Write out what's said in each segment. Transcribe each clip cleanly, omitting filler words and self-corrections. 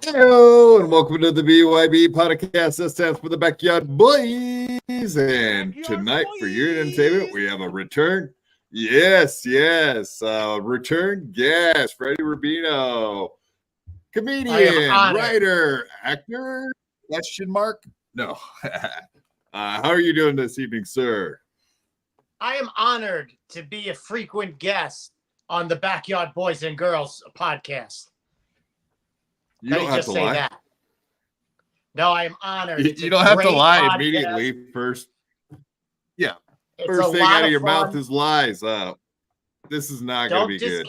Hello, and welcome to the BYB Podcast. This stands for the Backyard Boys. And tonight, for your entertainment, we have a return. Yes. Return guest, Fred Rubino. Comedian, writer, actor, question mark? No. How are you doing this evening, sir? I am honored to be a frequent guest on the Backyard Boys and Girls podcast. You don't have to lie. That. No, I am honored. You don't have to lie immediately. First thing out of your mouth is lies. This is not going to be good.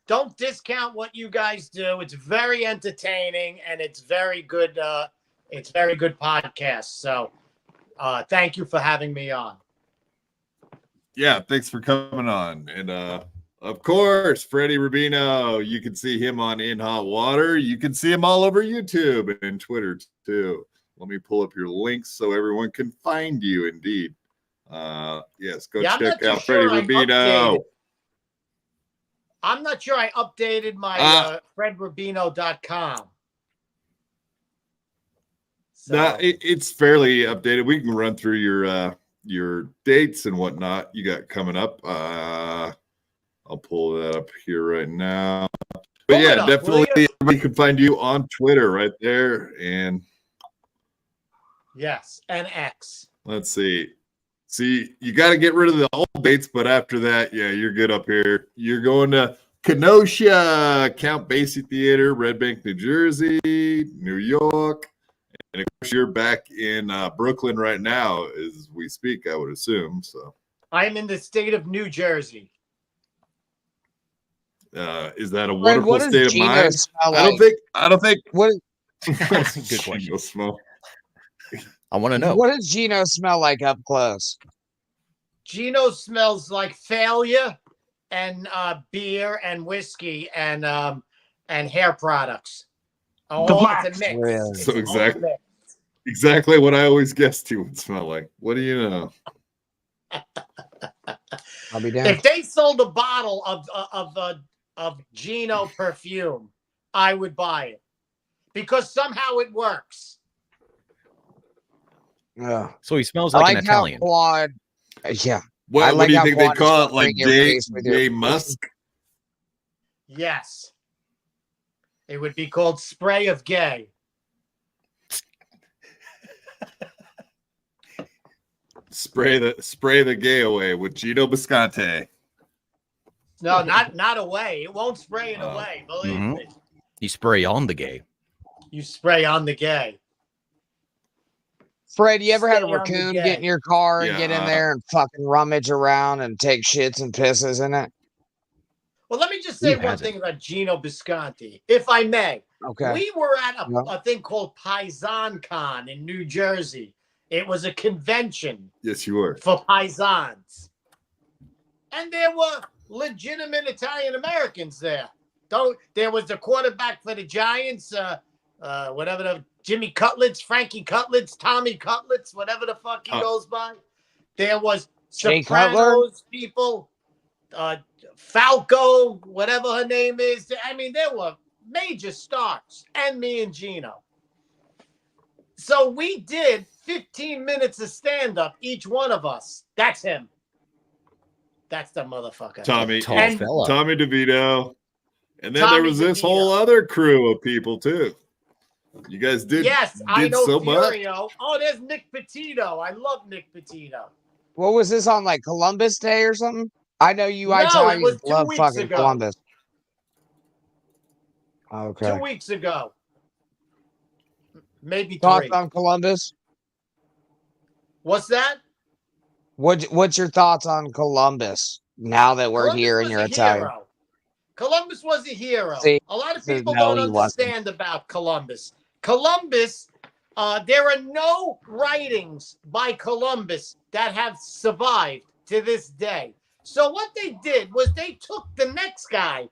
Don't discount what you guys do. It's very entertaining and it's very good. It's very good podcast. So, thank you for having me on. Yeah, thanks for coming on. And of course, Freddie Rubino, you can see him on In Hot Water. You can see him all over YouTube and Twitter, too. Let me pull up your links so everyone can find you, indeed. Yes, go check out Freddie Rubino. I'm not sure I updated my fredrubino.com. So. It's fairly updated. We can run through your dates and whatnot you got coming up. I'll pull that up here right now. But yeah, definitely everybody can find you on Twitter right there. And yes, and X. Let's see. See, you got to get rid of the old dates, but after that, yeah, you're good up here. You're going to Kenosha, Count Basie Theater, Red Bank, New Jersey, New York. And of course, you're back in Brooklyn right now as we speak, I would assume. So I am in the state of New Jersey. Is that a wonderful state of mind? I don't think. What? That's a good question. Smell. I want to know. What does Gino smell like up close? Gino smells like failure and beer and whiskey and hair products. Oh, it's a mix. Really? So exactly what I always guessed he would smell like. What do you know? I'll be down. If they sold a bottle of Gino perfume, I would buy it because somehow it works. Yeah. So he smells like an Italian. Quad, yeah. What do you think they call it? Like gay musk? Yes. It would be called spray of gay. Spray the gay away with Gino Bisconte. No, not away. It won't spray it away. Believe me. You spray on the gay. You spray on the gay. Fred, you ever had a raccoon get in your car and get in there and fucking rummage around and take shits and pisses in it? Well, let me just say one thing about Gino Bisconte, if I may. Okay. We were at a thing called PaisanCon in New Jersey. It was a convention. Yes, you were. For paisans. And there were legitimate Italian Americans there. There was the quarterback for the Giants, whatever the Jimmy Cutlets, Frankie Cutlets, Tommy Cutlets, whatever the fuck he goes by. There was Jay Sopranos people, Falco, whatever her name is. I mean, there were major stars, and me and Gino. So we did 15 minutes of stand-up, each one of us. That's him. That's the motherfucker. Tommy DeVito. And then Tommy there was this DeVito. whole other crew of people too. You guys did I know so much. Oh, there's Nick Petito. I love Nick Petito. What was this on, like Columbus Day or something? I know you No, it Italians was 2 love weeks fucking ago. Columbus. Okay. 2 weeks ago. Maybe Thoughts 3. on Columbus? What's that? What's your thoughts on Columbus now that we're Columbus here and was you're a Italian? hero. Columbus was a hero. See, a lot of says people no, don't he wasn't. understand about Columbus. Columbus, there are no writings by Columbus that have survived to this day. So what they did was they took the next guy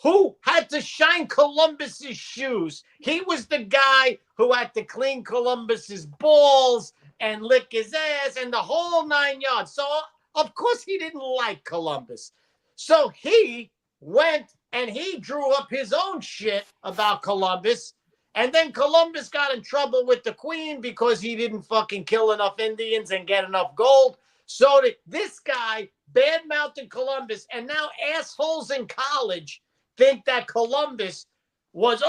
who had to shine Columbus's shoes. He was the guy who had to clean Columbus's balls and lick his ass and the whole 9 yards. So, of course, he didn't like Columbus. So he went and he drew up his own shit about Columbus. And then Columbus got in trouble with the Queen because he didn't fucking kill enough Indians and get enough gold. So this guy bad-mouthed Columbus, and now assholes in college think that Columbus was,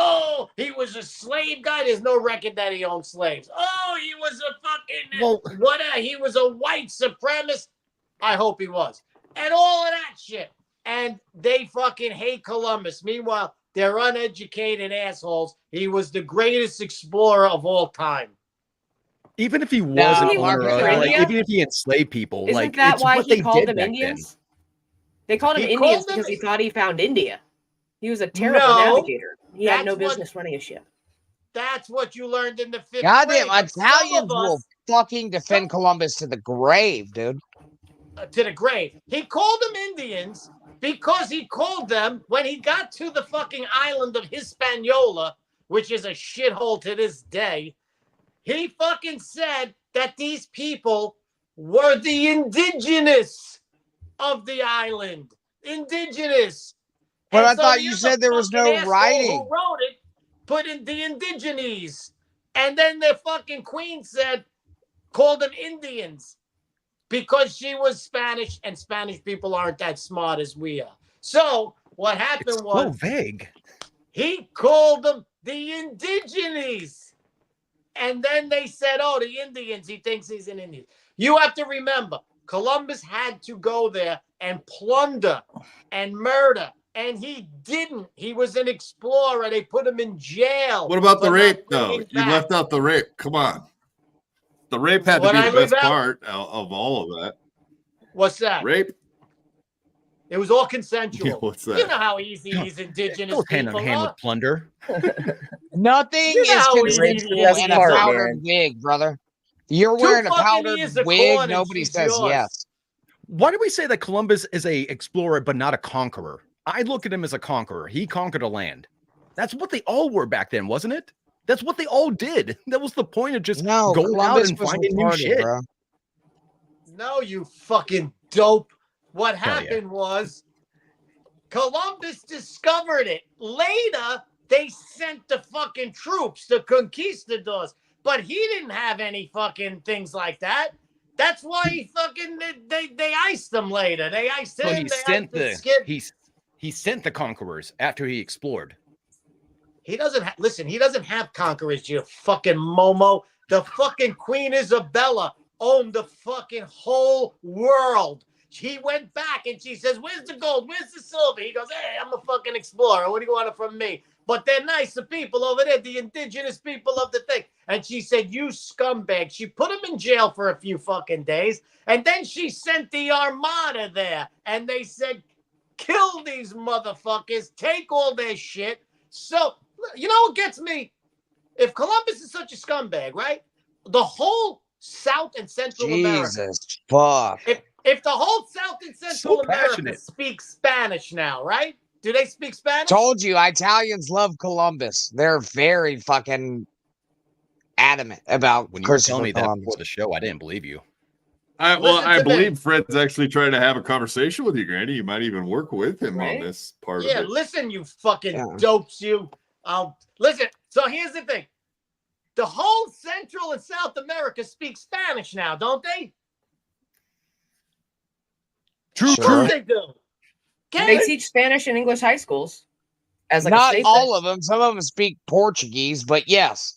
he was a slave guy. There's no record that he owned slaves. Oh, he was a fucking, he was a white supremacist. I hope he was. And all of that shit. And they fucking hate Columbus. Meanwhile, they're uneducated assholes. He was the greatest explorer of all time. Even if he wasn't, even if he enslaved people, isn't that why he called them Indians? They called him Indians because he thought he found India. He was a terrible navigator. He had no business running a ship. That's what you learned in the 5th Goddamn, grade. Italians will fucking defend Columbus to the grave, dude. To the grave. He called them Indians because he called them, when he got to the fucking island of Hispaniola, which is a shithole to this day, he fucking said that these people were the indigenous of the island. Indigenous. But And I so thought the you other said there was no fucking asshole writing. who wrote it put in the indigenes. And then the fucking queen called them Indians because she was Spanish, and Spanish people aren't that smart as we are. So what happened was so vague. He called them the indigenes. And then they said, the Indians, he thinks he's an Indian. You have to remember, Columbus had to go there and plunder and murder. And he didn't. He was an explorer. They put him in jail. What about the rape, though? You left out the rape. Come on. The rape had to be the best part of all of that. What's that? Rape? It was all consensual. Yeah, what's that? You know how easy these indigenous hand people on hand are. with plunder. Nothing is consensual in a powdered wig, brother. You're wearing a powdered wig. Nobody says yes. Why do we say that Columbus is a explorer but not a conqueror? I look at him as a conqueror. He conquered a land. That's what they all were back then, wasn't it? That's what they all did. That was the point of just going out and finding new shit. Bro. No, you fucking dope. What happened was Columbus discovered it. Later, they sent the fucking troops, the conquistadors, but he didn't have any fucking things like that. That's why he fucking they iced them later. They iced him. He sent the conquerors after he explored. He doesn't he doesn't have conquerors, you fucking Momo. The fucking Queen Isabella owned the fucking whole world. He went back and she says, "Where's the gold? Where's the silver?" He goes, "Hey, I'm a fucking explorer. What do you want from me?" But they're nicer people over there, the indigenous people of the thing. And she said, "You scumbag." She put him in jail for a few fucking days. And then she sent the armada there. And they said, "Kill these motherfuckers. Take all their shit." So, you know what gets me? If Columbus is such a scumbag, right? The whole South and Central America. Fuck. If the whole South and Central America speak Spanish now, right? Do they speak Spanish? Told you, Italians love Columbus. They're very fucking adamant about when you were telling me that Columbus. before the show, I didn't believe you. I believe Fred's actually trying to have a conversation with you, Granny. You might even work with him on this part of it. Yeah, listen, you fucking dopes, you. Listen, so here's the thing. The whole Central and South America speaks Spanish now, don't they? True. They do. They teach Spanish in English high schools. As like not all of them. Some of them speak Portuguese, but yes.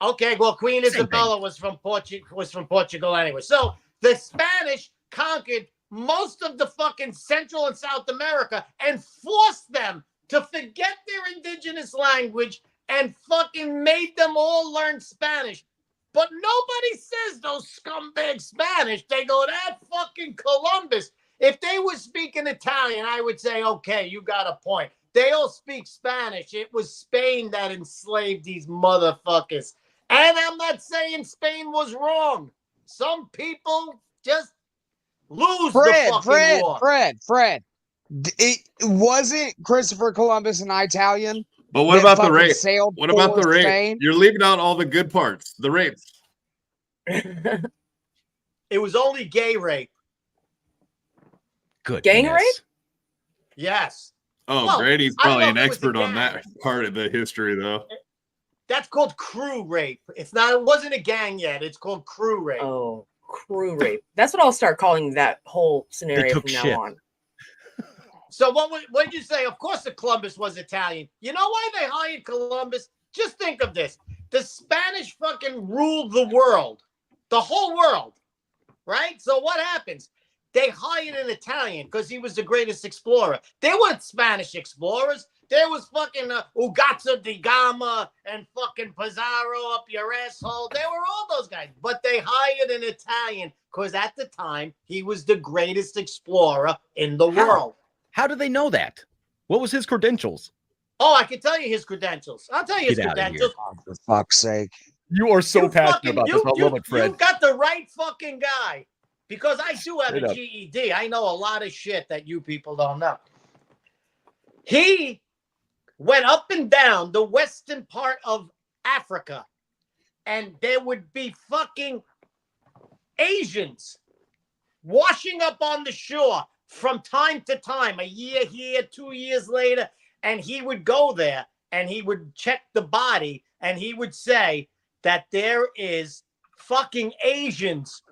Okay, well, Queen Isabella was from Portugal anyway. So the Spanish conquered most of the fucking Central and South America and forced them to forget their indigenous language and fucking made them all learn Spanish. But nobody says those scumbag Spanish. They go, that fucking Columbus. If they were speaking Italian, I would say, okay, you got a point. They all speak Spanish. It was Spain that enslaved these motherfuckers. And I'm not saying Spain was wrong. Some people just lose the fucking war. Fred. It wasn't Christopher Columbus an Italian? But what about the rape? What about the rape? Spain? You're leaving out all the good parts. The rapes. It was only gay rape. Good. Gang rape? Yes. Oh, well, Grady's probably an expert on that part of the history, though. That's called crew rape. It wasn't a gang yet. It's called crew rape. Oh, crew rape. That's what I'll start calling that whole scenario from now on. So what did you say? Of course the Columbus was Italian. You know why they hired Columbus? Just think of this. The Spanish fucking ruled the world. The whole world. Right? So what happens? They hired an Italian because he was the greatest explorer. There weren't Spanish explorers. There was fucking Ugazza di Gama and fucking Pizarro up your asshole. They were all those guys. But they hired an Italian because at the time, he was the greatest explorer in the world. How do they know that? What was his credentials? Oh, I can tell you his credentials. I'll tell you his credentials. Oh, for fuck's sake. You are so passionate about this. I love it, Fred. You got the right fucking guy. Because I do have a GED. I know a lot of shit that you people don't know. He went up and down the western part of Africa, and there would be fucking Asians washing up on the shore from time to time, a year here, 2 years later, and he would go there and he would check the body and he would say that there is fucking Asians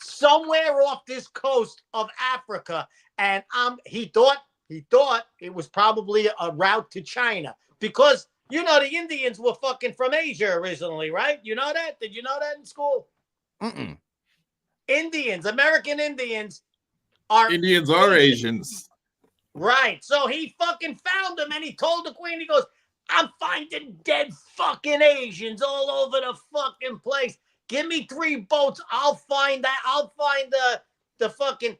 somewhere off this coast of Africa, and he thought it was probably a route to China because you know the Indians were fucking from Asia originally, right? You know that? Did you know that in school? Indians, American Indians are Asians. Right. So he fucking found them and he told the queen, he goes, I'm finding dead fucking Asians all over the fucking place. Give me 3 boats. I'll find that. I'll find the fucking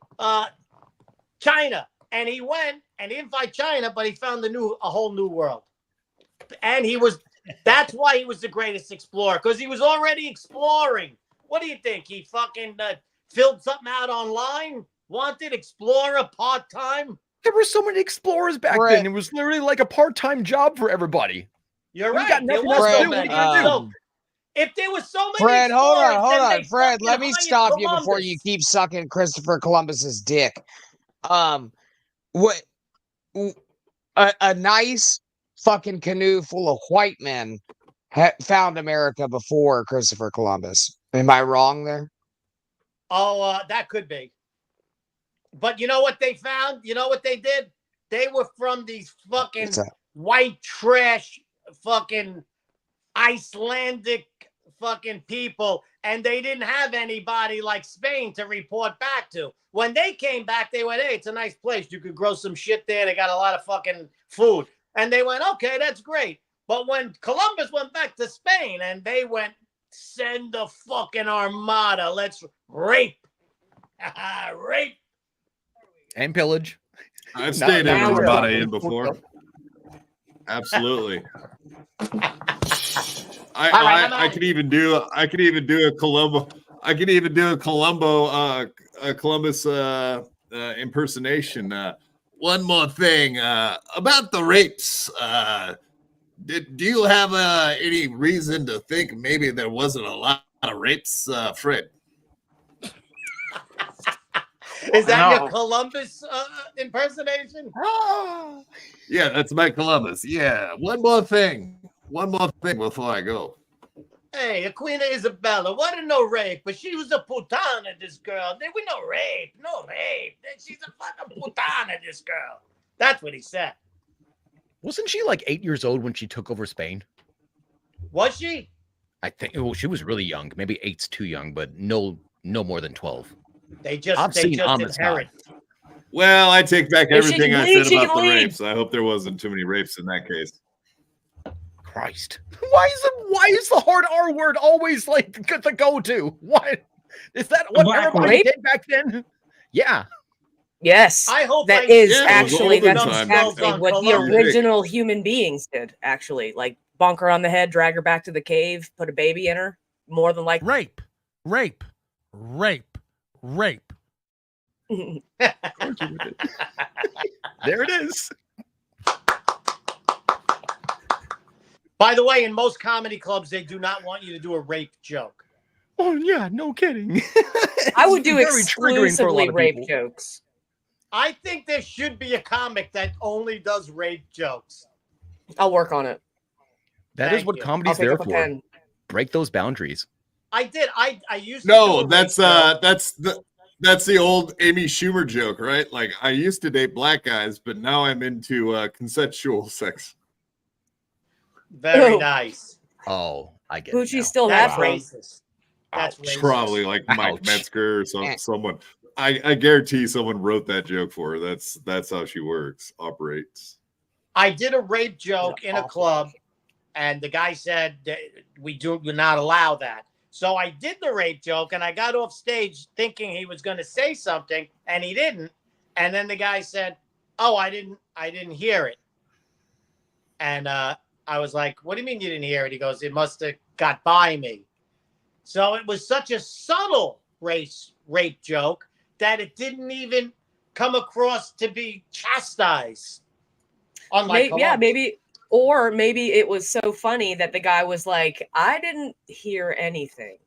China. And he went and he didn't find China, but he found a whole new world. And that's why he was the greatest explorer, because he was already exploring. What do you think? He fucking filled something out online? Wanted explorer part-time? There were so many explorers back then. It was literally like a part-time job for everybody. You're right. Got nothing else to do. What are you gonna do? If there was so many Fred, hold on. Fred, let me stop you before you keep sucking Christopher Columbus's dick. A nice fucking canoe full of white men found America before Christopher Columbus. Am I wrong there? Oh, that could be. But you know what they found? You know what they did? They were from these fucking white trash fucking Icelandic fucking people, and they didn't have anybody like Spain to report back to. When they came back, they went, hey, it's a nice place. You could grow some shit there. They got a lot of fucking food. And they went, okay, that's great. But when Columbus went back to Spain and they went, send the fucking armada. Let's rape. Rape. And pillage. I've stayed in an armada in before. Absolutely. I could even do a Columbus impersonation. One more thing about the rapes. do you have any reason to think maybe there wasn't a lot of rapes, Fred? Is that your Columbus impersonation? Yeah, that's my Columbus. Yeah. One more thing before I go. Hey, Aquina Isabella, wasn't no rape, but she was a putana, this girl. There was no rape. She's a fucking putana, this girl. That's what he said. Wasn't she like 8 years old when she took over Spain? Was she? I think. Well, she was really young. Maybe 8's too young, but no more than 12. They just inherit. Well, I take back everything I said about the lead. rapes. I hope there wasn't too many rapes in that case. Christ. Why is the hard R word always like the go-to? What is that? What everybody did back then? Yeah. Yes. I hope that's exactly what the original human beings did, actually. Like bonk her on the head, drag her back to the cave, put a baby in her. More than like rape. There it is. By the way, in most comedy clubs, they do not want you to do a rape joke. Oh yeah, no kidding. I would do exclusively rape jokes. I think there should be a comic that only does rape jokes. I'll work on it. That is what comedy's there for. Break those boundaries. I did. I used to. No, that's the old Amy Schumer joke, right? Like I used to date black guys, but now I'm into consensual sex. Very nice. Oh, I get Who'd it. She still have racist. That's racist. Probably like Mike Metzger or someone. I guarantee someone wrote that joke for her. That's how she operates. I did a rape joke in a club, and the guy said we do not allow that. So I did the rape joke, and I got off stage thinking he was going to say something, and he didn't. And then the guy said, "Oh, I didn't hear it." And I was like, "What do you mean you didn't hear it?" He goes, "It must have got by me." So it was such a subtle rape joke that it didn't even come across to be chastised. Maybe it was so funny that the guy was like, "I didn't hear anything."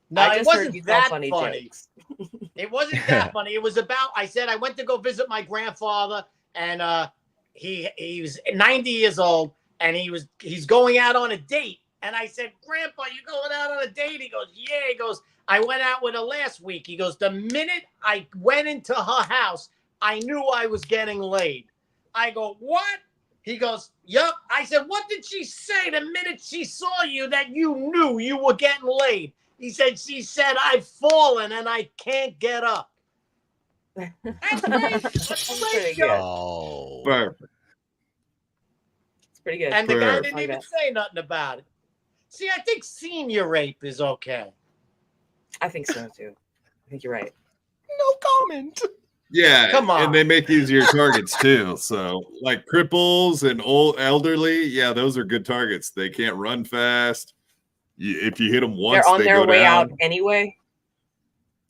No, it wasn't that funny. It wasn't that funny. It was about, I said I went to go visit my grandfather, and he was 90 years old, and he's going out on a date. And I said, "Grandpa, you going out on a date?" He goes, "Yeah." He goes, "I went out with her last week." He goes, "The minute I went into her house, I knew I was getting laid." I go, "What?" He goes, "Yup." I said, "What did she say the minute she saw you that you knew you were getting laid?" He said, "She said, I've fallen and I can't get up." That's right. That's Oh, perfect. It's pretty good. And the guy didn't even say nothing about it. See, I think senior rape is okay. I think so too. I think you're right. No comment. Yeah, come on. And they make easier targets too. So, like cripples and old elderly, yeah, those are good targets. They can't run fast. If you hit them once, they're on their way down. out anyway.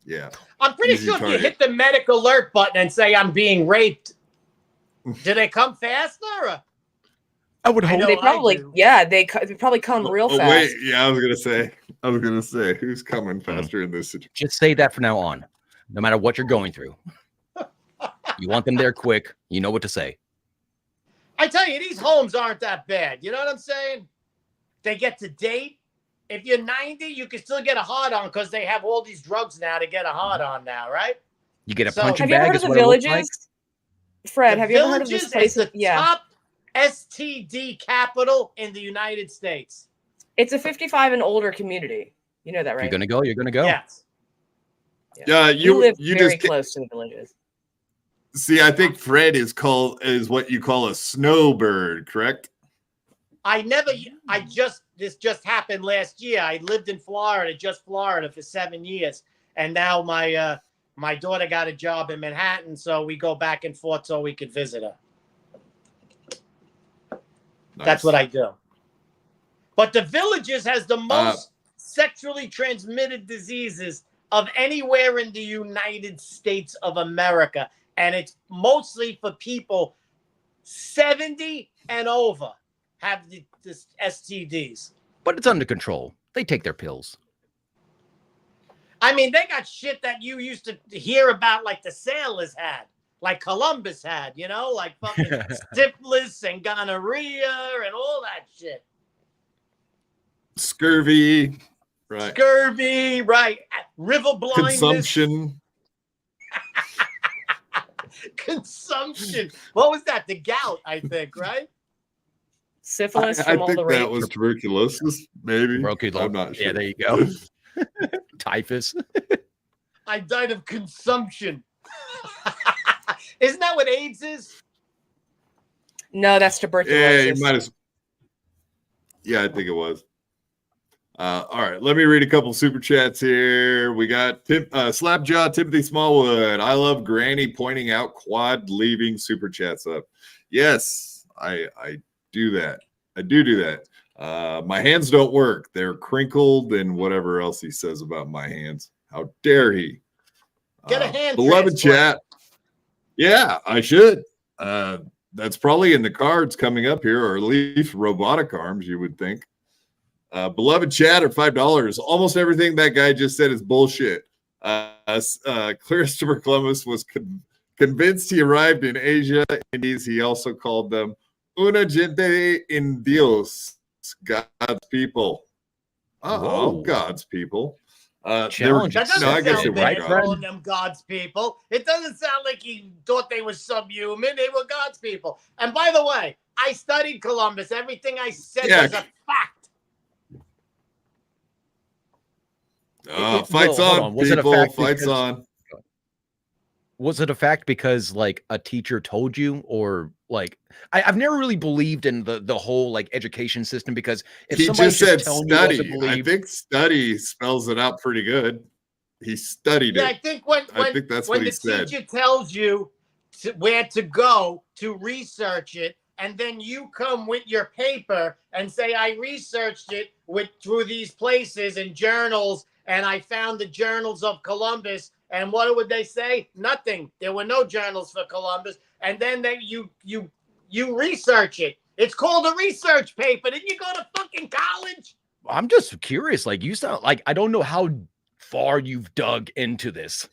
Yeah, I'm pretty sure if you hit the medic alert button and say I'm being raped, do they come faster? I would hope they probably. They probably come real fast. Wait, yeah, I was gonna say, who's coming faster in this situation? Just say that from now on, no matter what you're going through. You want them there quick. You know what to say. I tell you, these homes aren't that bad. You know what I'm saying? They get to date. If you're 90, you can still get a hard on because they have all these drugs now to get a hard on now, right? You get a punching bag. Have you ever heard of the Villages? Fred, have you ever heard of this place? It's the top STD capital in the United States. It's a 55 and older community. You know that, right? If you're gonna go, you're gonna go. Yes. Yeah, you live very close to the Villages. See, I think Fred is what you call a snowbird, correct? This just happened last year. I lived in Florida, for 7 years. And now my daughter got a job in Manhattan, so we go back and forth so we could visit her. Nice. That's what I do. But the Villages has the most sexually transmitted diseases of anywhere in the United States of America. And it's mostly for people 70 and over. have this STDs. But it's under control. They take their pills. I mean, they got shit that you used to hear about, like the sailors had, like Columbus had, you know, like fucking syphilis and gonorrhea and all that shit. Scurvy, right? Scurvy, right? River blindness. Consumption. Consumption. What was that? The gout, I think, right? Syphilis I from all think the that rape. was tuberculosis, maybe. I'm not sure. Yeah, there you go. Typhus. I died of consumption. Isn't that what AIDS is? No, that's tuberculosis. Yeah, you might as. Yeah, I think it was. All right, let me read a couple super chats here. We got Slapjaw Timothy Smallwood. I love Granny pointing out quad leaving super chats up. Yes, I do that. I do that. My hands don't work. They're crinkled and whatever else he says about my hands. How dare he? Get a hand beloved transplant. chat. Yeah, I should. That's probably in the cards coming up here, or at least robotic arms, you would think. Beloved chat at $5. Almost everything that guy just said is bullshit. Christopher Columbus was convinced he arrived in Asia Indies. He also called them una gente indios, God's people. Whoa. God's people. Challenge. That doesn't I guess sound it bad, was calling them God's people. It doesn't sound like he thought they were subhuman. They were God's people. And by the way, I studied Columbus. Everything I said was a fact. Fights Well, hold on, on. Was it a people. fact Fights because- on. Was it a fact because like a teacher told you, or like I've never really believed in the whole like education system, because if He somebody's just said telling you what to study. I believe, think study spells it out pretty good. He studied Yeah, it. I think when that's when what he the said. teacher tells you where to go to research it, and then you come with your paper and say, I researched it through these places and journals, and I found the journals of Columbus. And what would they say? Nothing. There were no journals for Columbus. And then you research it. It's called a research paper. Didn't you go to fucking college? I'm just curious. Like, you sound like, I don't know how far you've dug into this.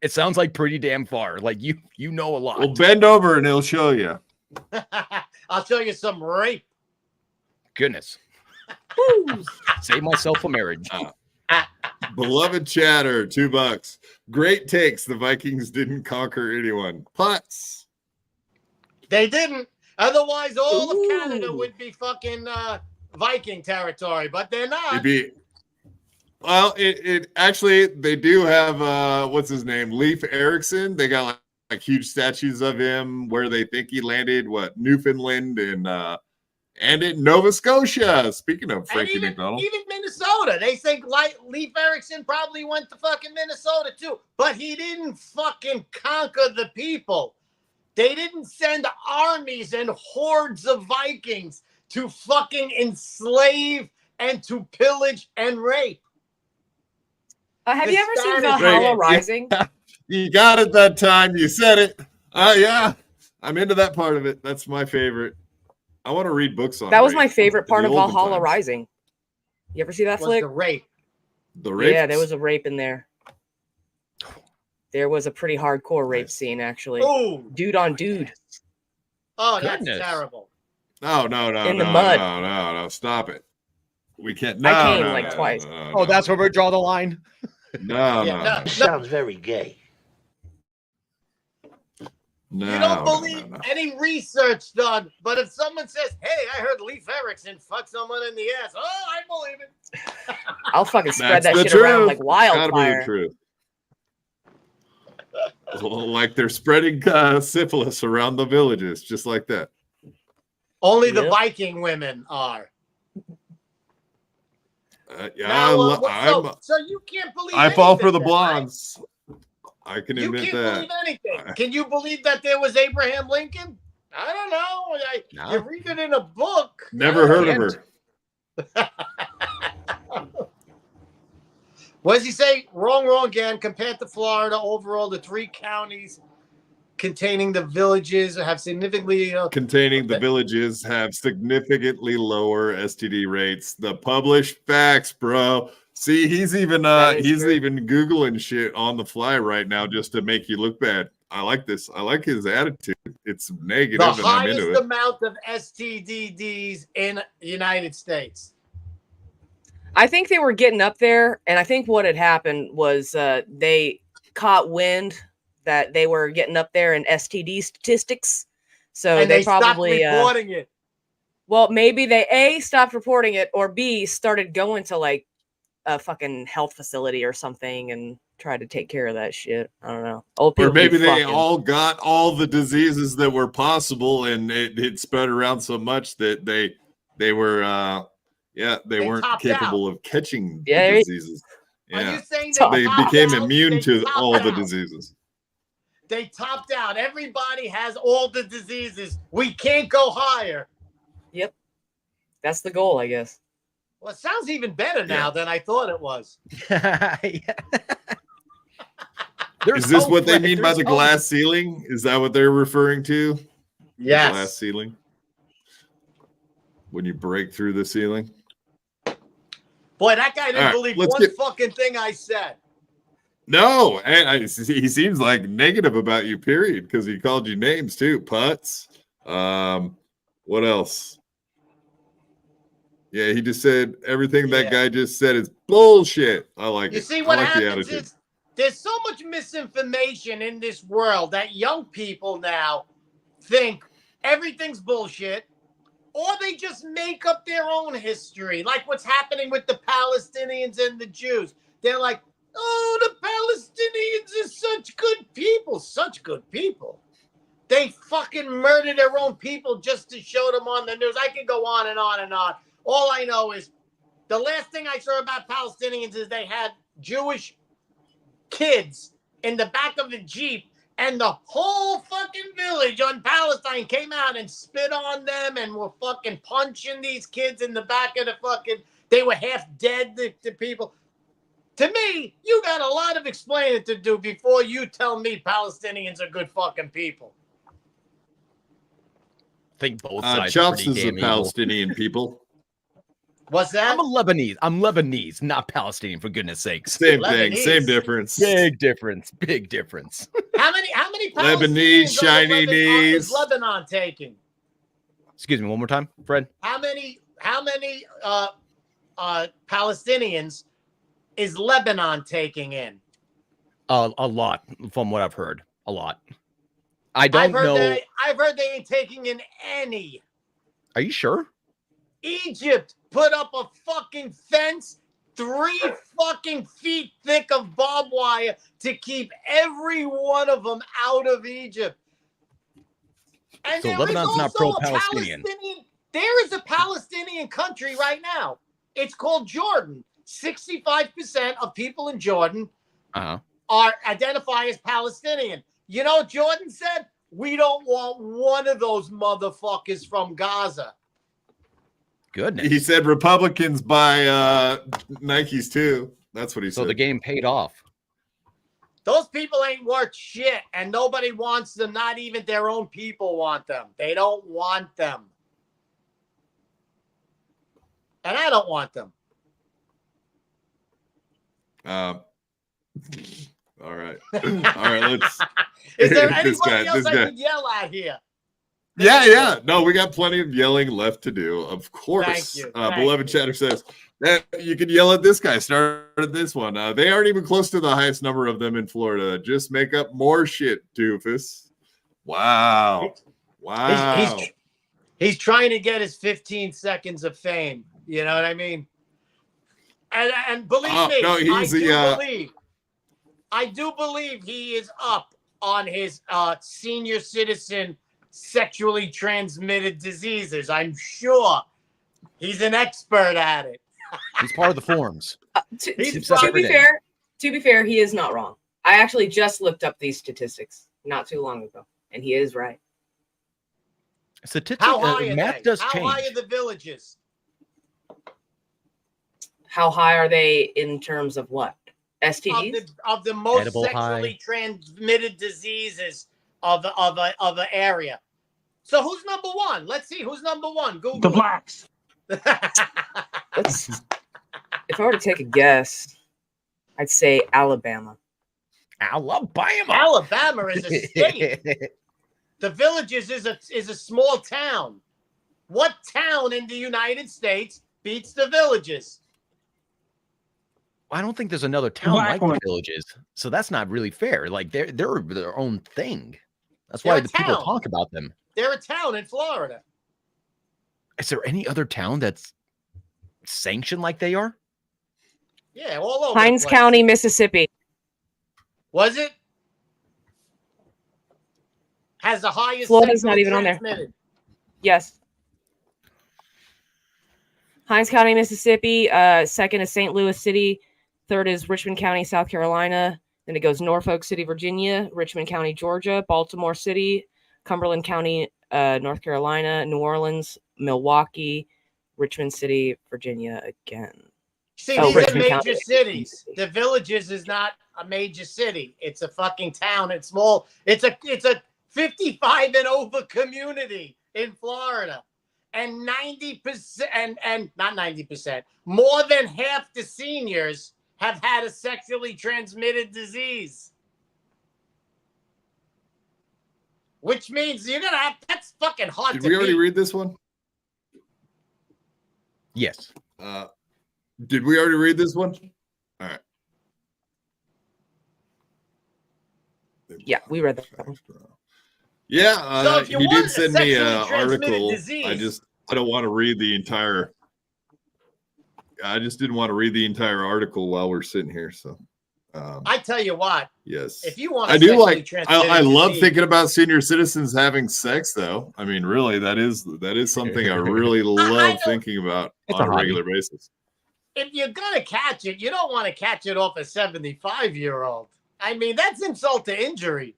It sounds like pretty damn far. Like you know a lot. Well, bend over and he'll show you. I'll show you some rape. Goodness. Save myself a marriage. Beloved chatter, $2. Great takes. The Vikings didn't conquer anyone. Putts. They didn't. Otherwise, all of Canada would be fucking Viking territory, but they're not. Well, it actually, they do have what's his name, Leif Erikson. They got like huge statues of him where they think he landed. Newfoundland and in Nova Scotia. Speaking of Frankie McDonald, even Minnesota. They think Leif Erikson probably went to fucking Minnesota too, but he didn't fucking conquer the people. They didn't send armies and hordes of Vikings to fucking enslave and to pillage and rape. Have you ever seen Right. Valhalla Rising? you got it that time. You said it. Yeah, I'm into that part of it. That's my favorite. I want to read books on That was rape my favorite in part the of olden Valhalla times. Rising. You ever see that Was flick? the rape. The rape. Yeah, there was a rape in there. There was a pretty hardcore rape scene, actually. Oh, Dude on dude. oh, that's Goodness. terrible. No, In the mud. no, stop it. We can't. I No, came, no, like, no, twice. no, Oh, no. that's where we draw the line. No, Yeah, no, Sounds very gay. no. You don't no, believe no. any research done, but if someone says, "Hey, I heard Leif Erikson fuck someone in the ass," oh, I believe it. I'll fucking spread That's that the shit around truth. like Gotta be wildfire. the truth. Like they're spreading syphilis around the villages, just like that. Only the Yep. Viking women are. Yeah, Now, so you can't believe. I fall for anything the then, blondes. I can right? You admit can't that. believe anything. Can you believe that there was Abraham Lincoln? I don't know. No. You read it in a book. Never heard of her. What does he say? Wrong again. Compared to Florida, overall, the three counties containing the villages have significantly containing the villages have significantly lower STD rates. The published facts, bro. See, he's even Googling shit on the fly right now just to make you look bad. I like this. I like his attitude. It's negative, the and I'm into highest it. amount of STDs in the United States. I think they were getting up there, and I think what had happened was they caught wind that they were getting up there in STD statistics, so and they stopped probably reporting it. Well, maybe they A, stopped reporting it, or B, started going to like a fucking health facility or something and tried to take care of that shit. I don't know. Old people Or maybe they fucking... all got all the diseases that were possible, and it spread around so much that they were they weren't capable of catching the diseases. Are you saying they became immune to all the diseases? They topped out. Everybody has all the diseases. We can't go higher. Yep. That's the goal, I guess. Well, it sounds even better now than I thought it was. Is this what they mean by the glass ceiling? Is that what they're referring to? Yes. The glass ceiling? When you break through the ceiling? Boy, that guy didn't believe one fucking thing I said. No, he seems like negative about you, period, because he called you names too. Putz. What else? Yeah, he just said everything that guy just said is bullshit. I like it. You see, what like happens is there's so much misinformation in this world that young people now think everything's bullshit, or they just make up their own history, like what's happening with the Palestinians and the Jews. They're like, oh, the Palestinians are such good people. They fucking murder their own people just to show them on the news. I can go on and on and on. All I know is the last thing I saw about Palestinians is they had Jewish kids in the back of a Jeep, and the whole fucking village on Palestine came out and spit on them and were fucking punching these kids in the back of the fucking, they were half dead, the people. To me, you got a lot of explaining to do before you tell me Palestinians are good fucking people. I think both sides Chops are pretty is a damn Palestinian people. What's that? I'm Lebanese, not Palestinian, for goodness sakes. Same thing, same difference. Big difference. How many Lebanese, Chinese is Lebanon taking? Excuse me, one more time, Fred. How many Palestinians is Lebanon taking in? A lot, from what I've heard. A lot. I don't know. I've heard they ain't taking in any. Are you sure? Egypt put up a fucking fence 3 fucking feet thick of barbed wire to keep every one of them out of Egypt. And so Lebanon's not pro-Palestinian. There is a Palestinian country right now. It's called Jordan. 65% of people in Jordan identify as Palestinian. You know what Jordan said? We don't want one of those motherfuckers from Gaza. Goodness. He said Republicans buy Nikes too. That's what he said. So the game paid off. Those people ain't worth shit, and nobody wants them. Not even their own people want them. They don't want them. And I don't want them. All right. Let's. Is there anybody else I could yell at here? Yeah. No, we got plenty of yelling left to do. Of course. Thank you. Beloved Chatter says that you can yell at this guy. Start at this one. They aren't even close to the highest number of them in Florida. Just make up more shit, doofus. Wow. He's trying to get his 15 seconds of fame. You know what I mean? And believe me, I do believe he is up on his senior citizen sexually transmitted diseases. I'm sure he's an expert at it. He's part of the forums. To be fair, he is not wrong. I actually just looked up these statistics not too long ago, and he is right. How high are math they? does How change. high are the villages? How high are they in terms of what? STDs? Of the most Edible sexually transmitted diseases of the area. So who's number one? Let's see who's number one. Google The blacks. If I were to take a guess, I'd say Alabama. Alabama is a state. The Villages is a small town. What town in the United States beats the Villages? I don't think there's another town Black like one. the Villages, so that's not really fair. Like they're their own thing. That's They're why a the people town. talk about them. They're a town in Florida. Is there any other town that's sanctioned like they are? Yeah, all over. Hines the place. County, Mississippi. Was it? Has the highest. Florida's sexually not even on there. transmitted. Yes. Hines County, Mississippi. Second is St. Louis City. Third is Richmond County, South Carolina. Then it goes Norfolk City, Virginia, Richmond County, Georgia, Baltimore City, Cumberland County, North Carolina, New Orleans, Milwaukee, Richmond City, Virginia again. See, Oh, these are Richmond major County. cities. The Villages is not a major city. It's a fucking town. It's small. It's a 55 and over community in Florida. And 90% and not 90%, more than half the seniors have had a sexually transmitted disease. Which means you're gonna have that's fucking hard Did to we already beat. read this one? Yes. Did we already read this one? All right. Yeah, we read that one. Yeah, So if you he want did a send me an sexually transmitted article. disease- I don't want to read the entire. I just didn't want to read the entire article while we're sitting here. So, I tell you what, yes, if you want, I do sexually like. transmitted I love disease, thinking about senior citizens having sex, though. I mean, really, that is something I really love don't- thinking about It's on a a hobby. regular basis. if you're gonna catch it, you don't want to catch it off a 75-year-old. I mean, that's insult to injury.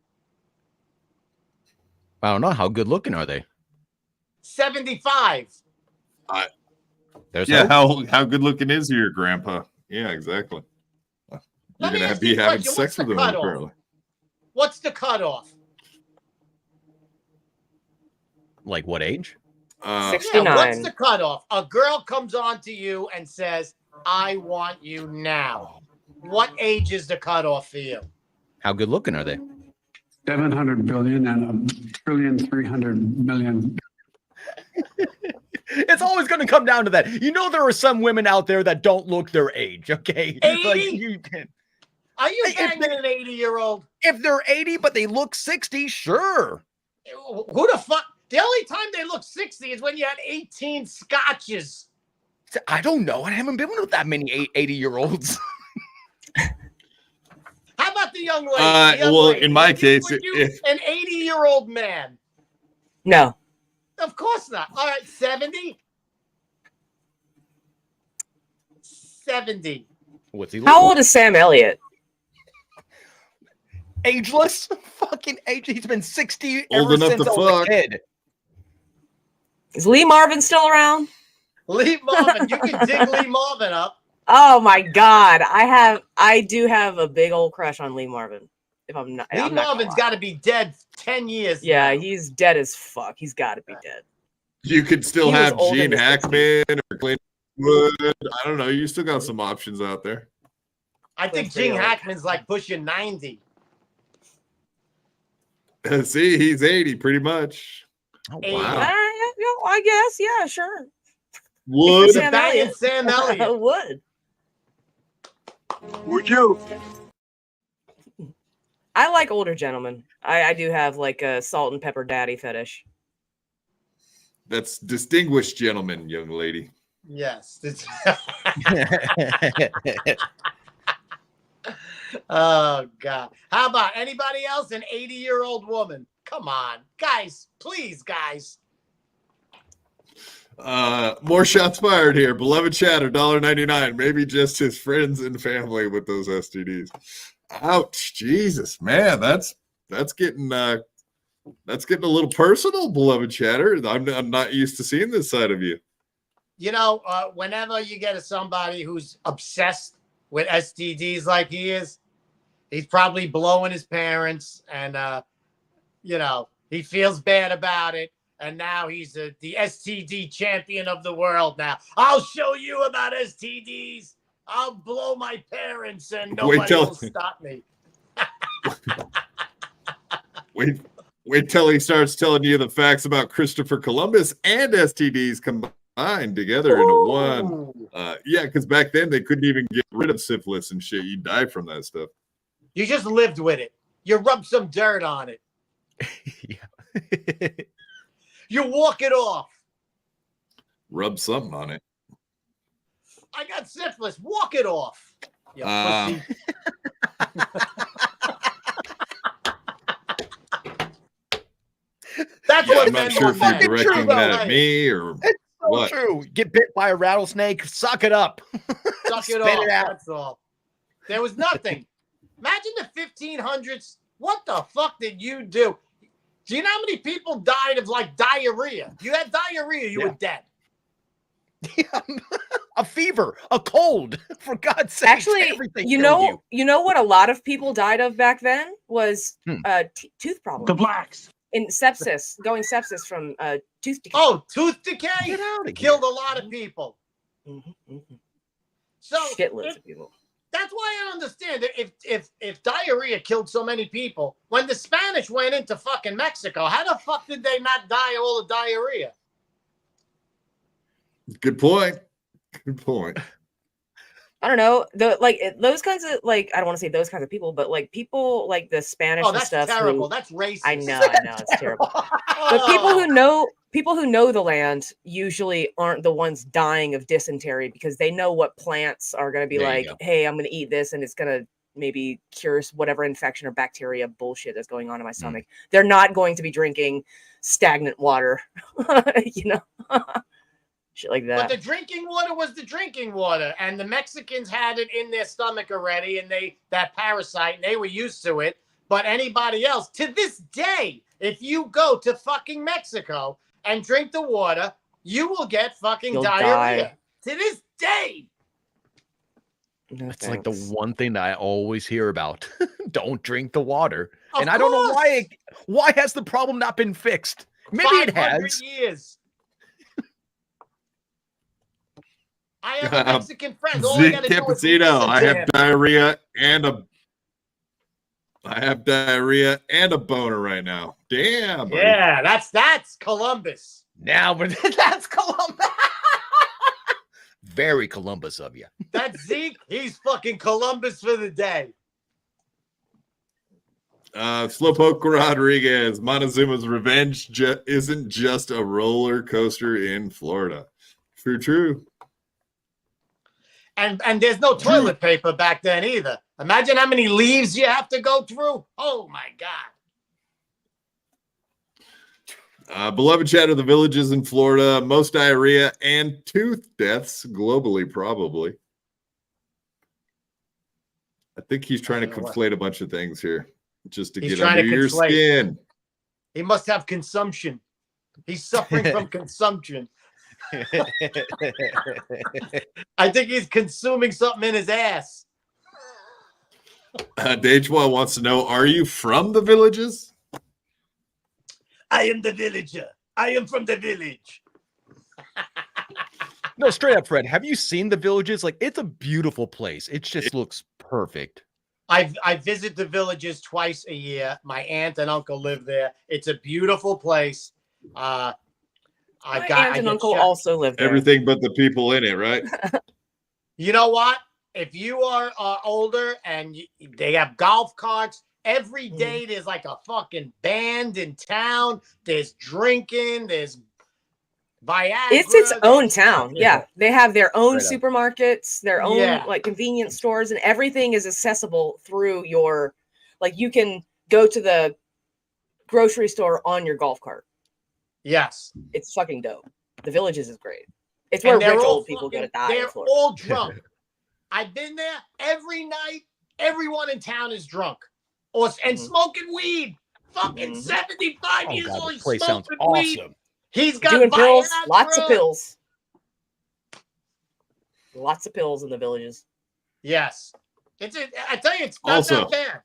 I don't know. How good looking are they? 75. There's Yeah, hope. how good looking is your grandpa? Yeah, exactly. You're Let me gonna ask be you a having question. sex What's the with them cutoff? apparently. What's the cutoff? Like what age? Yeah, 69. what's the cutoff? A girl comes on to you and says, I want you now. What age is the cutoff for you? How good looking are they? 700 billion and 1,300,000,000,000. It's always going to come down to that. You know, there are some women out there that don't look their age. Okay, 80? like you can. Are you If banging they- an 80-year-old? If they're 80 but they look 60, sure. Who the fuck? The only time they look 60 is when you had 18 scotches. I don't know. I haven't been with that many 80-year-olds. How about the young lady? The young Well, lady? in my Would you- case, would you- if an 80-year-old man. No. Of course not. All right, 70? 70. What's he? How old is Sam Elliott? Ageless? Fucking age. He's been 60 Old ever enough since to I was fuck. a kid. Is Lee Marvin still around? Lee Marvin. You can dig Lee Marvin up. Oh my God. I do have a big old crush on Lee Marvin. If I'm not, Lee I'm not gonna Marvin's lie. got to be dead 10 years. Yeah, now. he's dead as fuck. He's got to be dead. you could still He was have old in Gene his 60s. Hackman or Clint Eastwood, I don't know. You still got some options out there. I think Pretty Gene old. Hackman's like pushing 90. See, he's 80 pretty much. Oh, Hey, wow. I guess. Yeah, sure. Would He's Sam banging Elliott. Sam Elliott. Would. Would you? I like older gentlemen. I do have like a salt and pepper daddy fetish. That's distinguished gentleman, young lady. Yes. Oh, God. How about anybody else? An 80-year-old woman. Come on. Guys, please, guys. More shots fired here. Beloved chat, $1.99. Maybe just his friends and family with those STDs. Ouch, Jesus, man, that's getting a little personal, beloved chatter. I'm not used to seeing this side of you. You know, whenever you get somebody who's obsessed with STDs like he is, he's probably blowing his parents. And you know, he feels bad about it. And now he's the STD champion of the world now. I'll show you about STDs. I'll blow my parents and nobody will stop me. Wait till he starts telling you the facts about Christopher Columbus and STDs combined together into one. Yeah, because back then they couldn't even get rid of syphilis and shit. You die from that stuff. You just lived with it. You rub some dirt on it. Yeah. You walk it off. Rub something on it. I got syphilis. Walk it off. You pussy. That's what I'm not sure if you're directing that at me or what. True. Get bit by a rattlesnake, suck it up. Suck it off. That's all. There was nothing. Imagine the 1500s. What the fuck did you do? Do you know how many people died of like diarrhea? You had diarrhea, you were dead. A fever, a cold. For God's sake. Actually, you know what a lot of people died of back then was tooth problems. The blacks. In sepsis, from tooth decay. Oh, tooth decay? Get out of here. Killed a lot of people. So shitloads of people. That's why I don't understand if diarrhea killed so many people. When the Spanish went into fucking Mexico, how the fuck did they not die of all the diarrhea? Good point. Good point. I don't know. Those kinds of I don't want to say those kinds of people, but like people like the Spanish and stuff. That's terrible. That's racist. I know, it's terrible. But people who know the land usually aren't the ones dying of dysentery because they know what plants are going to be hey, I'm going to eat this and it's going to maybe cure whatever infection or bacteria bullshit that's going on in my stomach. They're not going to be drinking stagnant water, shit like that. But the drinking water was the drinking water, and the Mexicans had it in their stomach already, and that parasite, and they were used to it. But anybody else, to this day, if you go to fucking Mexico and drink the water, you will get fucking diarrhea. Die. To this day. It's like the one thing that I always hear about. Don't drink the water. Of I don't know why has the problem not been fixed? Maybe it has. Years. I have a Mexican friend. Zeke Campesino, I have diarrhea and a boner right now. Damn. Buddy. Yeah, that's Columbus. Now, but that's Columbus. Very Columbus of you. That's Zeke. He's fucking Columbus for the day. Slowpoke Rodriguez, Montezuma's revenge isn't just a roller coaster in Florida. True. And there's no toilet paper back then either. Imagine how many leaves you have to go through. Oh my God. Beloved chat of the villages in Florida, most diarrhea and tooth deaths globally, probably. I think he's trying to conflate a bunch of things here just to get under your skin. He must have consumption. He's suffering from consumption. I think he's consuming something in his ass. Dagewell wants to know, are you from the villages? I am the villager. I am from the village. No, straight up, Fred. Have you seen the villages? Like, it's a beautiful place. It just looks perfect. I visit the villages twice a year. My aunt and uncle live there. It's a beautiful place. My aunt and uncle also live there. Everything but the people in it, right? You know what? If you are older and they have golf carts, every day there's like a fucking band in town. There's drinking. There's Viagra. It's its own town. Yeah. They have their own supermarkets, their own like convenience stores, and everything is accessible through your, like you can go to the grocery store on your golf cart. Yes. It's fucking dope. The Villages is great. It's where rich old people go to die. They're all drunk. I've been there every night. Everyone in town is drunk and smoking weed. Fucking 75 years old. This place sounds awesome. He's got doing pills, lots of pills. Lots of pills in the Villages. Yes. I tell you, it's not that bad.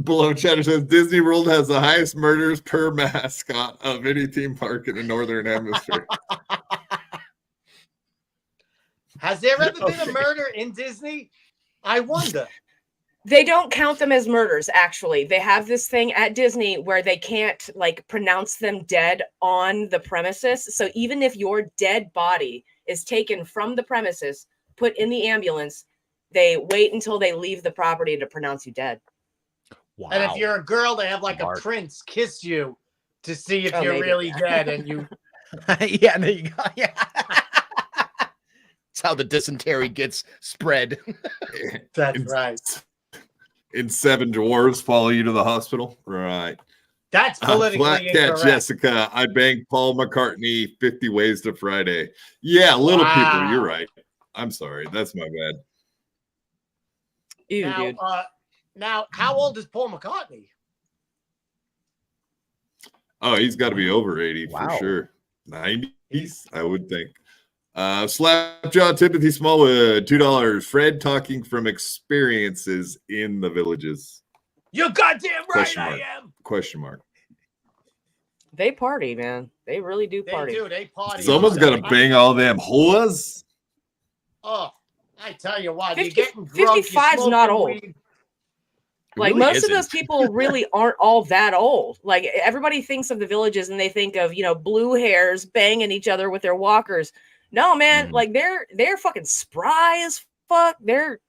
Below Chatter says Disney World has the highest murders per mascot of any theme park in the Northern Hemisphere. Has there ever been a murder in Disney? I wonder. They don't count them as murders, actually. They have this thing at Disney where they can't like pronounce them dead on the premises. So even if your dead body is taken from the premises, put in the ambulance, they wait until they leave the property to pronounce you dead. Wow. And if you're a girl, they have like Smart. a prince kiss you to see if Oh, you're maybe. really dead. And you, Yeah, there you go. Yeah. That's how the dysentery gets spread. that's right. And 7 dwarves follow you to the hospital. Right. That's politically Flat Cat incorrect. Jessica, I banged Paul McCartney 50 ways to Friday. Yeah, little people, you're right. I'm sorry. That's my bad. Ew, Now, dude. now, how old is Paul McCartney? Oh, he's got to be over 80 for Wow. sure. 90s, I would think. Slapjaw Timothy Smallwood, $2. Fred talking from experiences in the villages. You're goddamn right, Question I mark. am. Question mark. They party, man. They really do They party. do. They party. Someone's hard. got to bang all them whores. Oh, I tell you what, 50 you're getting drunk. 55 's you're not smoking old. weed. Like really most of those isn't. people really aren't all that old. Like everybody thinks of the villages and they think of, blue hairs banging each other with their walkers. No, man, Mhm. like they're fucking spry as fuck. They're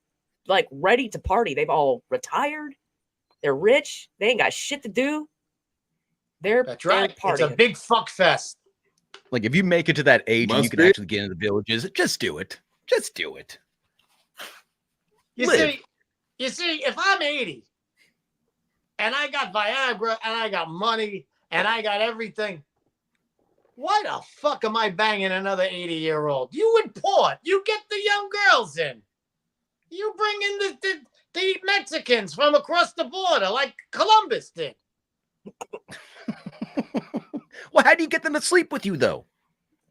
like ready to party. They've all retired. They're rich. They ain't got shit to do. They're That's right. They're It's a partying. big fuck fest. Like if you make it to that age and you Must can be. actually get into the villages, just do it. Just do it. You Live. see, if I'm 80 and I got Viagra and I got money and I got everything, why the fuck am I banging another 80-year-old? You import. You get the young girls in. You bring in the Mexicans from across the border like Columbus did. Well, how do you get them to sleep with you though?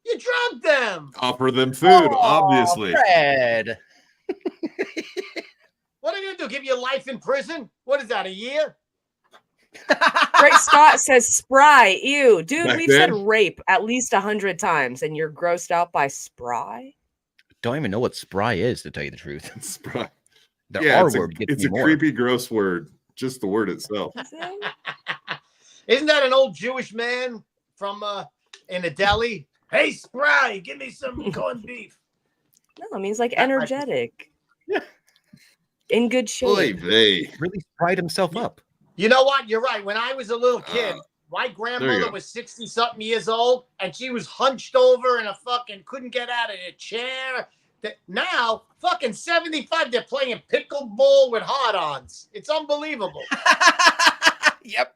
You drug them. Offer them food, obviously. Fred. What are you going to do? Give you life in prison? What is that, a year? Great Scott says spry. Ew. Dude, Back we've said then? rape at least 100 times and you're grossed out by spry? Don't even know what spry is, to tell you the truth. Spry. The Yeah, R it's word gets it's me a more. creepy, gross word. Just the word itself. Is it? Isn't that an old Jewish man from in a deli? Hey, Spry, give me some corned beef. No, it means like That might be- energetic. In good shape. Oy vey. Really fried himself up. You know what? You're right. When I was a little kid, my there you grandmother go. was 60-something years old, and she was hunched over in a fucking couldn't get out of a chair. Now, fucking 75, they're playing pickleball with hard-ons. It's unbelievable. Yep.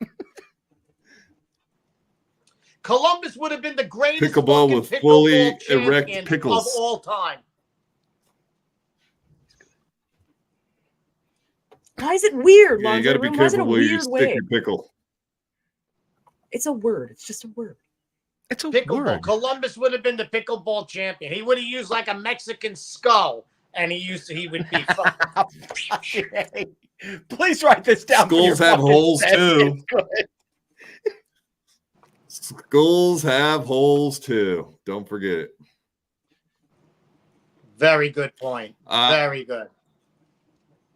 Columbus would have been the greatest Pickleball fucking with fully pickleball erect champion pickles. of all time. Why is it weird, Yeah, you Laundry got to be Room? Why is it a careful where you weird stick way? your pickle. It's a word. It's just a word. It's a Pickleball. word. Columbus would have been the pickleball champion. He would have used like a Mexican skull, and he would be fucking. Please write this down. for your Skulls have fucking holes, set. too. It's good. Skulls have holes too. Don't forget it. Very good point. Uh, Very good.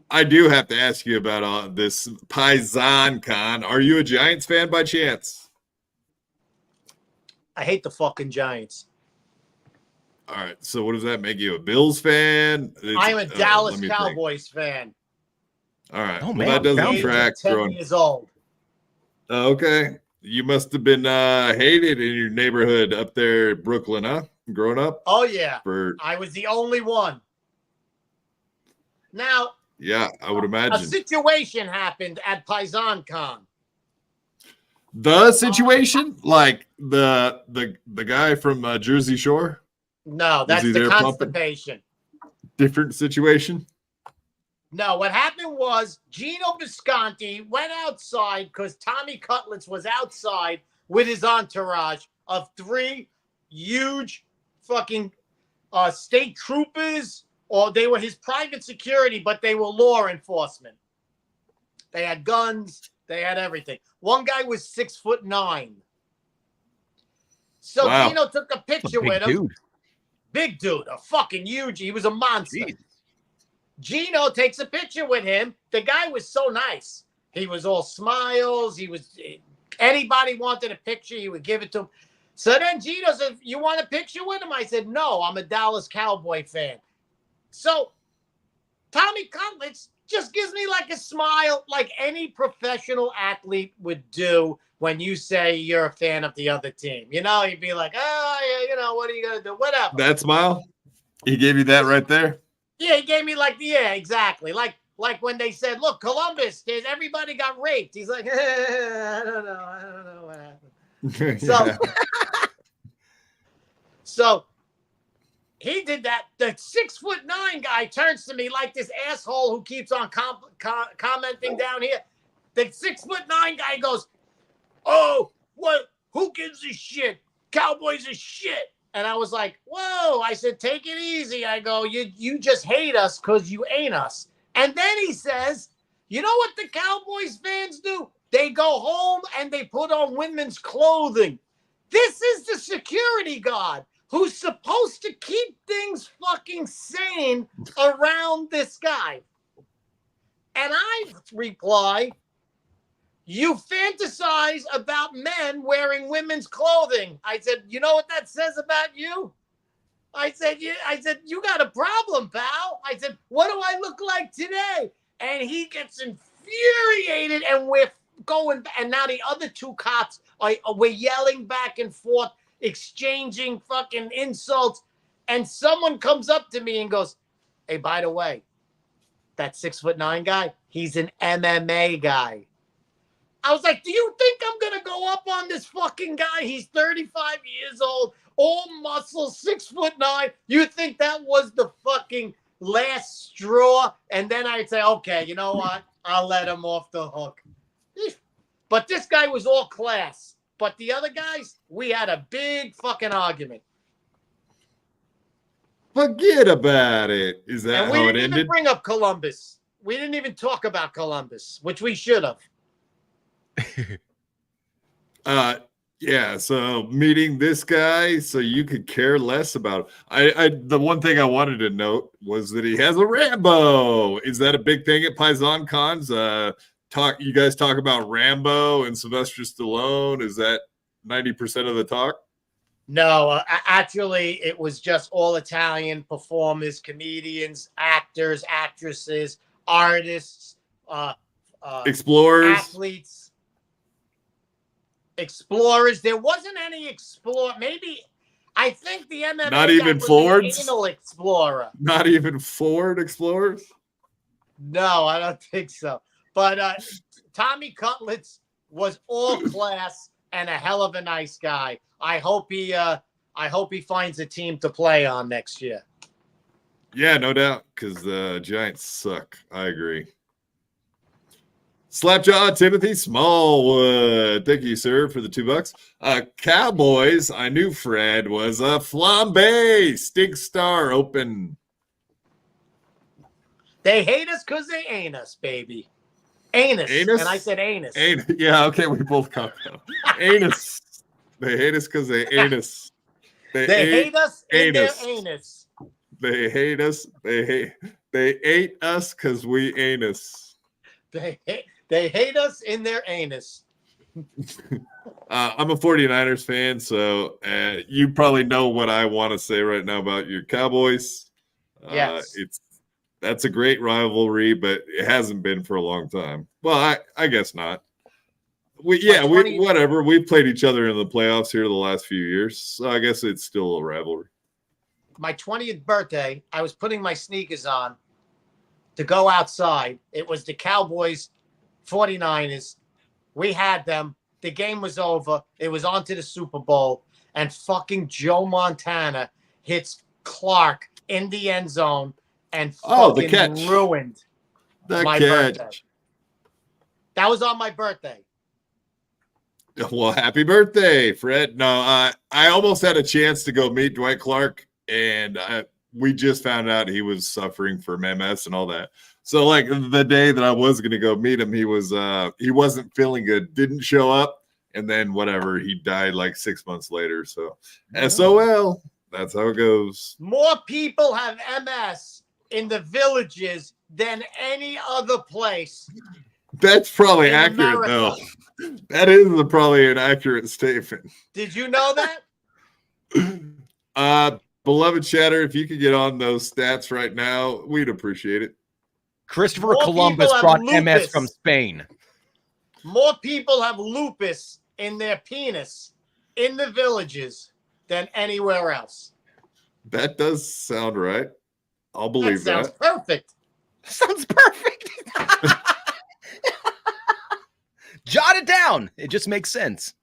I do have to ask you about this PaisanCon. Are you a Giants fan by chance? I hate the fucking Giants. All right. So what does that make you? A Bills fan? I am a Dallas let me think. Cowboys fan. All right. Oh, Well, man. that doesn't Age of track. 10 years old. Okay. You must have been hated in your neighborhood up there, Brooklyn, huh? Growing up? Oh yeah, For I was the only one. Now, yeah, I would a imagine. situation happened at PaisanCon. The situation? Like the guy from Jersey Shore? No, Was that's he the there pumping? constipation. Different situation? No, what happened was Gino Bisconti went outside because Tommy Cutlets was outside with his entourage of 3 huge fucking state troopers, or they were his private security, but they were law enforcement. They had guns. They had everything. One guy was 6'9". So Wow. Gino took a picture with him. Dude. Big dude, a fucking huge. He was a monster. Jeez. Gino takes a picture with him. The guy was so nice. He was all smiles. Anybody wanted a picture, he would give it to him. So then Gino said, "You want a picture with him?" I said, "No, I'm a Dallas Cowboy fan." So Tommy Cutlets just gives me like a smile, like any professional athlete would do when you say you're a fan of the other team. You know, you'd be like, "Oh, yeah, what are you going to do?" Whatever. That smile? He gave you that right there? Yeah, he gave me exactly. Like when they said, "Look, Columbus, everybody got raped." He's like, I don't know what happened. So, so he did that. The 6'9" guy turns to me like this asshole who keeps on commenting down here. The 6'9" guy goes, "Oh, what? Who gives a shit? Cowboys are shit." And I was like, "Whoa!" I said, "Take it easy." I go, "You just hate us because you ain't us." And then he says, "You know what the Cowboys fans do? They go home and they put on women's clothing." This is the security guard who's supposed to keep things fucking sane around this guy. And I reply, "You fantasize about men wearing women's clothing." I said, "You know what that says about you?" I said, "You got a problem, pal." I said, "What do I look like today?" And he gets infuriated, and we're going. And now the other two cops we're yelling back and forth, exchanging fucking insults. And someone comes up to me and goes, "Hey, by the way, that 6'9" guy, he's an MMA guy." I was like, "Do you think I'm going to go up on this fucking guy? He's 35 years old, all muscle, 6'9". You think that was the fucking last straw?" And then I'd say, "Okay, you know what? I'll let him off the hook." But this guy was all class. But the other guys, we had a big fucking argument. Forget about it. Is that And we how it didn't even ended? bring up Columbus. We didn't even talk about Columbus, which we should have. Yeah, so meeting this guy so you could care less about the one thing I wanted to note was that he has a Rambo. Is that a big thing at PaisanCons? You guys talk about Rambo and Sylvester Stallone. Is that 90% of the talk? No, actually, it was just all Italian performers, comedians, actors, actresses, artists, Explorers, athletes, explorers. There wasn't any explorer. Maybe I think the MMA Not guy even was an Fords? anal explorer. not even Ford Explorers. No, I don't think so. But Tommy Cutlets was all class and a hell of a nice guy. I hope he finds a team to play on next year. Yeah, no doubt, because the Giants suck. I agree. Slapjaw Timothy Smallwood. Thank you, sir, for the $2. Cowboys, I knew Fred was a flambe. Stink Star Open. They hate us because they ain't us, baby. Anus. Anus? And I said anus. Yeah, okay, we both caught that. Anus. They hate us because they anus. They hate us in their anus. anus. They hate us. They ate us because we anus. They hate us in their anus. I'm a 49ers fan, so you probably know what I want to say right now about your Cowboys. Yes. That's a great rivalry, but it hasn't been for a long time. Well, I guess not. Whatever. We've played each other in the playoffs here the last few years, so I guess it's still a rivalry. My 20th birthday, I was putting my sneakers on to go outside. It was the Cowboys, 49ers. We had them. The game was over. It was on to the Super Bowl. And fucking Joe Montana hits Clark in the end zone and the fucking catch. ruined my birthday. That was on my birthday. Well, happy birthday, Fred. No, I almost had a chance to go meet Dwight Clark, and we just found out he was suffering from MS and all that. So like the day that I was gonna go meet him, he wasn't feeling good, didn't show up, and then whatever, he died like 6 months later. So SOL, that's how it goes. More people have MS in the villages than any other place. That's probably In accurate America. though. That is probably an accurate statement. Did you know that? Beloved chatter, if you could get on those stats right now, we'd appreciate it. Christopher More Columbus people have brought MS lupus. from Spain. More people have lupus in their penis in the villages than anywhere else. That does sound right. I'll That believe sounds that. perfect. Sounds perfect. Jot it down. It just makes sense.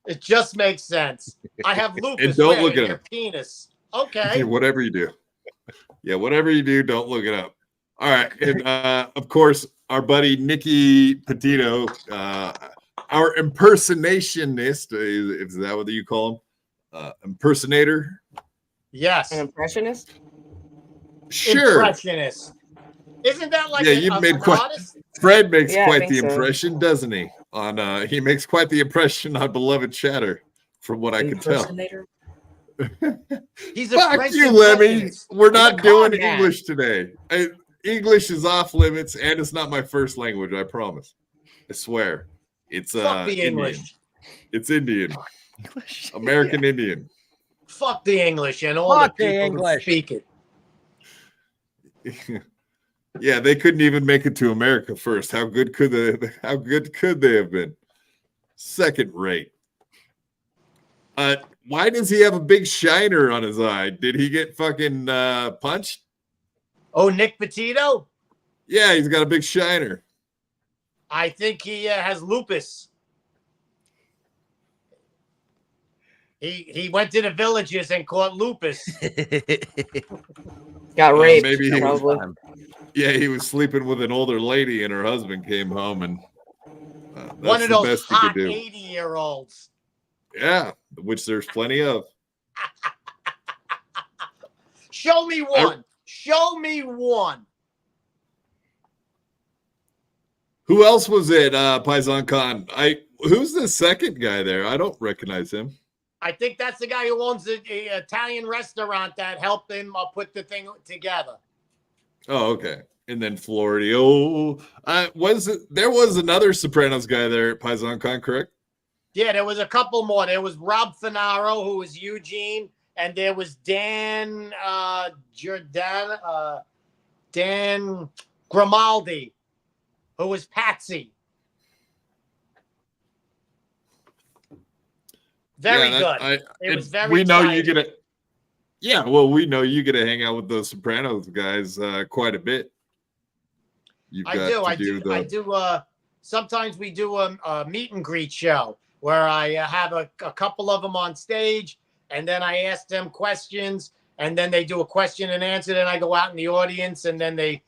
It just makes sense. I have lupus don't where? look In it your up. penis. Yeah, Okay. whatever you do. Yeah, whatever you do, don't look it up. All right. And of course, our buddy Nikki Petito, our impersonationist, is that what you call him? Impersonator? Yes. An impressionist? Sure. Impressionist. Isn't that like Yeah, you made an quite- artist? Fred makes Yeah, I quite think the so. impression, doesn't he? On he makes quite the impression on beloved chatter, from what I can tell. Impersonator? He's a Fuck French you, Lemmy. impressionist. We're He's a not doing con man. English today. English is off limits, and it's not my first language. I promise. I swear. It's Fuck the Indian. English. It's Indian, English. American Indian. Fuck the English and all Fuck the the people who English. speak it. Yeah, they couldn't even make it to America first. How good could they? How good could they have been? Second rate. Why does he have a big shiner on his eye? Did he get fucking punched? Oh, Nick Petito? Yeah, he's got a big shiner. I think he has lupus. He went to the villages and caught lupus. Got raped, maybe he was- probably. Yeah, he was sleeping with an older lady, and her husband came home, and that's One of the those best he hot could do. 80-year-olds. Yeah, which there's plenty of. Show me one. Show me one. Who else was it? PaisanCon. Who's the second guy there? I don't recognize him. I think that's the guy who owns the Italian restaurant that helped him put the thing together. Oh, okay. And then Florio. There was another Sopranos guy there at PaisanCon, correct? Yeah, there was a couple more. There was Rob Finaro, who was Eugene, and there was Dan Grimaldi, who was Patsy. Very good. It was very We know you exciting. get to. Yeah, well, we know you get to hang out with those Sopranos guys quite a bit. You've got I to do. Sometimes we do a meet and greet show where I have a couple of them on stage, and then I ask them questions, and then they do a question and answer. Then I go out in the audience, and then they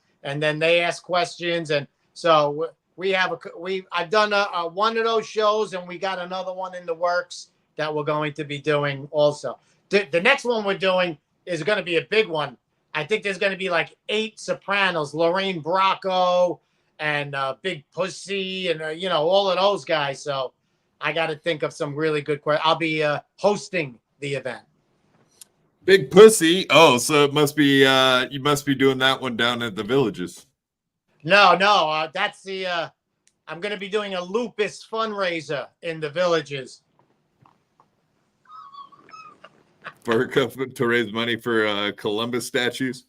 ask questions, and so I've done one of those shows, and we got another one in the works that we're going to be doing also. The next one we're doing is going to be a big one. I think there's going to be like 8 Sopranos, Lorraine Bracco and Big Pussy and, all of those guys. So I got to think of some really good questions. I'll be hosting the event. Big Pussy. Oh, so it must be you must be doing that one down at the Villages. No, that's the I'm going to be doing a lupus fundraiser in the Villages. To raise money for Columbus statues.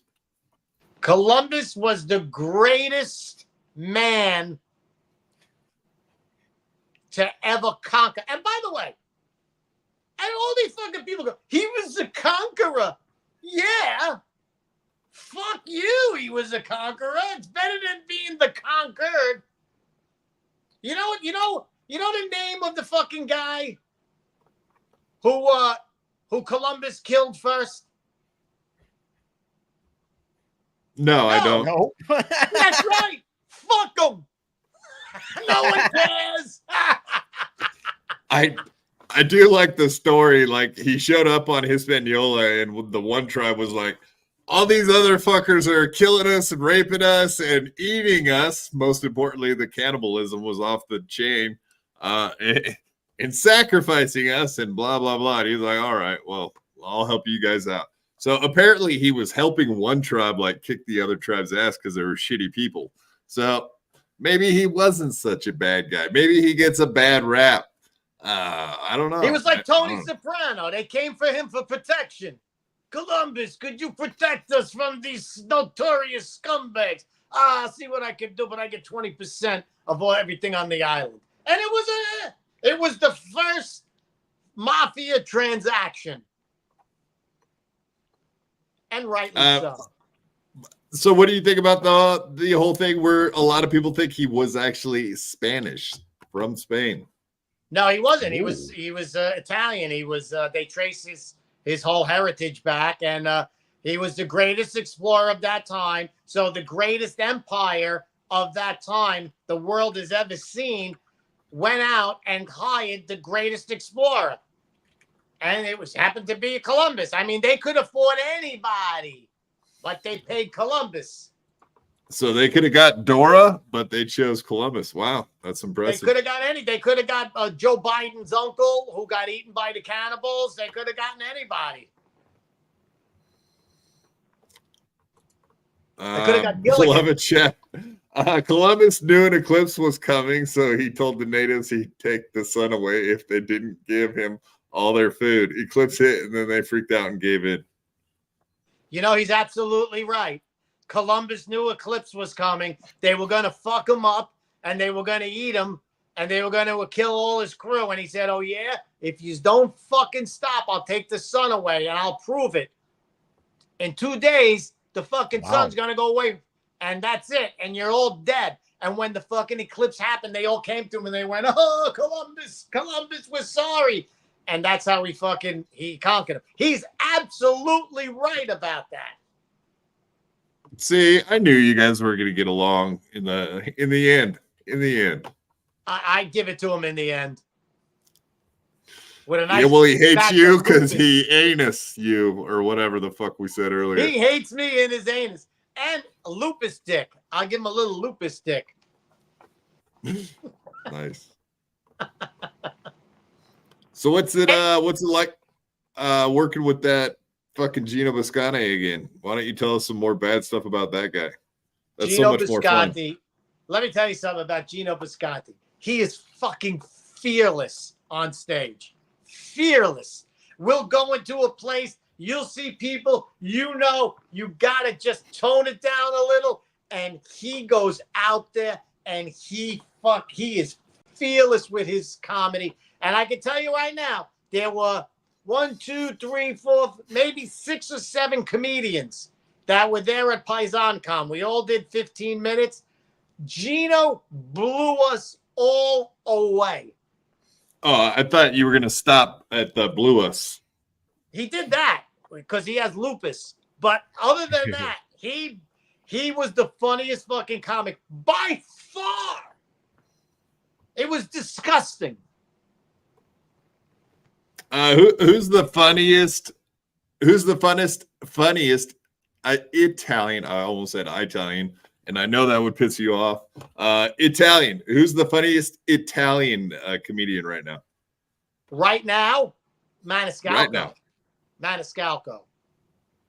Columbus was the greatest man to ever conquer. And by the way, and all these fucking people go, he was a conqueror. Yeah. Fuck you. He was a conqueror. It's better than being the conquered. You know the name of the fucking guy who Columbus killed first? No, I don't. No. That's right. Fuck him. No one cares. I do like the story. Like he showed up on Hispaniola, and the one tribe was like, all these other fuckers are killing us and raping us and eating us. Most importantly, the cannibalism was off the chain, and sacrificing us and blah, blah, blah. And he's like, all right, well, I'll help you guys out. So apparently he was helping one tribe like kick the other tribe's ass because they were shitty people. So maybe he wasn't such a bad guy. Maybe he gets a bad rap. I don't know. He was like Tony Soprano. They came for him for protection. Columbus, could you protect us from these notorious scumbags? I'll see what I can do, but I get 20% of everything on the island. And it was the first mafia transaction. And rightly so. So what do you think about the whole thing where a lot of people think he was actually Spanish from Spain? No, he wasn't. He was Italian. He was they trace his whole heritage back, and he was the greatest explorer of that time. So the greatest empire of that time the world has ever seen went out and hired the greatest explorer. And it happened to be Columbus. I mean, they could afford anybody, but they paid Columbus. So they could have got Dora, but they chose Columbus. Wow, that's impressive. They could have got They could have got Joe Biden's uncle who got eaten by the cannibals. They could have gotten anybody. They could have got Gilligan. Love it, chat. Columbus knew an eclipse was coming, so he told the natives he'd take the sun away if they didn't give him all their food. Eclipse hit, and then they freaked out and gave in. You know, he's absolutely right. Columbus knew eclipse was coming. They were going to fuck him up, and they were going to eat him, and they were going to kill all his crew. And he said, oh, yeah, if you don't fucking stop, I'll take the sun away, and I'll prove it. In 2 days, the fucking sun's going to go away, and that's it, and you're all dead. And when the fucking eclipse happened, they all came to him, and they went, oh, Columbus, we're sorry. And that's how he conquered him. He's absolutely right about that. See, I knew you guys were going to get along in the end. In the end, I give it to him in the end. With a nice yeah, well, he hates you because he anus you or whatever the fuck we said earlier. He hates me in his anus and a lupus dick. I'll give him a little lupus dick. Nice. So what's it like working with that fucking Gino Biscotti again? Why don't you tell us some more bad stuff about that guy? That's Gino so much more fun. Let me tell you something about Gino Biscotti. He is fucking fearless on stage. Fearless. We'll go into a place, you'll see people, you gotta just tone it down a little, and he goes out there and he is fearless with his comedy. And I can tell you right now, there were 1, 2, 3, 4, maybe 6 or 7 comedians that were there at PaisanCon. We all did 15 minutes. Gino blew us all away. Oh, I thought you were going to stop at the blew us. He did that because he has lupus. But other than that, he was the funniest fucking comic by far. It was disgusting. Who's the funniest? Who's the funniest Italian? I almost said Italian, and I know that would piss you off. Italian. Who's the funniest Italian comedian right now? Right now, Maniscalco. Right now, Maniscalco.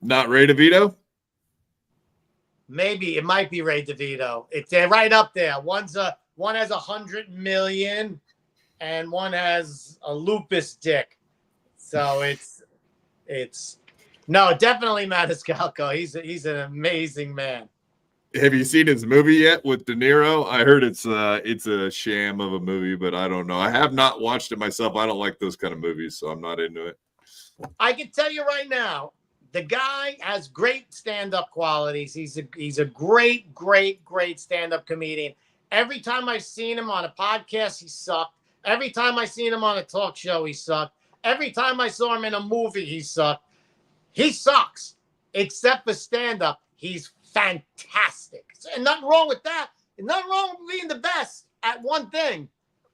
Not Ray DeVito. Maybe it might be Ray DeVito. They're right up there. One has 100 million, and one has a lupus dick. So it's no, definitely Maniscalco. He's an amazing man. Have you seen his movie yet with De Niro? I heard it's a sham of a movie, but I don't know. I have not watched it myself. I don't like those kind of movies, so I'm not into it. I can tell you right now, the guy has great stand-up qualities. He's a great stand-up comedian. Every time I've seen him on a podcast, he sucked. Every time I've seen him on a talk show, he sucked. Every time I saw him in a movie, he sucked. He sucks, except for stand-up. He's fantastic. And nothing wrong with that. And nothing wrong with being the best at one thing.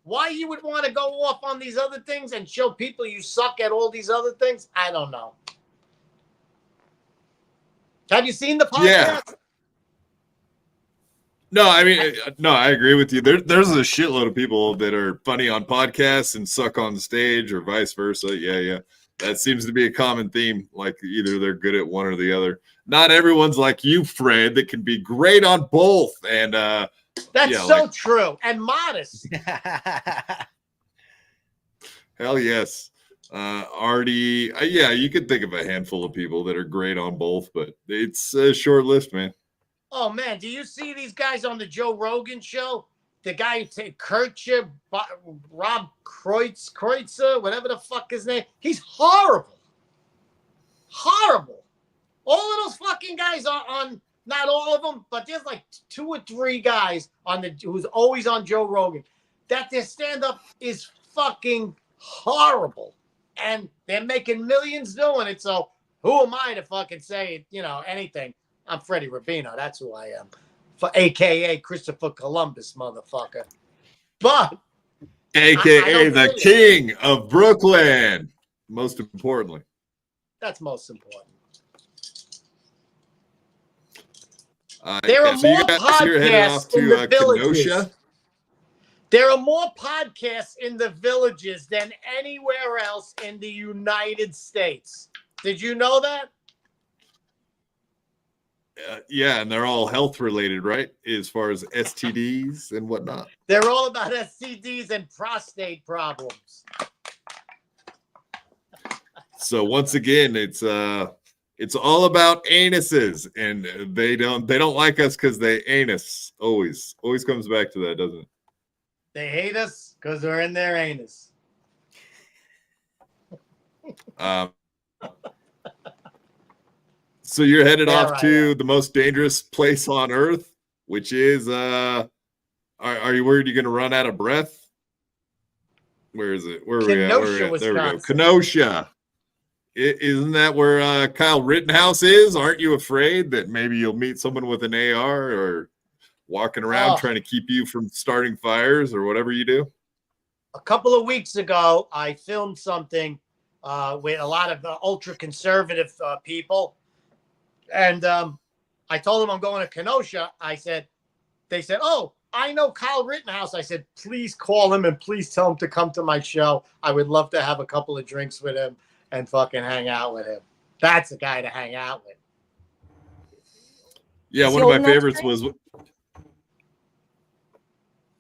Why you would want to go off on these other things and show people you suck at all these other things, I don't know. Have you seen the podcast? Yeah. No, I mean, no, I agree with you. There's a shitload of people that are funny on podcasts and suck on stage or vice versa. Yeah. That seems to be a common theme. Like either they're good at one or the other. Not everyone's like you, Fred, that can be great on both. And that's so true. And modest. Hell yes. Artie, yeah, you could think of a handful of people that are great on both, but it's a short list, man. Oh, man, do you see these guys on the Joe Rogan show? The guy who Kircher, Rob Kreutzer, whatever the fuck his name. He's horrible. Horrible. All of those fucking guys are on, not all of them, but there's like 2 or 3 guys who's always on Joe Rogan, that their stand-up is fucking horrible. And they're making millions doing it, so who am I to fucking say, anything? I'm Freddie Rubino. That's who I am. AKA Christopher Columbus, motherfucker. But AKA the king of Brooklyn. Most importantly. That's most important. There are more podcasts in the villages. Kenosha? There are more podcasts in the villages than anywhere else in the United States. Did you know that? Yeah, and they're all health related, right? As far as STDs and whatnot. They're all about STDs and prostate problems. So once again, it's all about anuses, and they don't like us because they anus. Always comes back to that, doesn't it? They hate us because we're in their anus. So you're headed off to the most dangerous place on earth, which is are you worried you're going to run out of breath? Where is it? Where are we at? There we go. Kenosha. Isn't that where Kyle Rittenhouse is? Aren't you afraid that maybe you'll meet someone with an AR or walking around trying to keep you from starting fires or whatever you do? A couple of weeks ago, I filmed something with a lot of ultra-conservative people. And I told them I'm going to Kenosha. They said, oh, I know Kyle Rittenhouse. I said, please call him and please tell him to come to my show. I would love to have a couple of drinks with him and fucking hang out with him. That's the guy to hang out with. Yeah, one of my favorites was...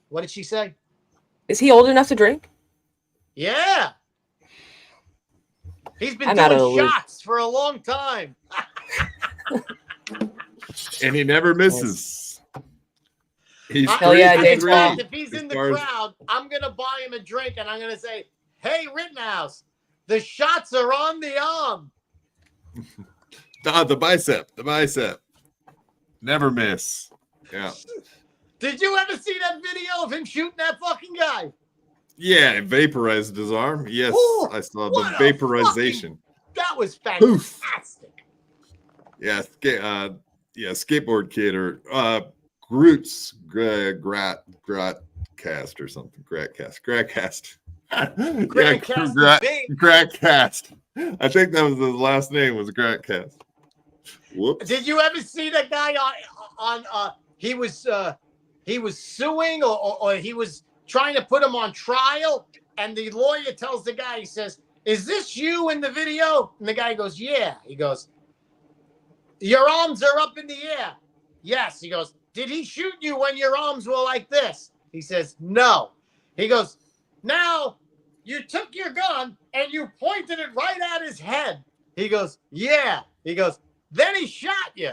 What did she say? Is he old enough to drink? Yeah. He's been doing shots for a long time. And he never misses. He's if he's in the crowd, I'm going to buy him a drink and I'm going to say, hey, Rittenhouse, the shots are on the arm. The bicep. Never miss. Yeah. Did you ever see that video of him shooting that fucking guy? Yeah, it vaporized his arm. Yes, ooh, I saw the vaporization. That was fantastic. Yeah, skateboard kid or Groot's Gratcast or something. Gratcast. Gratcast. I think that was his last name was Gratcast. Whoops. Did you ever see that guy on he was suing or he was trying to put him on trial, and the lawyer tells the guy, he says, is this you in the video? And the guy goes, yeah. He goes, your arms are up in the air. Yes. He goes, did he shoot you when your arms were like this? He says, no. He goes, now you took your gun and you pointed it right at his head. He goes, yeah. He goes, then he shot you.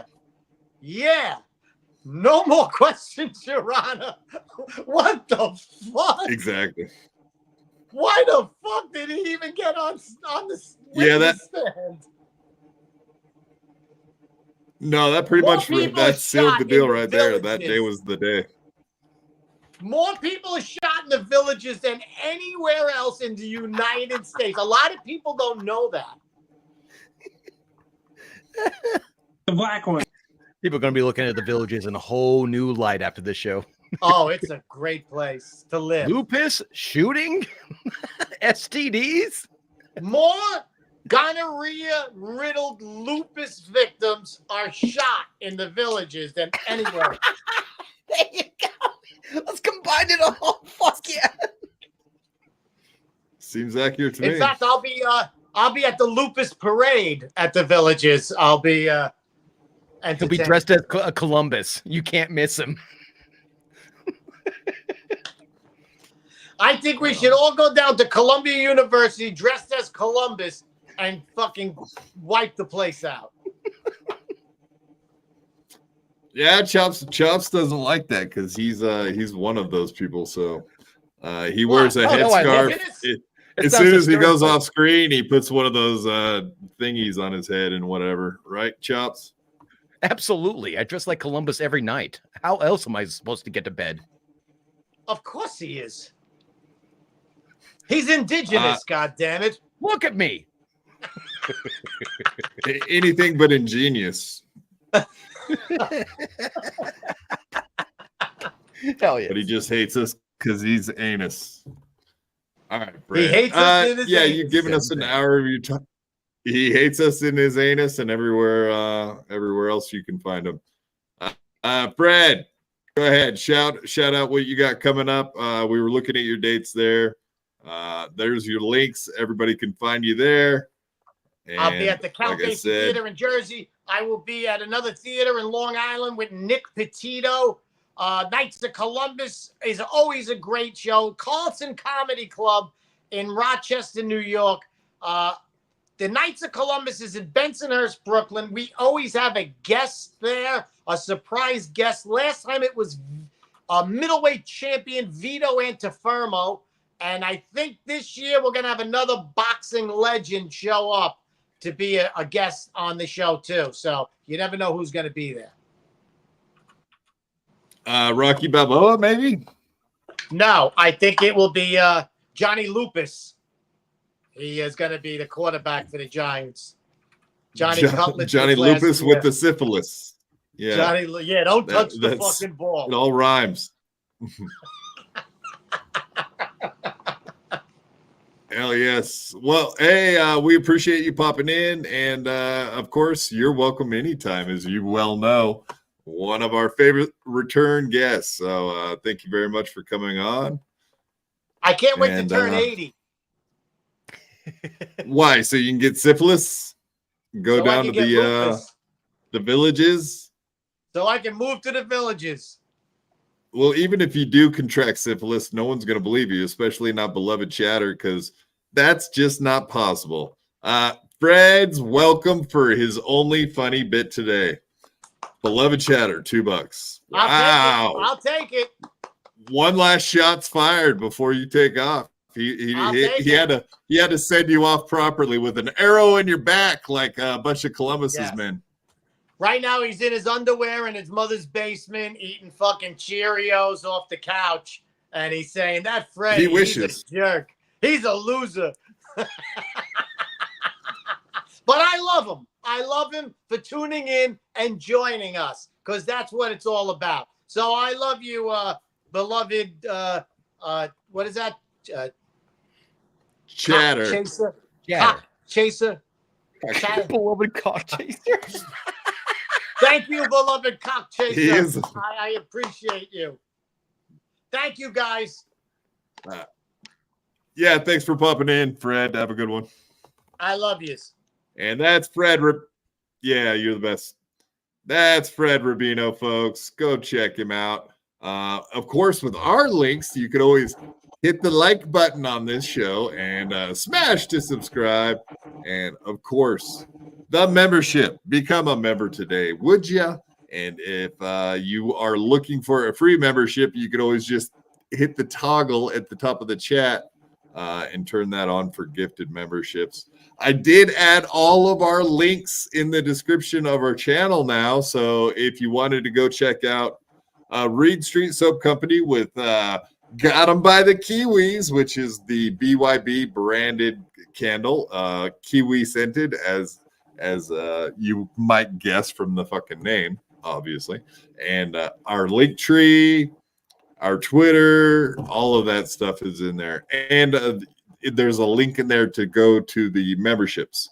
Yeah. No more questions, Your Honor. What the fuck? Exactly. Why the fuck did he even get on the stand? No, that pretty much sealed the deal right there. That day was the day. More people are shot in the villages than anywhere else in the United States. A lot of people don't know that. The black one. People are going to be looking at the villages in a whole new light after this show. Oh, it's a great place to live. Lupus, shooting, STDs. More gonorrhea-riddled lupus victims are shot in the villages than anywhere. There you go. Let's combine it all. Fuck yeah. Seems accurate to In me. fact, I'll be at the lupus parade at the villages. I'll be He'll be dressed as Columbus. You can't miss him. I think we should all go down to Columbia University dressed as Columbus and fucking wipe the place out. Yeah, Chops doesn't like that because he's one of those people. So he wears a headscarf. As soon as he goes off screen, he puts one of those thingies on his head and whatever. Right, Chops? Absolutely. I dress like Columbus every night. How else am I supposed to get to bed? Of course he is. He's indigenous, goddammit. Look at me. Anything but ingenious. Hell yeah. But he just hates us because he's anus. All right, Brad. He hates us in his anus. You've given us an hour of your time. He hates us in his anus and everywhere else you can find him. Fred, go ahead. Shout out what you got coming up. We were looking at your dates there. There's your links. Everybody can find you there. And I'll be at the Count like Basie Theater in Jersey. I will be at another theater in Long Island with Nick Petito. Knights of Columbus is always a great show. Carlson Comedy Club in Rochester, New York. The Knights of Columbus is in Bensonhurst, Brooklyn. We always have a guest there, a surprise guest. Last time it was a middleweight champion, Vito Antifermo. And I think this year we're going to have another boxing legend show up to be a guest on the show, too. So you never know who's going to be there. Rocky Balboa, maybe? No, I think it will be Johnny Lupus. He is going to be the quarterback for the Giants. Johnny Lupus with the syphilis. Yeah. Don't touch the fucking ball. It all rhymes. Hell yes. Well, hey, we appreciate you popping in. And of course, you're welcome anytime, as you well know. One of our favorite return guests. So thank you very much for coming on. I can't wait to turn 80. Why? So you can get syphilis? Go down to the villages? So I can move to the villages. Well, even if you do contract syphilis, no one's going to believe you, especially not beloved chatter, because that's just not possible. Fred's welcome for his only funny bit today. Beloved chatter, $2. Wow. I'll take it. One last shot's fired before you take off. He had to send you off properly with an arrow in your back like a bunch of Columbus's men. Right now, he's in his underwear in his mother's basement eating fucking Cheerios off the couch. And he's saying, that Fred, he's a jerk. He's a loser. But I love him. I love him for tuning in and joining us because that's what it's all about. So I love you, beloved. What is that? Chatter. Chaser. Cock chaser. Beloved cock chaser. Thank you, beloved cock chaser. He I appreciate you. Thank you, guys. Yeah, thanks for popping in, Fred. Have a good one. I love you. And that's Fred. Yeah, you're the best. That's Fred Rubino, folks. Go check him out. Of course, with our links, you could always hit the like button on this show and smash to subscribe. And of course, the membership. Become a member today, would you? And if you are looking for a free membership, you could always just hit the toggle at the top of the chat and turn that on for gifted memberships. I did add all of our links in the description of our channel now. So if you wanted to go check out Reed Street Soap Company with Got 'em by the Kiwis, which is the BYB branded candle, kiwi scented, as you might guess from the fucking name, obviously. And our link tree, our Twitter, all of that stuff is in there. And there's a link in there to go to the memberships.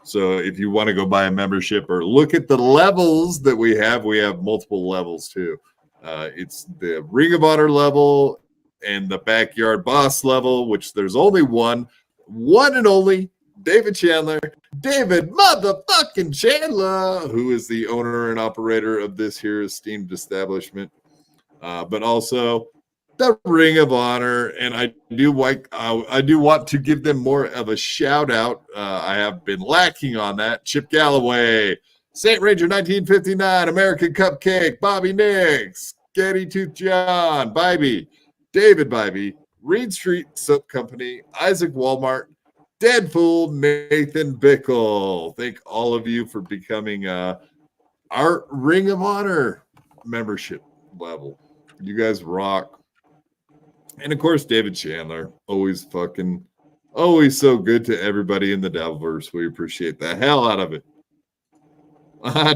So if you want to go buy a membership or look at the levels that we have multiple levels too. It's the Ring of Honor level and the Backyard Boss level, which there's only one and only David Chandler, David motherfucking Chandler, who is the owner and operator of this here esteemed establishment, but also the Ring of Honor. And I do want to give them more of a shout out. I have been lacking on that. Chip Galloway, St. Ranger 1959, American Cupcake, Bobby Nix, Getty Tooth John, Bybee, David Bybee, Reed Street Soap Company, Isaac Walmart, Deadpool, Nathan Bickle. Thank all of you for becoming our Ring of Honor membership level. You guys rock. And of course, David Chandler, always so good to everybody in the Dabbleverse. We appreciate the hell out of it.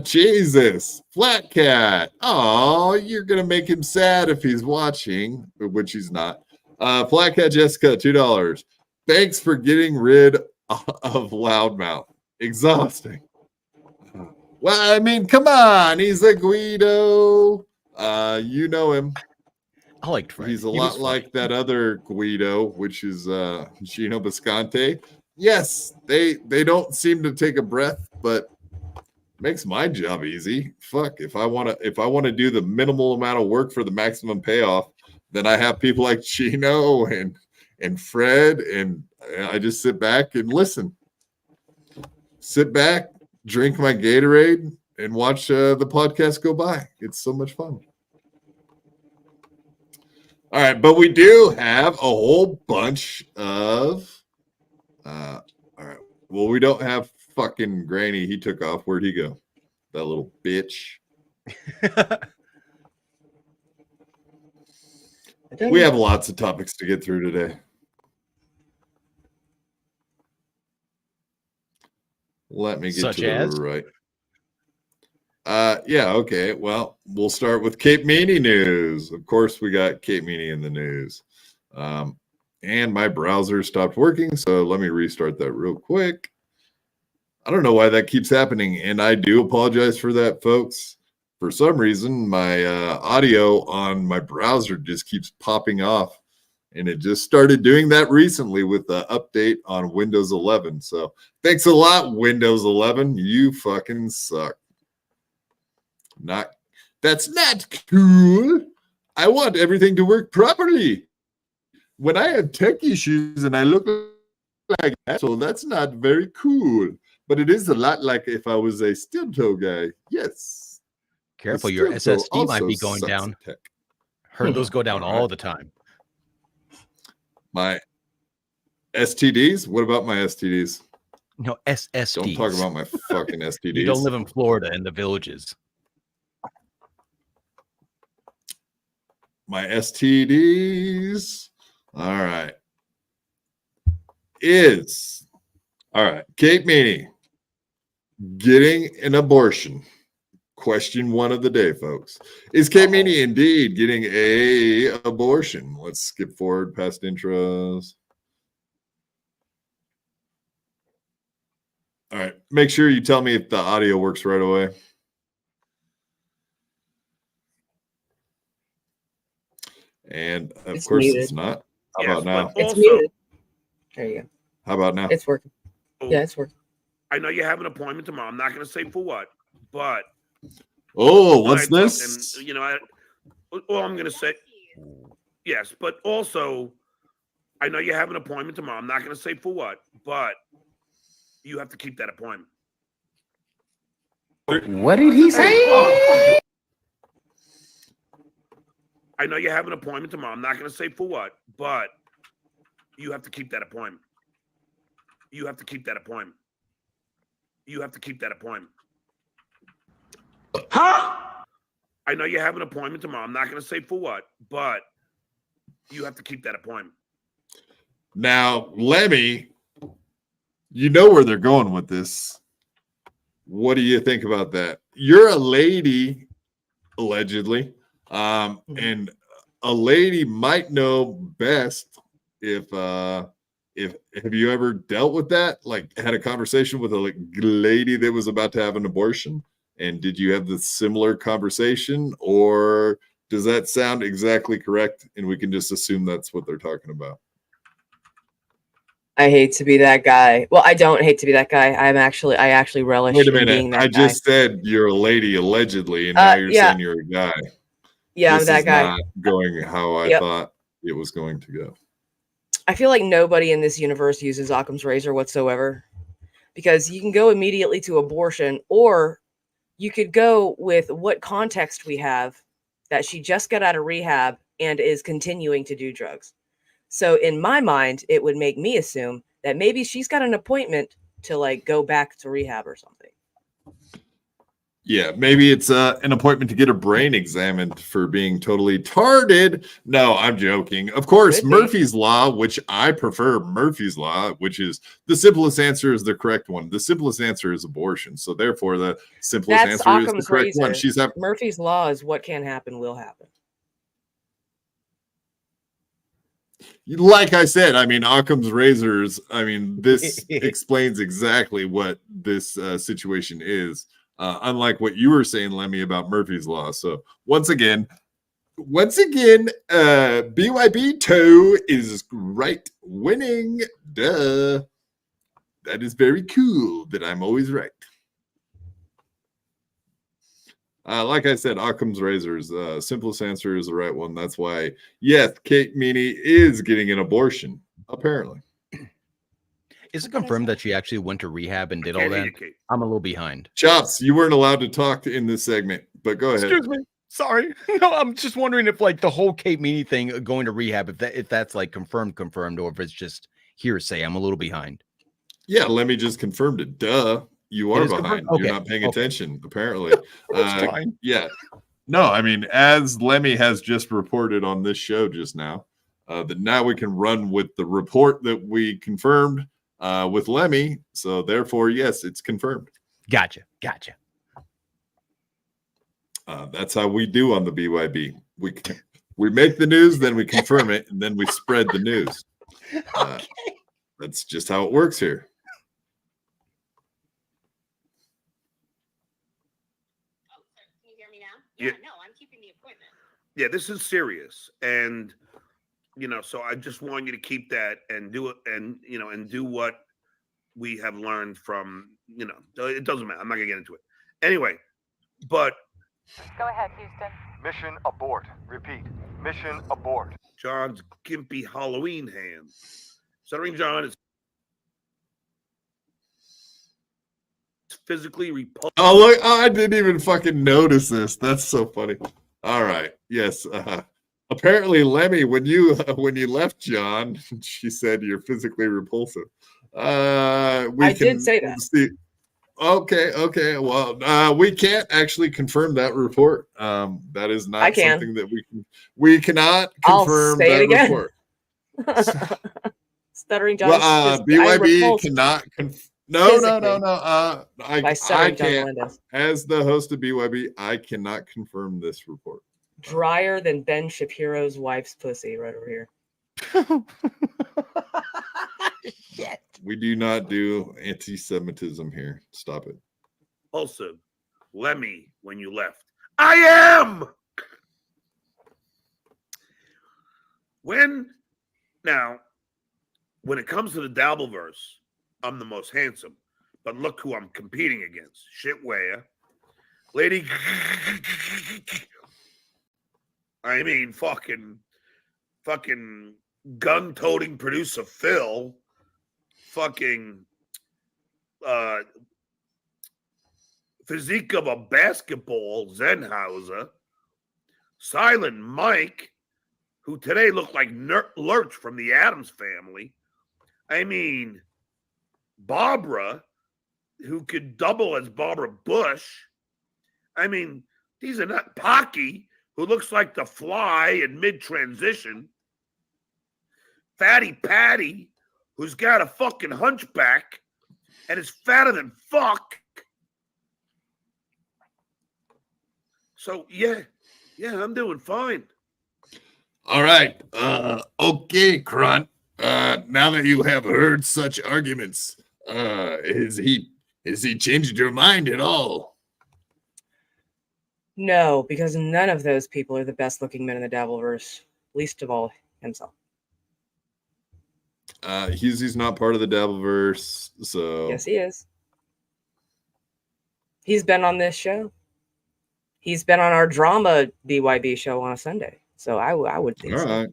Jesus, Flat Cat. Oh, you're gonna make him sad if he's watching, which he's not. Flat Cat Jessica, $2. Thanks for getting rid of Loudmouth. Exhausting. Well, I mean, come on, he's a Guido. You know him. I liked Fred. He's a lot like that other Guido, which is Gino Bisconte. Yes, they don't seem to take a breath, but makes my job easy. Fuck, if I want to do the minimal amount of work for the maximum payoff, then I have people like Gino and Fred, and I just sit back and listen. Sit back, drink my Gatorade, and watch the podcast go by. It's so much fun. All right, but we do have a whole bunch of all right. Well, we don't have fucking Granny. He took off. Where'd he go? That little bitch. We have lots of topics to get through today. Let me get to the right. Yeah, okay. Well, we'll start with Cape Meanie news. Of course, we got Cape Meanie in the news. And my browser stopped working, so let me restart that real quick. I don't know why that keeps happening, and I do apologize for that, folks. For some reason, my audio on my browser just keeps popping off, and it just started doing that recently with the update on Windows 11. So thanks a lot, Windows 11. You fucking suck. That's not cool. I want everything to work properly. When I have tech issues and I look like that, so that's not very cool. But it is a lot like if I was a steel toe guy. Yes. Careful, your SSD might be going down. Heard those go down all the time. My STDs? What about my STDs? No, SSDs. Don't talk about my fucking STDs. You don't live in Florida in the villages. My STDs. All right. All right. Cape Meanie getting an abortion. Question one of the day, folks. Is Cape Meanie indeed getting a abortion? Let's skip forward past intros. All right. Make sure you tell me if the audio works right away. And of course muted. It's not. How about now? It's muted. There you go. How about now? It's working. Yeah, it's working. I know you have an appointment tomorrow. I'm not going to say for what, but what's this? And, all I'm going to say, yes, but also, I know you have an appointment tomorrow. I'm not going to say for what, but you have to keep that appointment. What did he say? I know you have an appointment tomorrow. I'm not going to say for what, but you have to keep that appointment. You have to keep that appointment. You have to keep that appointment. Huh? I know you have an appointment tomorrow. I'm not going to say for what, but you have to keep that appointment. Now, Lemmy, you know where they're going with this. What do you think about that? You're a lady, allegedly, and a lady might know best if Have you ever dealt with that? Like, had a conversation with a lady that was about to have an abortion, and did you have the similar conversation, or does that sound exactly correct, and we can just assume that's what they're talking about? I hate to be that guy. Well, I don't hate to be that guy. I actually relish Wait a in being minute. that I guy. just said you're a lady allegedly, and now you're saying you're a guy. Yeah, This I'm that is guy. not going how I thought it was going to go. I feel like nobody in this universe uses Occam's razor whatsoever, because you can go immediately to abortion, or you could go with what context we have, that she just got out of rehab and is continuing to do drugs. So in my mind, it would make me assume that maybe she's got an appointment to like go back to rehab or something. Yeah, maybe it's an appointment to get her brain examined for being totally tarded. No, I'm joking. Of course, Murphy's Law, which I prefer Murphy's Law, which is the simplest answer is the correct one. The simplest answer is abortion. So therefore, the simplest answer is the correct one. She's Murphy's Law is what can happen will happen. Like I said, I mean, Occam's razors, I mean, this explains exactly what this situation is. Unlike what you were saying, Lemmy, about Murphy's Law. So once again, BYB 2 is right winning. Duh. That is very cool that I'm always right. Like I said, Occam's razors. Simplest answer is the right one. That's why, yes, Kate Meanie is getting an abortion, apparently. Is it confirmed that she actually went to rehab and did all that? I'm a little behind. Chops, you weren't allowed to talk in this segment, but go ahead. Excuse me. Sorry. No, I'm just wondering if like the whole Kate Meanie thing going to rehab, if that's like confirmed, or if it's just hearsay. I'm a little behind. Yeah, Lemmy just confirmed it. Duh. You are behind. Okay. You're not paying attention, apparently. Yeah. No, I mean, as Lemmy has just reported on this show just now, that now we can run with the report that we confirmed with Lemmy. So therefore, yes, it's confirmed. Gotcha. That's how we do on the BYB. We make the news, then we confirm it, and then we spread the news. That's just how it works here. Yeah, no, I'm keeping the appointment. Yeah, this is serious. And, so I just want you to keep that and do it and do what we have learned from, it doesn't matter. I'm not going to get into it. Anyway, but. Go ahead, Houston. Mission abort. Repeat. Mission abort. John's gimpy Halloween hands. Stuttering John is physically repulsive. Oh, look, I didn't even fucking notice this. That's so funny. All right. Yes. Apparently, Lemmy, when you left John, she said you're physically repulsive. I did say that. See. Okay. Well, we can't actually confirm that report. That is not something that we cannot confirm that report. Stuttering John. Well, BYB cannot confirm. No. I can't. As the host of BYB, I cannot confirm this report. Drier than Ben Shapiro's wife's pussy, right over here. Shit. We do not do anti-Semitism here. Stop it. Also, Lemmy, when you left, I am. When it comes to the Dabbleverse, I'm the most handsome, but look who I'm competing against. Shitware. Lady. I mean, fucking gun-toting producer Phil. Fucking physique of a basketball Zenhauser. Silent Mike, who today looked like Lurch from the Addams Family. I mean, Barbara, who could double as Barbara Bush. I mean, these are not Pocky, who looks like the Fly in mid-transition. Fatty Patty, who's got a fucking hunchback and is fatter than fuck. So, yeah, I'm doing fine. All right. Okay, Grunt. Now that you have heard such arguments, has he changed your mind at all? No, because none of those people are the best looking men in the Dabbleverse, least of all himself. He's not part of the Dabbleverse, so Yes, he is. He's been on this show. He's been on our drama BYB show on a Sunday. So I would think all so. right.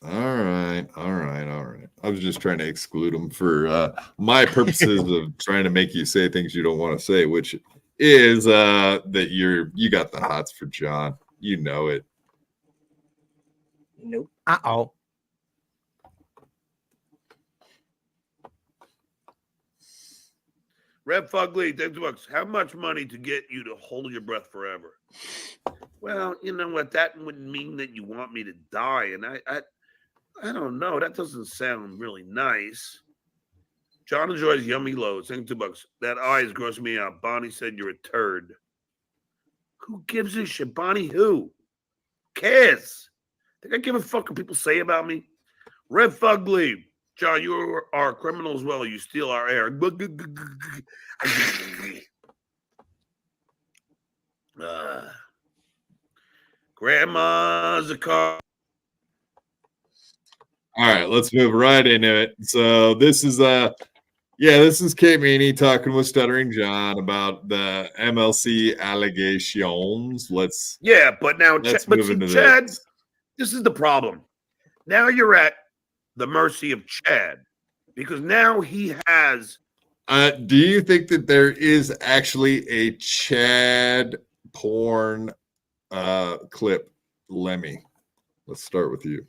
All right. I was just trying to exclude him for my purposes of trying to make you say things you don't want to say, which is that you got the hots for John. You know it. Nope. Uh-oh. Red Fugly, $10. How much money to get you to hold your breath forever? Well, you know what? That would mean that you want me to die, and I don't know. That doesn't sound really nice. John enjoys yummy loads. $2. That eye is grossing me out. Bonnie said you're a turd. Who gives a shit? Bonnie who? Cares? Think I give a fuck what people say about me? Red Fugly. John, you are a criminal as well. You steal our air. Grandma's a car. All right, let's move right into it. So this is Kate Meanie talking with Stuttering John about the MLC allegations. But now move into Chad, this. This is the problem. Now you're at the mercy of Chad because now he has. Do you think that there is actually a Chad porn clip, Lemmy? Let's start with you.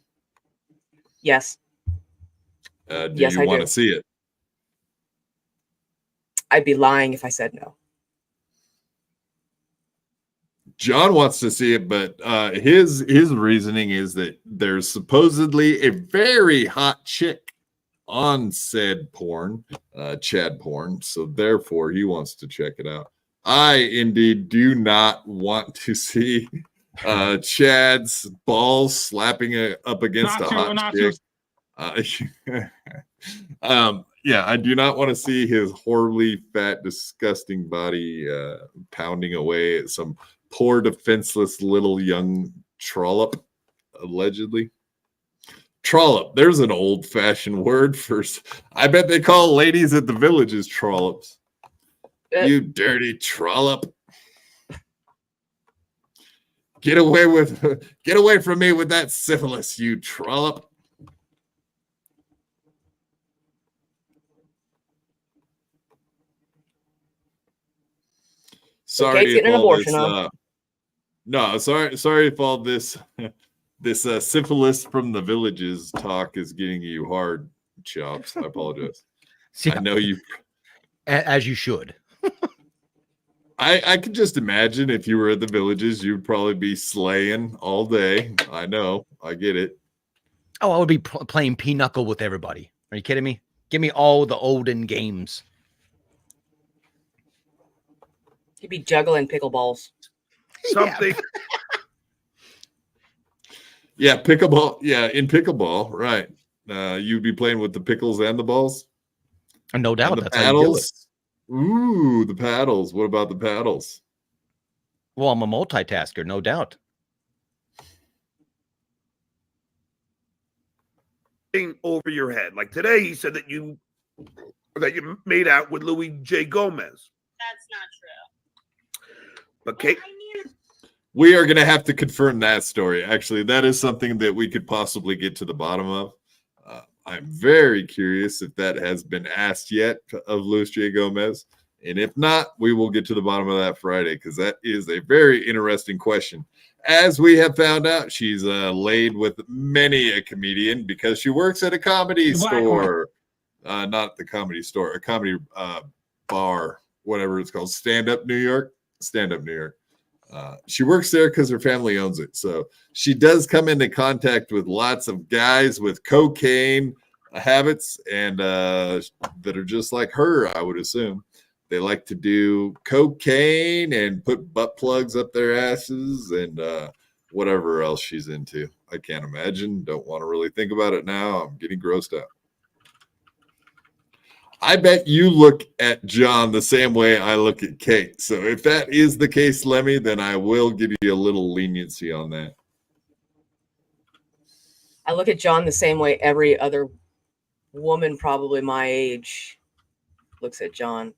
Yes. Do Yes, you I want do. to see it? I'd be lying if I said no. John wants to see it, but his reasoning is that there's supposedly a very hot chick on said porn, Chad porn, so therefore he wants to check it out. I indeed do not want to see Chad's balls slapping up against a hot chick. Yeah, I do not want to see his horribly fat, disgusting body pounding away at some poor, defenseless little young trollop, allegedly. Trollop. There's an old-fashioned word for. I bet they call ladies at the villages trollops. You dirty trollop. Get away from me with that syphilis, you trollop. Sorry Kate's getting an abortion, sorry if all this syphilis from the villages talk is getting you hard, Chops. I apologize. See, I know you, as you should. I could just imagine if you were at the villages, you'd probably be slaying all day. I know, I get it. Oh, I would be playing pinochle with everybody. Are you kidding me? Give me all the olden games. He'd be juggling pickleballs. Something. Yeah, pickleball. Yeah, in pickleball, right. You'd be playing with the pickles and the balls? No doubt. And the That's how you do it. paddles. Ooh, the paddles. What about the paddles? Well, I'm a multitasker, no doubt. Over your head. Like today, he said that you made out with Louis J. Gomez. That's not true. But Kate, We are going to have to confirm that story. Actually, that is something that we could possibly get to the bottom of. I'm very curious if that has been asked yet of Luis J. Gomez. And if not, we will get to the bottom of that Friday because that is a very interesting question. As we have found out, she's laid with many a comedian because she works at a comedy store. Not the comedy store, a comedy bar, whatever it's called. Stand Up New York. She works there because her family owns it. So she does come into contact with lots of guys with cocaine habits and that are just like her, I would assume. They like to do cocaine and put butt plugs up their asses and whatever else she's into. I can't imagine. Don't want to really think about it now. I'm getting grossed out. I bet you look at John the same way I look at Kate. So if that is the case, Lemmy, then I will give you a little leniency on that. I look at John the same way every other woman, probably my age, looks at John.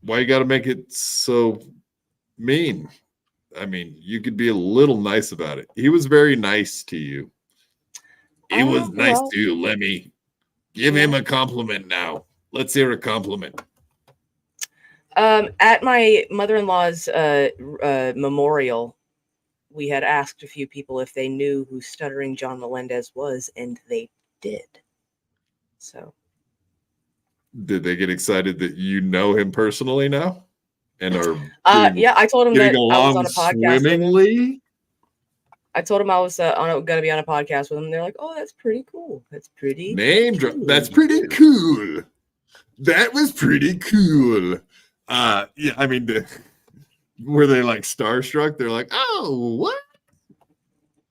Why you got to make it so mean? I mean, you could be a little nice about it. He was very nice to you. He was nice to you, Lemmy. Give him a compliment now. Let's hear a compliment. At my mother-in-law's memorial, we had asked a few people if they knew who Stuttering John Melendez was, and they did. So, did they get excited that you know him personally now, and are yeah, I told him that I was on a podcast swimmingly? I told him I was going to be on a podcast with him. And they're like, "Oh, that's pretty cool. That's pretty name drop. That's pretty cool. That was pretty cool." Yeah, I mean, were they like starstruck? They're like, "Oh, what?"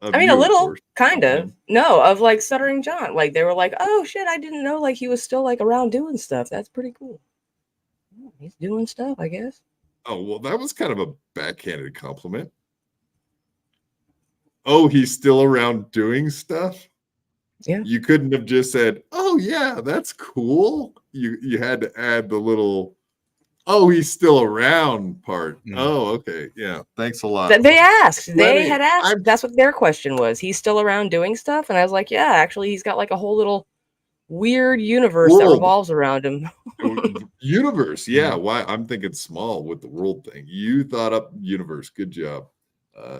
I mean, a little, kind of. No, of like Stuttering John. Like they were like, "Oh shit, I didn't know like he was still like around doing stuff. That's pretty cool. He's doing stuff, I guess." Oh well, that was kind of a backhanded compliment. Oh, he's still around doing stuff? Yeah. You couldn't have just said, "Oh yeah, that's cool." You had to add the little, "Oh, he's still around" part. Oh, okay. Yeah. Thanks a lot. They asked. They Lenny, had asked. That's what their question was. He's still around doing stuff? And I was like, yeah, actually, he's got like a whole little weird universe that revolves around him. Universe. Yeah. Why? I'm thinking small with the world thing. You thought up universe. Good job.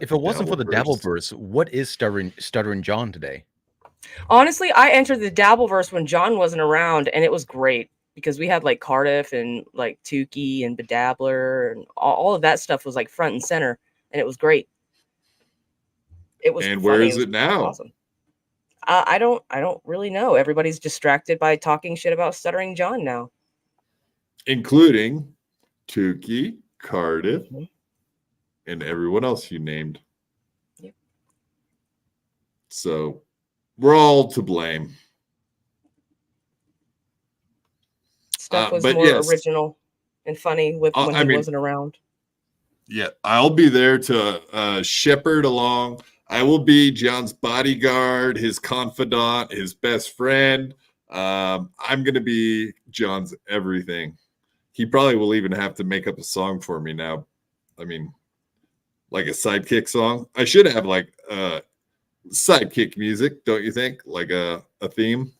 If it wasn't for the Dabbleverse, what is Stuttering John today? Honestly, I entered the Dabbleverse when John wasn't around, and it was great because we had like Cardiff and like Tukey and Bedabbler and all of that stuff was like front and center, and it was great. It was. And where is it now? Awesome. I don't really know. Everybody's distracted by talking shit about Stuttering John now, including Tukey, Cardiff, and everyone else you named. Yep. So we're all to blame. Stuff was more original and funny with when he wasn't around. Yeah, I'll be there to shepherd along. I will be John's bodyguard, his confidant, his best friend. I'm going to be John's everything. He probably will even have to make up a song for me now. I mean, like a sidekick song. I should have like sidekick music, don't you think? Like a theme.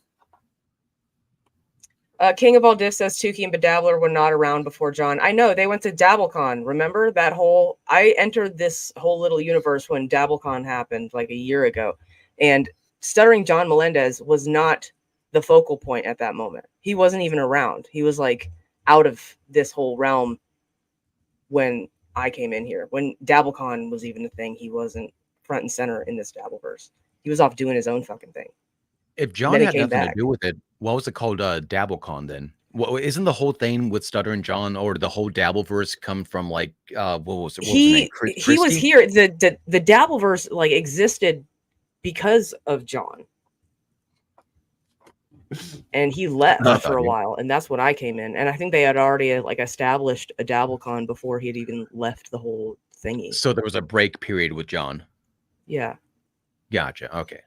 King of All Diff says Tukey and Bedabbler were not around before John. I know, they went to DabbleCon. Remember that whole... I entered this whole little universe when DabbleCon happened like a year ago. And Stuttering John Melendez was not the focal point at that moment. He wasn't even around. He was like out of this whole realm when I came in here. When DabbleCon was even a thing, he wasn't front and center in this Dabbleverse. He was off doing his own fucking thing. If John had nothing to do with it, what was it called? DabbleCon then? Well, isn't the whole thing with Stuttering John or the whole Dabbleverse come from like what was it? What was the name? He was here. The Dabbleverse like existed because of John, and he left for a while, and that's when I came in. And I think they had already like established a DabbleCon before he had even left the whole thingy. So there was a break period with John. Yeah. Gotcha. Okay.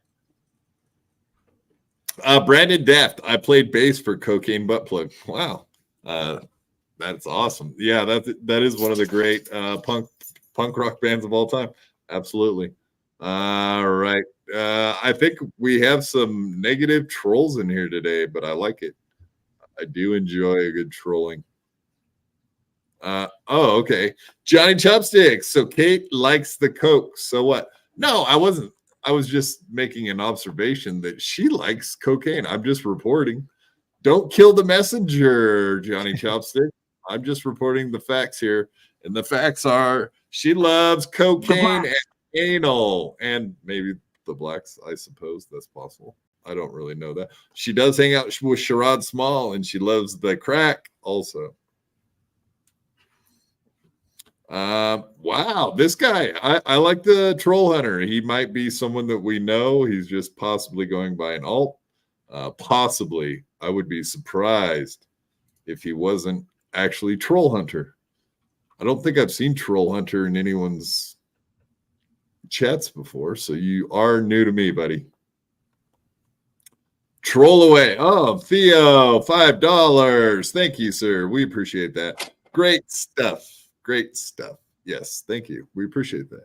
Brandon Deft, I played bass for Cocaine Butt Plug. Wow. That's awesome. Yeah, that is one of the great punk rock bands of all time. Absolutely. All right. I think we have some negative trolls in here today, but I like it. I do enjoy a good trolling. Okay. Johnny Chopsticks. So Kate likes the Coke. So what? No, I wasn't. I was just making an observation that she likes cocaine. I'm just reporting. Don't kill the messenger, Johnny Chopstick. I'm just reporting the facts here. And the facts are she loves cocaine and anal. And maybe the blacks, I suppose that's possible. I don't really know that. She does hang out with Sherrod Small, and she loves the crack also. Wow, this guy, I like the troll hunter. He might be someone that we know. He's just possibly going by an alt. Possibly, I would be surprised if he wasn't actually troll hunter. I don't think I've seen troll hunter in anyone's chats before, so you are new to me, buddy. Troll away. Oh, Theo, $5. Thank you, sir. We appreciate that. Great stuff. Great stuff. Yes, thank you. We appreciate that.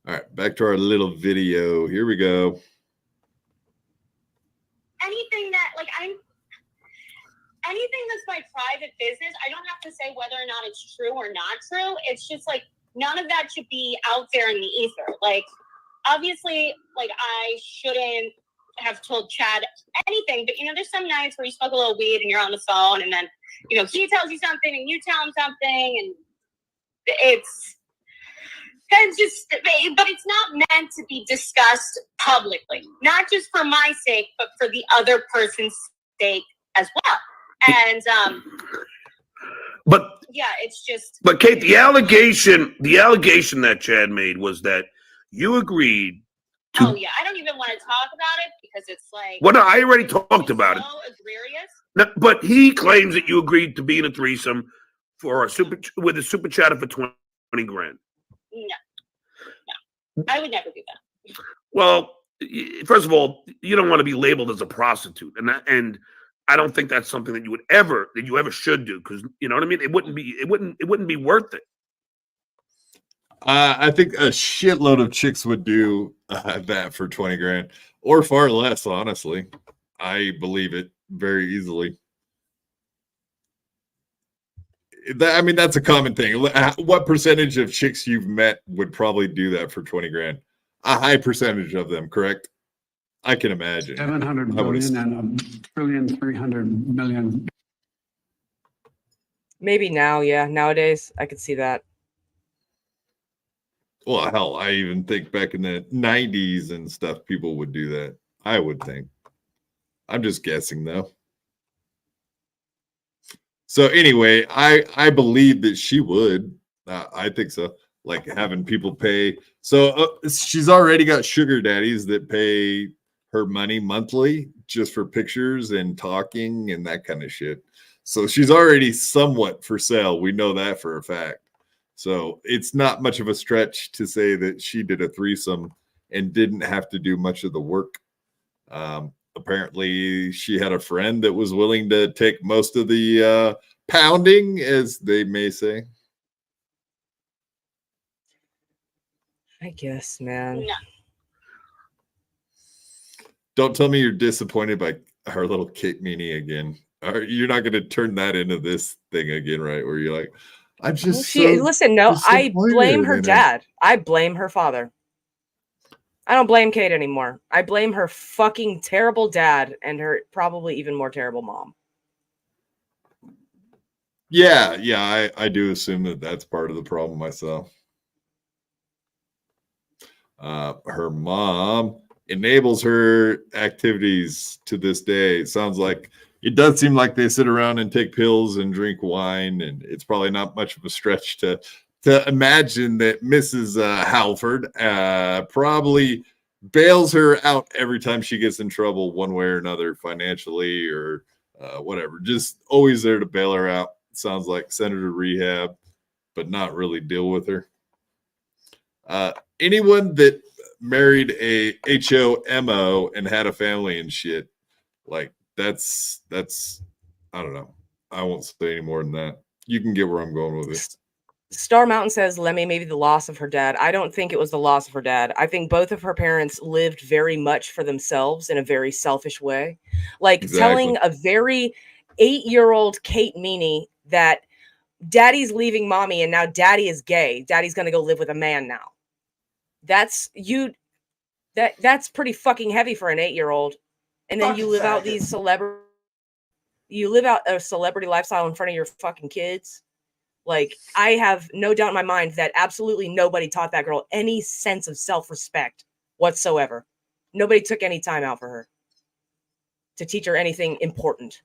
All right, back to our little video. Here we go. Anything that's my private business, I don't have to say whether or not it's true or not true. It's just like none of that should be out there in the ether. Like, obviously, like I shouldn't have told Chad anything, but there's some nights where you smoke a little weed and you're on the phone, and then he tells you something and you tell him something, and it's just, but it's not meant to be discussed publicly, not just for my sake, but for the other person's sake as well. And but yeah, it's just. But Kate, the allegation that Chad made was that you agreed to. Oh yeah, I don't even want to talk about it because it's like. Well, no, I already talked about it. Egregious. No, but he claims that you agreed to be in a threesome with a super chatter for $20 grand. No, I would never do that. Well, first of all, you don't want to be labeled as a prostitute, and I don't think that's something that you ever should do, because you know what I mean. It wouldn't be worth it. I think a shitload of chicks would do that for 20 grand or far less. Honestly, I believe it very easily. That's a common thing. What percentage of chicks you've met would probably do that for 20 grand? A high percentage of them, correct? I can imagine. 700 billion and $1.3 trillion. Maybe now, yeah. Nowadays, I could see that. Well, hell, I even think back in the 90s and stuff, people would do that. I would think. I'm just guessing, though. So anyway, I believe that she would. I think so. Like having people pay. So she's already got sugar daddies that pay her money monthly just for pictures and talking and that kind of shit. So she's already somewhat for sale. We know that for a fact. So it's not much of a stretch to say that she did a threesome and didn't have to do much of the work. Apparently she had a friend that was willing to take most of the pounding, as they may say. I guess, man. No. Don't tell me you're disappointed by our little Kate Meanie again. You're not going to turn that into this thing again, right? Where you're like, I'm just listen, no, I blame her dad. I blame her father. I don't blame Kate anymore. I blame her fucking terrible dad and her probably even more terrible mom. Yeah, I do assume that that's part of the problem myself. Her mom enables her activities to this day. It sounds like it does seem like they sit around and take pills and drink wine, and it's probably not much of a stretch to imagine that Mrs. Halford probably bails her out every time she gets in trouble one way or another, financially or whatever. Just always there to bail her out. Sounds like Senator Rehab, but not really deal with her. Anyone that married a HOMO and had a family and shit, like that's I don't know. I won't say any more than that. You can get where I'm going with it. Star Mountain says Lemmy maybe the loss of her dad. I don't think it was the loss of her dad. I think both of her parents lived very much for themselves in a very selfish way. Like telling a very 8-year-old Kate Meanie that daddy's leaving mommy and now daddy is gay. Daddy's going to go live with a man now. That's pretty fucking heavy for an 8-year-old. And then you live out these you live out a celebrity lifestyle in front of your fucking kids. Like, I have no doubt in my mind that absolutely nobody taught that girl any sense of self-respect whatsoever. Nobody took any time out for her to teach her anything important.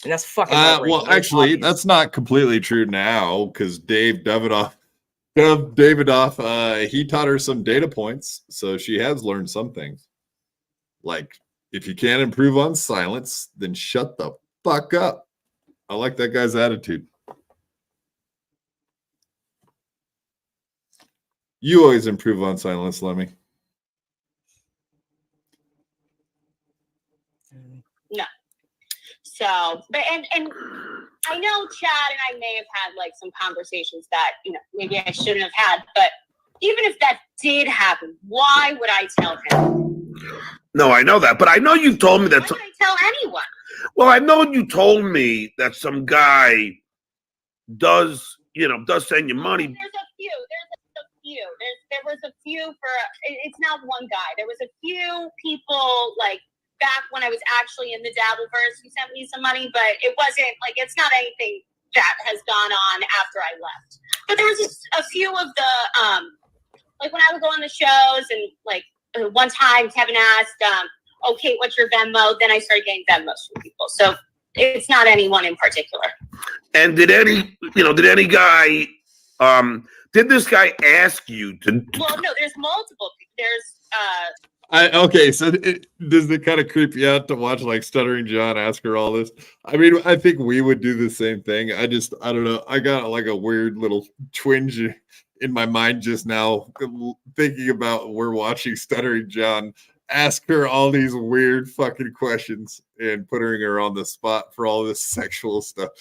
And that's fucking Well, outrageous. actually, Obvious. that's not completely true now because Dave Davidoff, he taught her some data points, so she has learned some things. Like, if you can't improve on silence, then shut the fuck up. I like that guy's attitude. You always improve on silence, Lemmy. No. So, but and I know Chad and I may have had like some conversations that, you know, maybe I shouldn't have had, but even if that did happen, why would I tell him? No, I know that, but I know you told me that. Why would I tell anyone? Well, I know you told me that some guy does send you money. There's a few. There was a few for. It's not one guy. There was a few people like back when I was actually in the Dabbleverse who sent me some money, but it wasn't like it's not anything that has gone on after I left. But there was a few of the like when I would go on the shows and like one time Kevin asked, "Oh, Kate, what's your Venmo?" Then I started getting Venmos from people. So it's not anyone in particular. And did any guy? Did this guy ask you to? Well, no. There's multiple. There's Okay, so does it kind of creep you out to watch like Stuttering John ask her all this? I mean, I think we would do the same thing. I don't know. I got like a weird little twinge in my mind just now thinking about we're watching Stuttering John ask her all these weird fucking questions and putting her on the spot for all this sexual stuff.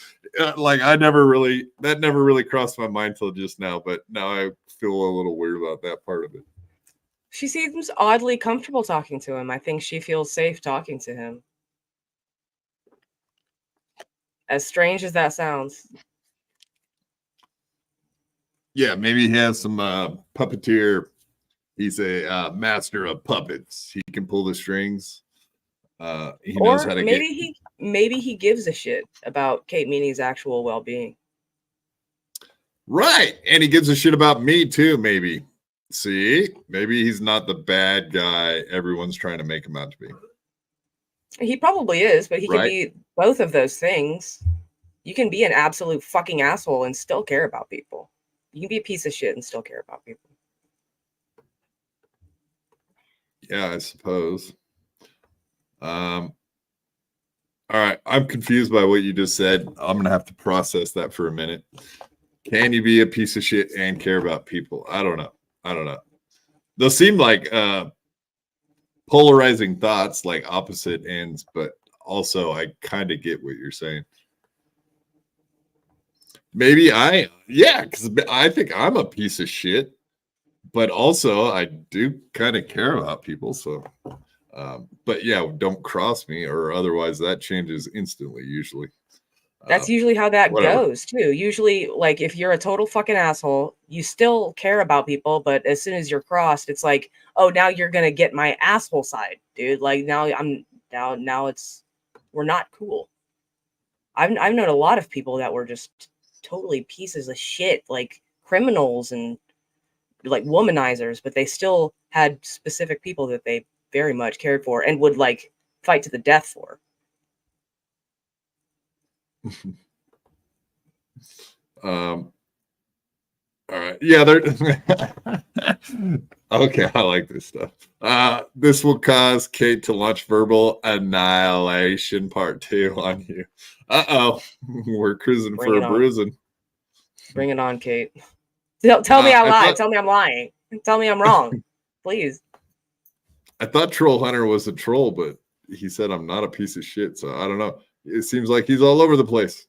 Like that never really crossed my mind till just now, but now I feel a little weird about that part of it. She seems oddly comfortable talking to him. I think she feels safe talking to him. As strange as that sounds. Yeah, maybe he has some puppeteer. He's a master of puppets. He can pull the strings. He knows how to maybe he gives a shit about Kate Meanie's actual well-being. Right, and he gives a shit about me too. Maybe. See, maybe he's not the bad guy everyone's trying to make him out to be. He probably is, but he can be both of those things. You can be an absolute fucking asshole and still care about people. You can be a piece of shit and still care about people. Yeah, I suppose. All right, I'm confused by what you just said. I'm gonna have to process that for a minute. Can you be a piece of shit and care about people? I don't know. Those seem like polarizing thoughts, like opposite ends, but also I kind of get what you're saying. Maybe because I think I'm a piece of shit, but also I do kind of care about people. So, but yeah, don't cross me or otherwise that changes instantly, usually. That's usually how that whatever. goes too. Usually, like if you're a total fucking asshole, you still care about people, but as soon as you're crossed, it's like, oh, now you're gonna get my asshole side, dude. Like now we're not cool. I've known a lot of people that were just totally pieces of shit, like criminals and like womanizers, but they still had specific people that they very much cared for and would like fight to the death for. All right. Yeah, they're okay. I like this stuff. This will cause Kate to launch verbal annihilation part 2 on you. We're cruising for a bruising. Bring it on, Kate. Tell me I lied. Tell me I'm lying. Tell me I'm wrong. Please. I thought Troll Hunter was a troll, but he said I'm not a piece of shit. So I don't know. It seems like he's all over the place.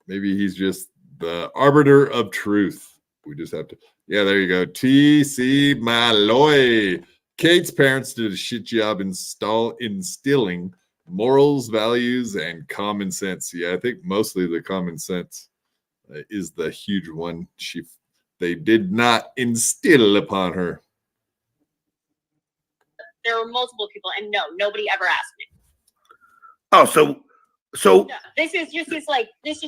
Maybe he's just the arbiter of truth. We just have to. Yeah, there you go. T.C. Malloy. Kate's parents did a shit job instilling morals, values, and common sense. Yeah, I think mostly the common sense is the huge one. They did not instill upon her. There were multiple people, and no, nobody ever asked me. Oh, so no, this is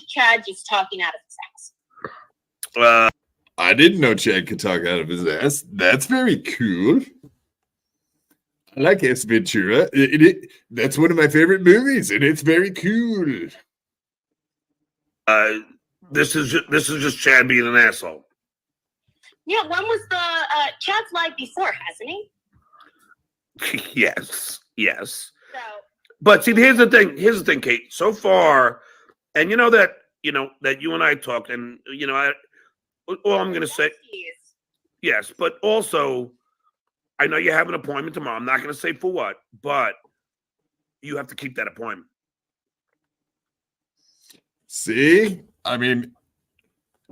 Chad just talking out of his ass. I didn't know Chad could talk out of his ass. That's very cool. I like Ace Ventura. That's one of my favorite movies, and it's very cool. This is just Chad being an asshole. Yeah, when was the Chad's lied before, hasn't he? Yes. So But see, here's the thing, Kate. So far, and you know that you and I talked, and all I'm gonna say, yes, but also, I know you have an appointment tomorrow. I'm not gonna say for what, but you have to keep that appointment. See? I mean,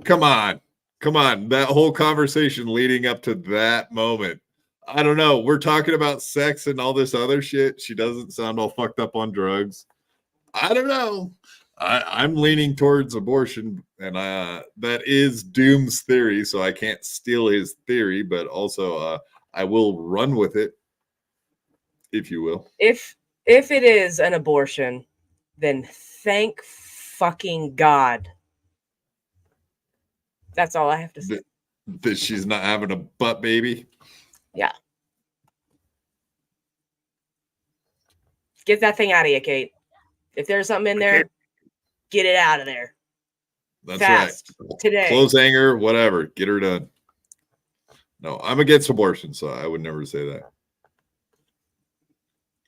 come on. That whole conversation leading up to that moment. I don't know. We're talking about sex and all this other shit. She doesn't sound all fucked up on drugs. I don't know. I'm leaning towards abortion, and that is Doom's theory, so I can't steal his theory, but also I will run with it, if you will. If it is an abortion, then thank fucking God. That's all I have to say. That she's not having a butt baby. Yeah. Get that thing out of you, Kate. If there's something in there, get it out of there. That's fast, right. Today. Close hanger, whatever. Get her done. No, I'm against abortion, so I would never say that.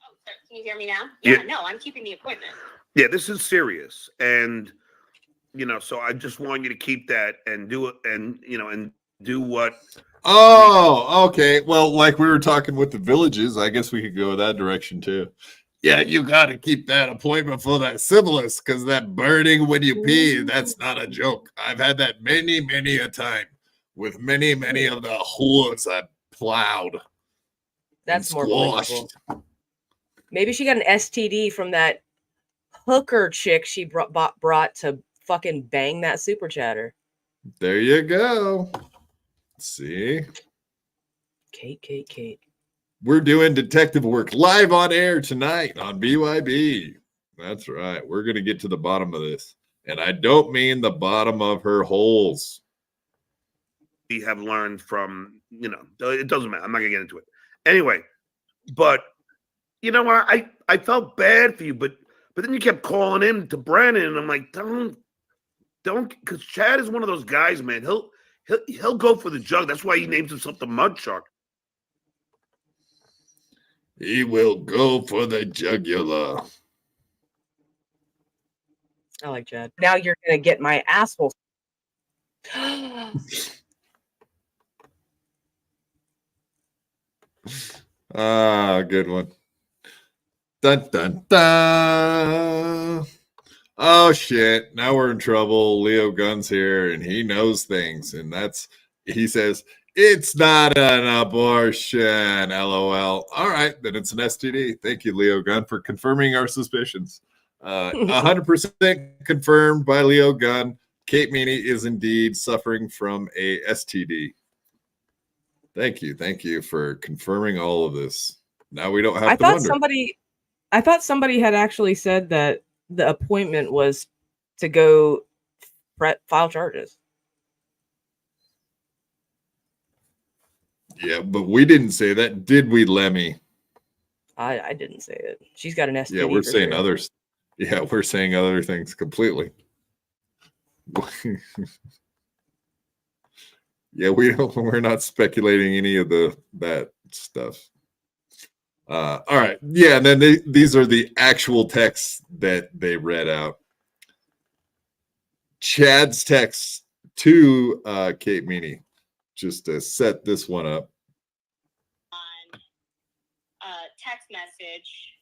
Oh, can you hear me now? Yeah. No, I'm keeping the appointment. Yeah, this is serious, and so I just want you to keep that and do it, and and do what. Oh, okay. Well, like we were talking with the villages, I guess we could go that direction too. Yeah, you got to keep that appointment for that syphilis, because that burning when you pee, that's not a joke. I've had that many a time with many of the hooves I plowed. That's more believable. Maybe she got an STD from that hooker chick she brought to fucking bang that super chatter. There you go. See? Kate. We're doing detective work live on air tonight on BYB. That's right. We're going to get to the bottom of this. And I don't mean the bottom of her holes. We have learned from, it doesn't matter. I'm not going to get into it. Anyway, but, I felt bad for you, but then you kept calling in to Brandon, and I'm like, don't, because Chad is one of those guys, man. He'll go for the jug. That's why he names himself the Mud Shark. He will go for the jugular. I like Chad. Now you're going to get my asshole. Good one. Dun, dun, dun. Oh, shit. Now we're in trouble. Leo Gunn's here, and he knows things. And he says, it's not an abortion, LOL. All right, then it's an STD. Thank you, Leo Gunn, for confirming our suspicions. 100% confirmed by Leo Gunn. Kate Meanie is indeed suffering from a STD. Thank you for confirming all of this. Now we don't have to wonder. I thought somebody had actually said that the appointment was to go file charges. Yeah, but we didn't say that, did we, Lemmy? I didn't say it. She's got an STD. Yeah, we're saying others. Yeah, we're saying other things completely. Yeah, we're not speculating any of that stuff. All right. Yeah, and then these are the actual texts that they read out. Chad's text to Kate Meanie, just to set this one up. On text message,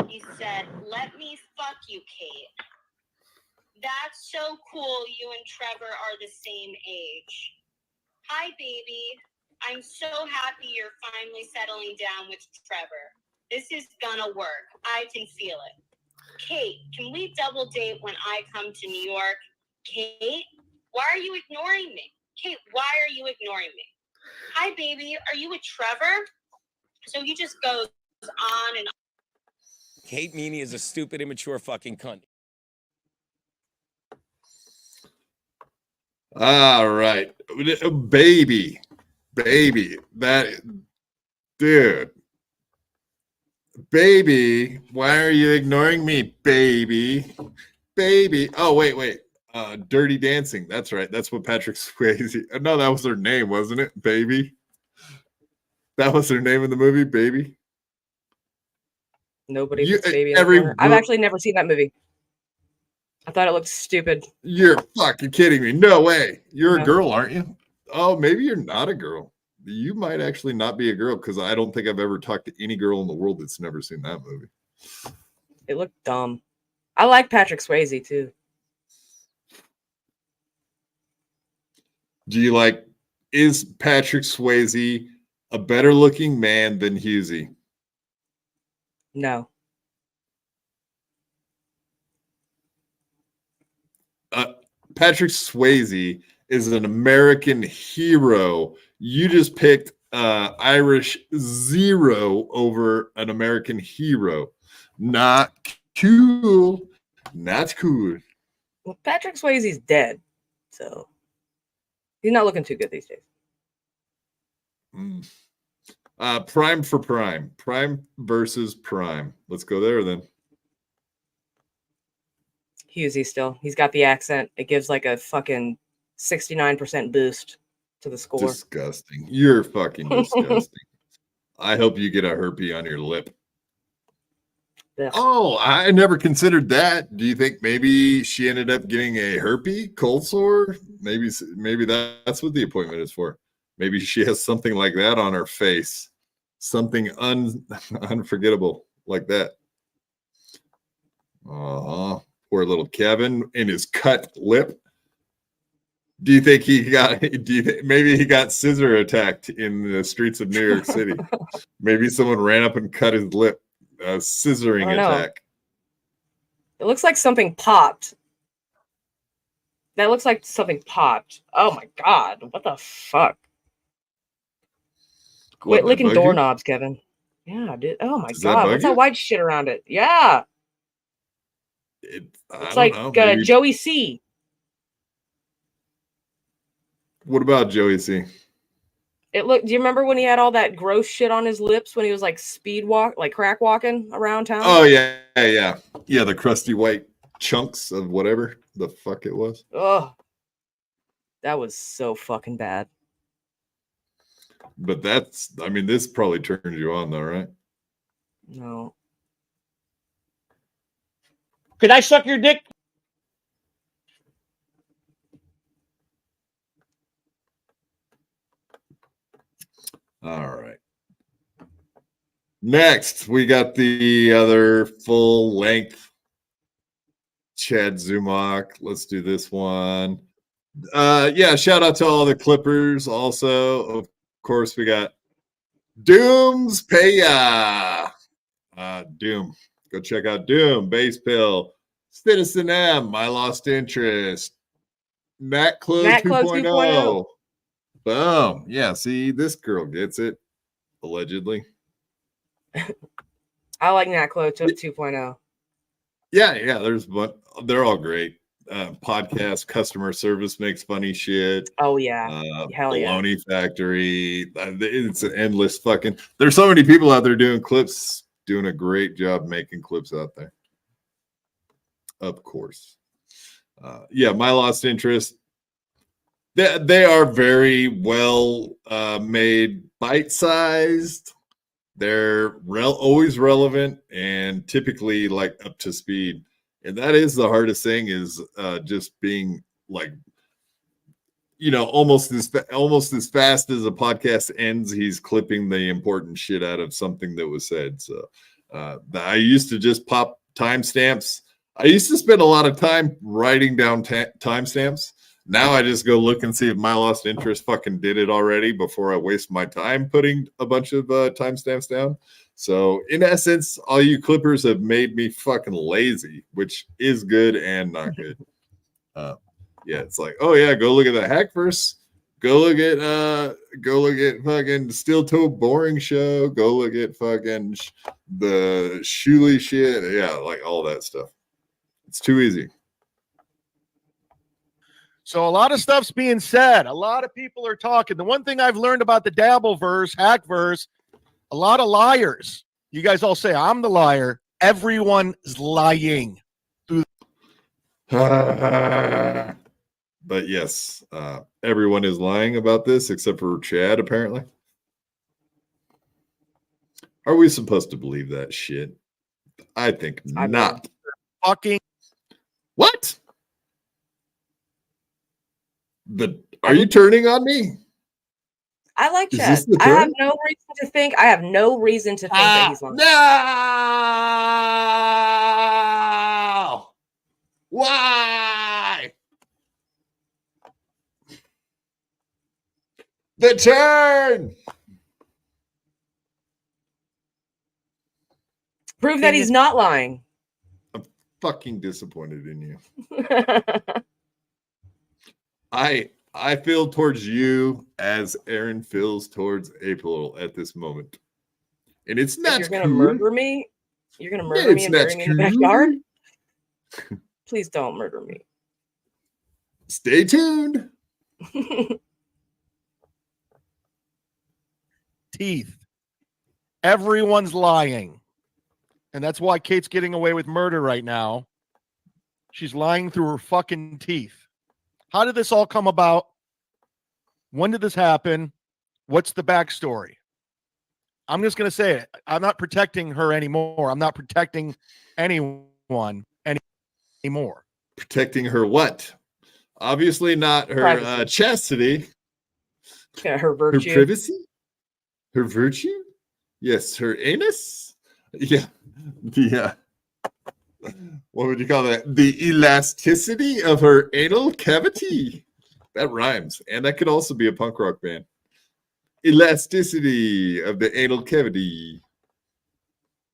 he said, "Let me fuck you, Kate. That's so cool. You and Trevor are the same age. Hi, baby. I'm so happy you're finally settling down with Trevor. This is gonna work. I can feel it. Kate, can we double date when I come to New York? Kate, why are you ignoring me? Kate, why are you ignoring me? Hi, baby. Are you with Trevor?" So he just goes on and on. Kate Meanie is a stupid, immature fucking cunt. All right. Baby. That, dude. Baby, why are you ignoring me, baby? Baby. Oh, wait. Dirty Dancing. That's right. That's what Patrick Swayze. No, that was her name, wasn't it? Baby. That was her name in the movie, Baby. Nobody You- puts baby in the every corner. I've girl- actually never seen that movie. I thought it looked stupid. You're fucking kidding me. No way. You're No. a girl, aren't you? Oh, maybe you're not a girl. You might actually not be a girl because I don't think I've ever talked to any girl in the world that's never seen that movie. It looked dumb. I like Patrick Swayze too. Do you like, is Patrick Swayze a better looking man than Husey? No. Patrick Swayze is an American hero. You just picked Irish Zero over an American hero. Not cool. Not cool. Well, Patrick Swayze's dead, so he's not looking too good these days. Prime for Prime. Prime versus Prime. Let's go there then. Husey still. He's got the accent. It gives like a fucking 69% boost to the score. Disgusting. You're fucking disgusting. I hope you get a herpes on your lip. Ugh. Oh, I never considered that. Do you think maybe she ended up getting a herpes cold sore? Maybe that's what the appointment is for. Maybe she has something like that on her face. Something unforgettable like that. Poor little Kevin and his cut lip. Do you think maybe he got scissor attacked in the streets of New York City? Maybe someone ran up and cut his lip. A scissoring attack. It looks like something popped. That looks like something popped. Oh my god. What the fuck? Quit licking doorknobs, Kevin. Yeah, dude. Oh my god. What's that white shit around it? Yeah. It's like Joey C. What about Joey C? Do you remember when he had all that gross shit on his lips when he was like crack walking around town? Oh yeah. Yeah, the crusty white chunks of whatever the fuck it was. Oh, that was so fucking bad. But this probably turns you on though, right? No. Could I suck your dick? All right. Next, we got the other full length Chad Zumach. Let's do this one. Shout out to all the Clippers. Also, of course, we got Doom's Paya. Doom. Go check out Doom, Base Pill, Citizen M, My Lost Interest, Matt Close 2.0. Boom. Yeah, see, this girl gets it, allegedly. I like Natclo 2.0. Yeah, they're all great. Podcast, customer service makes funny shit. Oh, yeah. Hell yeah. Baloney Factory. It's an endless fucking... There's so many people out there doing clips, doing a great job making clips out there. Of course. My Lost Interest. They are very well made, bite-sized. They're always relevant and typically like up to speed. And that is the hardest thing is just being like, almost as fast as a podcast ends, he's clipping the important shit out of something that was said. So I used to just pop timestamps. I used to spend a lot of time writing down timestamps. Now I just go look and see if My Lost Interest fucking did it already before I waste my time putting a bunch of timestamps down. So in essence, all you clippers have made me fucking lazy, which is good and not good. It's like, oh yeah, go look at the Hackverse. Go look at fucking Steel Toe Boring Show. Go look at fucking the Shuley shit. Yeah, like all that stuff. It's too easy. So a lot of stuff's being said. A lot of people are talking. The one thing I've learned about the Dabbleverse, Hackverse, a lot of liars. You guys all say I'm the liar. Everyone's lying. But yes, everyone is lying about this except for Chad, apparently. Are we supposed to believe that shit? I think not. Fucking what? Are you turning on me? I like Is Chad. this the I have turn? no reason to think. I have no reason to think that he's lying. No! Why? The turn! Prove that he's not lying. I'm fucking disappointed in you. I feel towards you as Aaron feels towards April at this moment. And it's not You're gonna murder me? You're gonna murder me and bury me in the backyard? Please don't murder me. Stay tuned. teeth. Everyone's lying. And that's why Kate's getting away with murder right now. She's lying through her fucking teeth. How did this all come about? When did this happen? What's the backstory? I'm just going to say it. I'm not protecting her anymore. I'm not protecting anyone anymore. Protecting her what? Obviously not her chastity. Yeah, her virtue. Her privacy? Her virtue? Yes, her anus? Yeah. Yeah. What would you call that? The elasticity of her anal cavity. That rhymes. And that could also be a punk rock band. Elasticity of the anal cavity.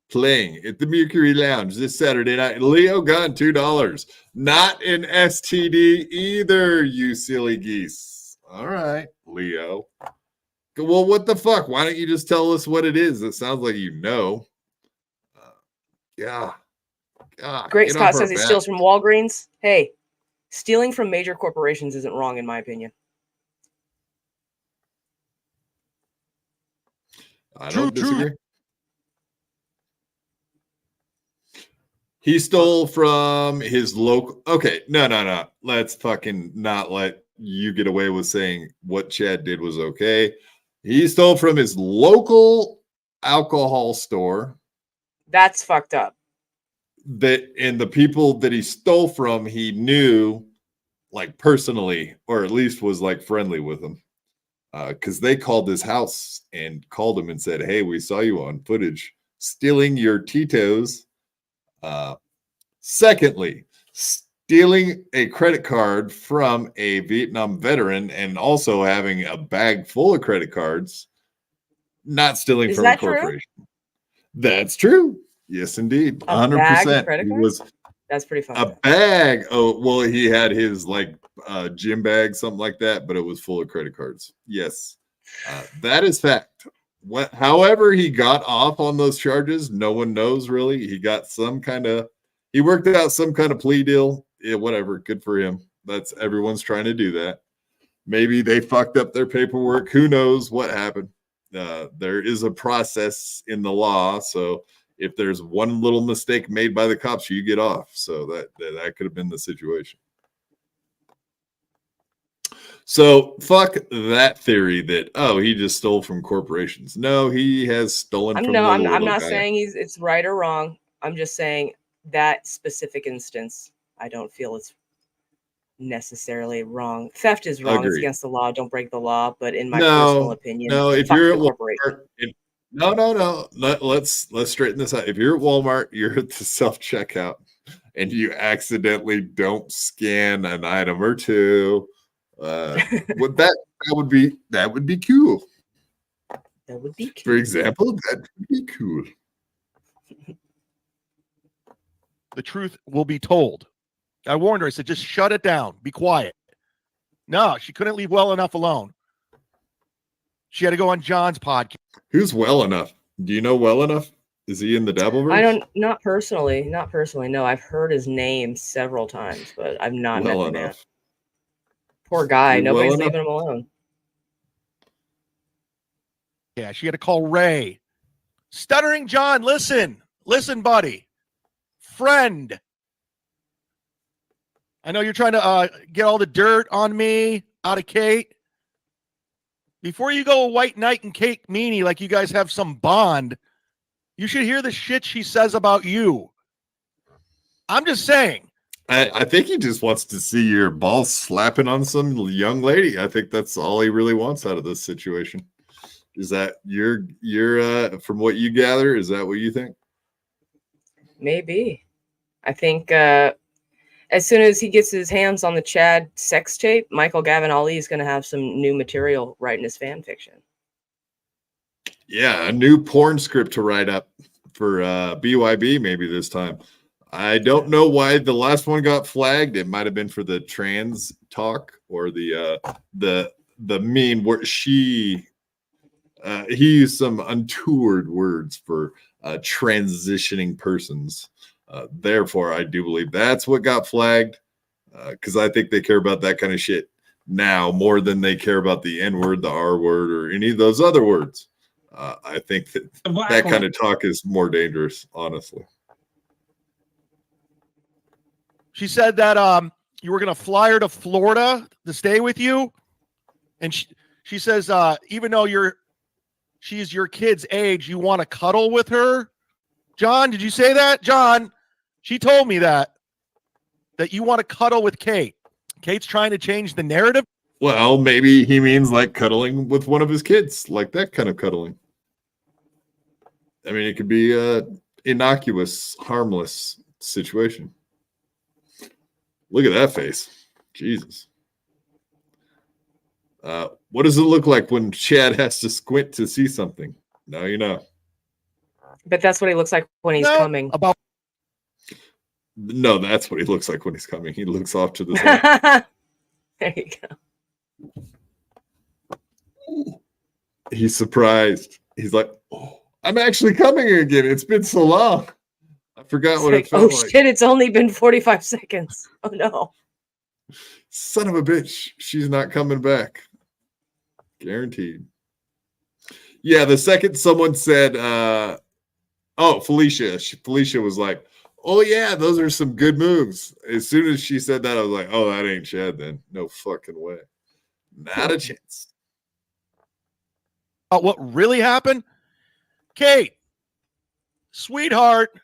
Playing at the Mercury Lounge this Saturday night. Leo Gunn, $2. Not an STD either, you silly geese. All right, Leo. Well, what the fuck? Why don't you just tell us what it is? It sounds like you know. Yeah. Great Scott says he steals from Walgreens. Hey, stealing from major corporations isn't wrong, in my opinion. I don't disagree. He stole from his local. Okay, no. Let's fucking not let you get away with saying what Chad did was okay. He stole from his local alcohol store. That's fucked up. And the people that he stole from, he knew like personally, or at least was like friendly with them. Because they called his house and called him and said, "Hey, we saw you on footage stealing your Tito's." Secondly, stealing a credit card from a Vietnam veteran and also having a bag full of credit cards. Not stealing from a corporation. True? That's true. Yes, indeed. 100%. That's pretty fun. A bag. Oh, well, he had his like gym bag, something like that, but it was full of credit cards. Yes, that is fact. However, he got off on those charges, no one knows really. He got he worked out some kind of plea deal. Yeah, whatever. Good for him. Everyone's trying to do that. Maybe they fucked up their paperwork. Who knows what happened? There is a process in the law, so if there's one little mistake made by the cops, you get off. So that could have been the situation. So fuck that theory that he just stole from corporations. No, he has stolen from. I'm not saying it's right or wrong. I'm just saying that specific instance, I don't feel it's necessarily wrong. Theft is wrong. Agreed. It's against the law. Don't break the law. But in my personal opinion, if you're at Walmart, no. Let's straighten this out. If you're at Walmart, you're at the self-checkout, and you accidentally don't scan an item or two. that would be cool. That would be cool. For example, that would be cool. The truth will be told. I warned her. I said, just shut it down. Be quiet. No, she couldn't leave well enough alone. She had to go on John's podcast. Who's well enough? Do you know well enough? Is he in the Dabbleverse? Not personally. No, I've heard his name several times, but I've not met him yet. Poor guy. Nobody's leaving him alone. Yeah, she had to call Ray. Stuttering John, listen, buddy, friend. I know you're trying to get all the dirt on me out of Kate. Before you go white knight and Kate Meanie like you guys have some bond, you should hear the shit she says about you. I'm just saying. I think he just wants to see your balls slapping on some young lady. I think that's all he really wants out of this situation. Is that you're from what you gather, is that what you think? Maybe. I think as soon as he gets his hands on the Chad sex tape, Michael Gavin Ali is going to have some new material writing his fan fiction. Yeah, a new porn script to write up for BYB maybe this time. I don't know why the last one got flagged. It might have been for the trans talk or the meme where he used some untoward words for transitioning persons. Therefore, I do believe that's what got flagged because I think they care about that kind of shit now more than they care about the N word, the R word, or any of those other words. I think that kind of talk is more dangerous, honestly. She said that you were going to fly her to Florida to stay with you. And she says, even though she's your kid's age, you want to cuddle with her. John, did you say that? John, she told me that you want to cuddle with Kate. Kate's trying to change the narrative. Well, maybe he means like cuddling with one of his kids, like that kind of cuddling. I mean, it could be a innocuous, harmless situation. Look at that face. Jesus. What does it look like when Chad has to squint to see something? Now you know. But that's what he looks like when he's coming. No, that's what he looks like when he's coming. He looks off to the side. There you go. He's surprised. He's like, oh, I'm actually coming again. It's been so long. I forgot what it felt like. Shit, it's only been 45 seconds. Oh, no. Son of a bitch. She's not coming back. Guaranteed. Yeah, the second someone said, Felicia. Felicia was like, oh, yeah, those are some good moves. As soon as she said that, I was like, oh, that ain't Chad then. No fucking way. Not a chance. What really happened? Kate, sweetheart,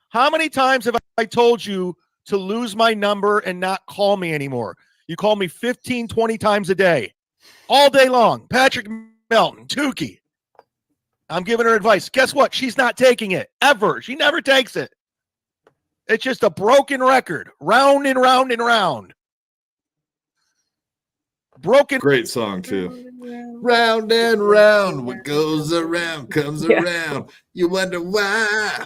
how many times have I told you to lose my number and not call me anymore? You call me 15, 20 times a day, all day long. Patrick Melton, Tukey. I'm giving her advice. Guess what? She's not taking it, ever. She never takes it. It's just a broken record, round and round and round. Broken. Great song, too. Round and round, what goes around comes around. You wonder why.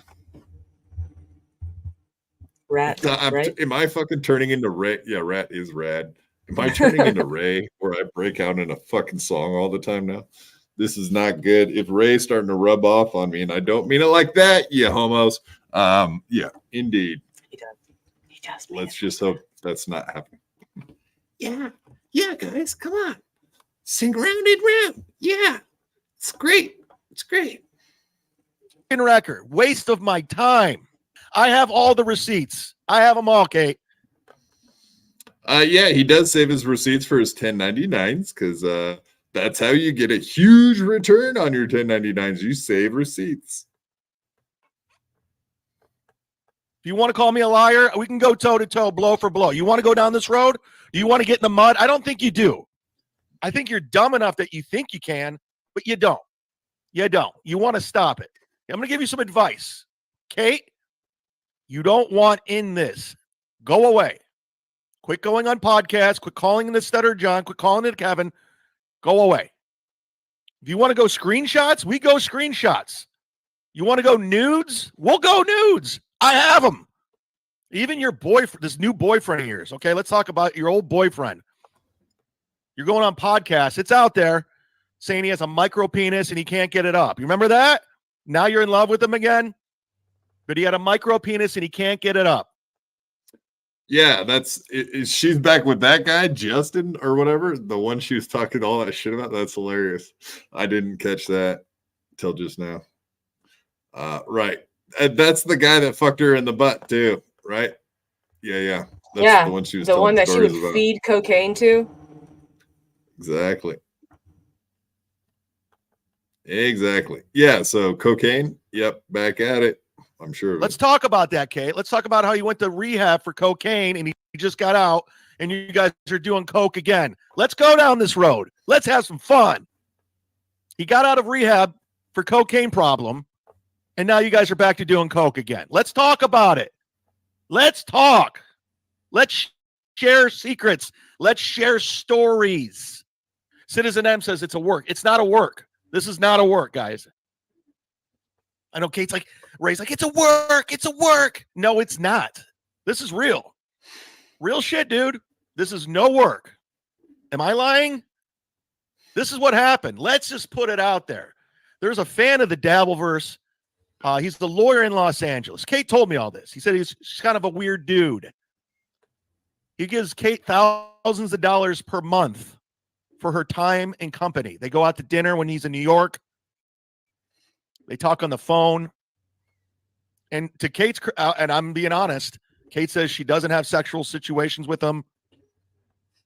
Rat, right? Am I fucking turning into Ray? Yeah, Rat is rad. Am I turning into Ray where I break out in a fucking song all the time now? This is not good. If Ray's starting to rub off on me, and I don't mean it like that, you homos. Yeah, indeed. He does. Let's just hope that's not happening. Yeah, guys, come on. Sing round and round. Yeah, it's great. It's great. Record. Waste of my time. I have all the receipts. I have them all, Kate. Yeah, he does save his receipts for his 1099s because that's how you get a huge return on your 1099s. You save receipts. If you want to call me a liar, we can go toe to toe, blow for blow. You want to go down this road? Do you want to get in the mud? I don't think you do. I think you're dumb enough that you think you can, but you don't. You don't. You want to stop it. I'm going to give you some advice. Kate, you don't want in this. Go away. Quit going on podcasts. Quit calling in the Stutter John. Quit calling it Kevin. Go away. If you want to go screenshots, we go screenshots. You want to go nudes? We'll go nudes. I have them. Even your boyfriend, this new boyfriend of yours. Okay, let's talk about your old boyfriend. You're going on podcasts. It's out there saying he has a micro penis and he can't get it up. You remember that? Now you're in love with him again? But he had a micro penis and he can't get it up. Yeah, she's back with that guy, Justin, or whatever. The one she was talking all that shit about. That's hilarious. I didn't catch that till just now. Right. And that's the guy that fucked her in the butt too, right? Yeah. That's the one she was the one telling that she stories would about. feed cocaine to. Exactly. Yeah. So cocaine. Yep. Back at it. I'm sure. Let's talk about that, Kate. Let's talk about how you went to rehab for cocaine and he just got out and you guys are doing coke again. Let's go down this road. Let's have some fun. He got out of rehab for cocaine problem, and now you guys are back to doing coke again. Let's talk about it. Let's talk. Let's share secrets. Let's share stories. Citizen M says it's a work. It's not a work. This is not a work, guys. I know Kate's like, Ray's like, it's a work. It's a work. No, it's not. This is real. Real shit, dude. This is no work. Am I lying? This is what happened. Let's just put it out there. There's a fan of the Dabbleverse. He's the lawyer in Los Angeles. Kate told me all this. He said he's kind of a weird dude. He gives Kate thousands of dollars per month for her time and company. They go out to dinner when he's in New York. They talk on the phone. And to Kate's, and I'm being honest, Kate says she doesn't have sexual situations with him.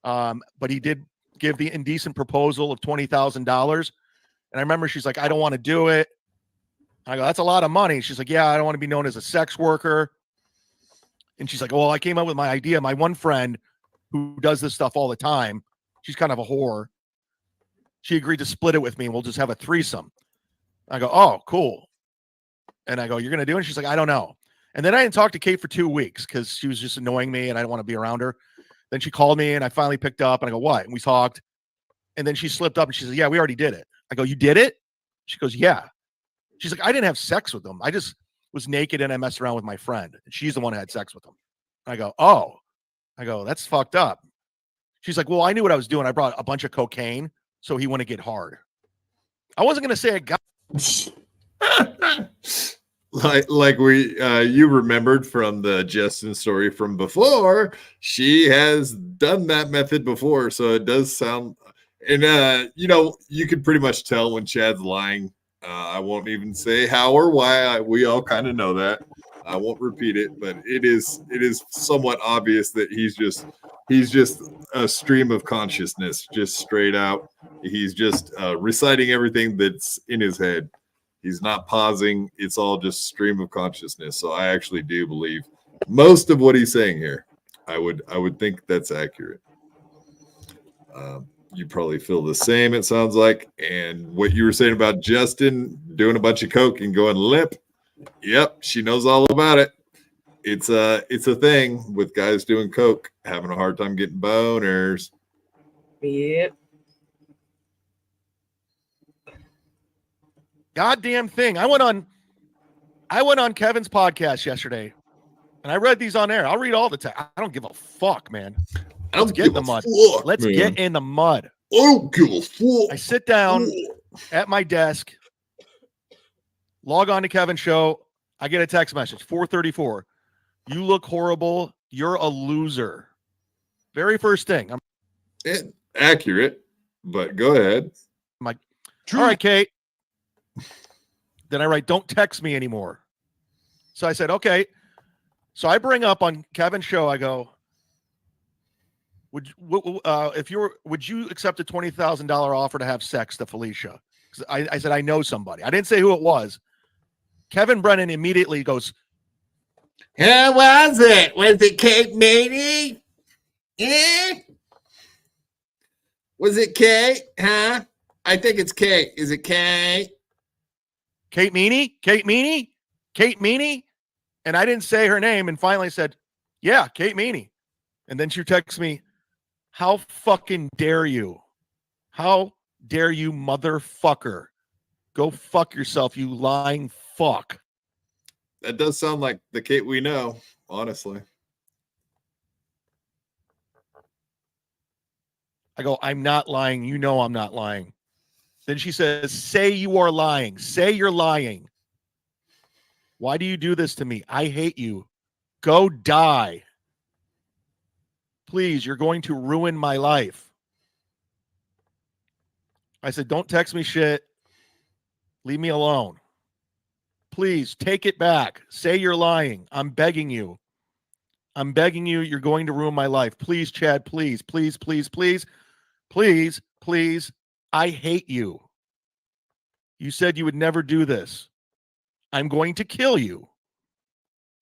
But he did give the indecent proposal of $20,000. And I remember she's like, I don't want to do it. I go, that's a lot of money. She's like, yeah, I don't want to be known as a sex worker. And she's like, well, I came up with my idea. My one friend who does this stuff all the time, she's kind of a whore. She agreed to split it with me and we'll just have a threesome. I go, oh, cool. And I go, you're going to do it? And she's like, I don't know. And then I didn't talk to Kate for 2 weeks because she was just annoying me and I didn't want to be around her. Then she called me and I finally picked up and I go, what? And we talked. And then she slipped up and she said, yeah, we already did it. I go, you did it? She goes, yeah. She's like, I didn't have sex with him. I just was naked and I messed around with my friend. And she's the one who had sex with him. I go, oh. I go, that's fucked up. She's like, well, I knew what I was doing. I brought a bunch of cocaine so he wouldn't get hard. I wasn't going to say it got. like we you remembered from the Justin story from before, she has done that method before, so it does sound, and you could pretty much tell when Chad's lying. I won't even say how or why. We all kind of know that. I won't repeat it, but it is somewhat obvious that he's just a stream of consciousness, just straight out. He's just reciting everything that's in his head. He's not pausing. It's all just stream of consciousness. So I actually do believe most of what he's saying here. I would think that's accurate. You probably feel the same, it sounds like. And what you were saying about Justin doing a bunch of coke and going limp. Yep, she knows all about it. It's a thing with guys doing coke, having a hard time getting boners. Yep. Goddamn thing. I went on Kevin's podcast yesterday and I read these on air. I'll read all the time. I don't give a fuck, man. Let's get in the mud. Let's get in the mud. I don't give a fuck. I sit down at my desk, log on to Kevin's show. I get a text message, 4:34. You look horrible. You're a loser. Very first thing. I'm accurate, but go ahead. I'm like, all right, Kate. Then I write, don't text me anymore. So I said, okay. So I bring up on Kevin's show, I go, would you accept a $20,000 offer to have sex to Felicia? I said, I know somebody. I didn't say who it was. Kevin Brennan immediately goes, who was it? Was it Kate Meanie? Yeah? Was it Kate? Huh? I think it's Kate. Is it Kate? Kate Meanie? Kate Meanie? Kate Meanie? And I didn't say her name and finally said, yeah, Kate Meanie. And then she texts me, how fucking dare you? How dare you, motherfucker? Go fuck yourself, you lying fuck. That does sound like the Kate we know, honestly. I go, I'm not lying. You know I'm not lying. Then she says, say you are lying. Say you're lying. Why do you do this to me? I hate you. Go die. Please, you're going to ruin my life. I said, don't text me shit. Leave me alone. please take it back. Say you're lying. I'm begging you. I'm begging you. You're going to ruin my life. Please, Chad, please, please, please, please, please, please. I hate you. You said you would never do this. I'm going to kill you.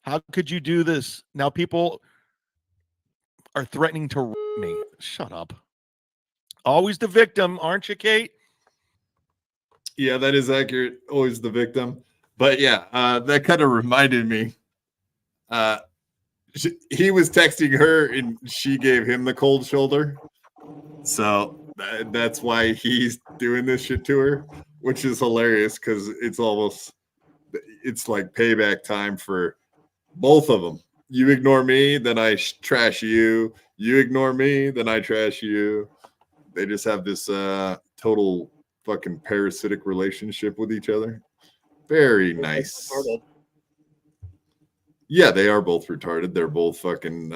How could you do this? Now people are threatening to me. Shut up. Always the victim, aren't you, Kate? Yeah, that is accurate. Always the victim. But yeah, that kind of reminded me. He was texting her and she gave him the cold shoulder. So that's why he's doing this shit to her, which is hilarious because it's like payback time for both of them. You ignore me, then I trash you. You ignore me, then I trash you. They just have this total fucking parasitic relationship with each other. Very nice. Yeah, they are both retarded. They're both fucking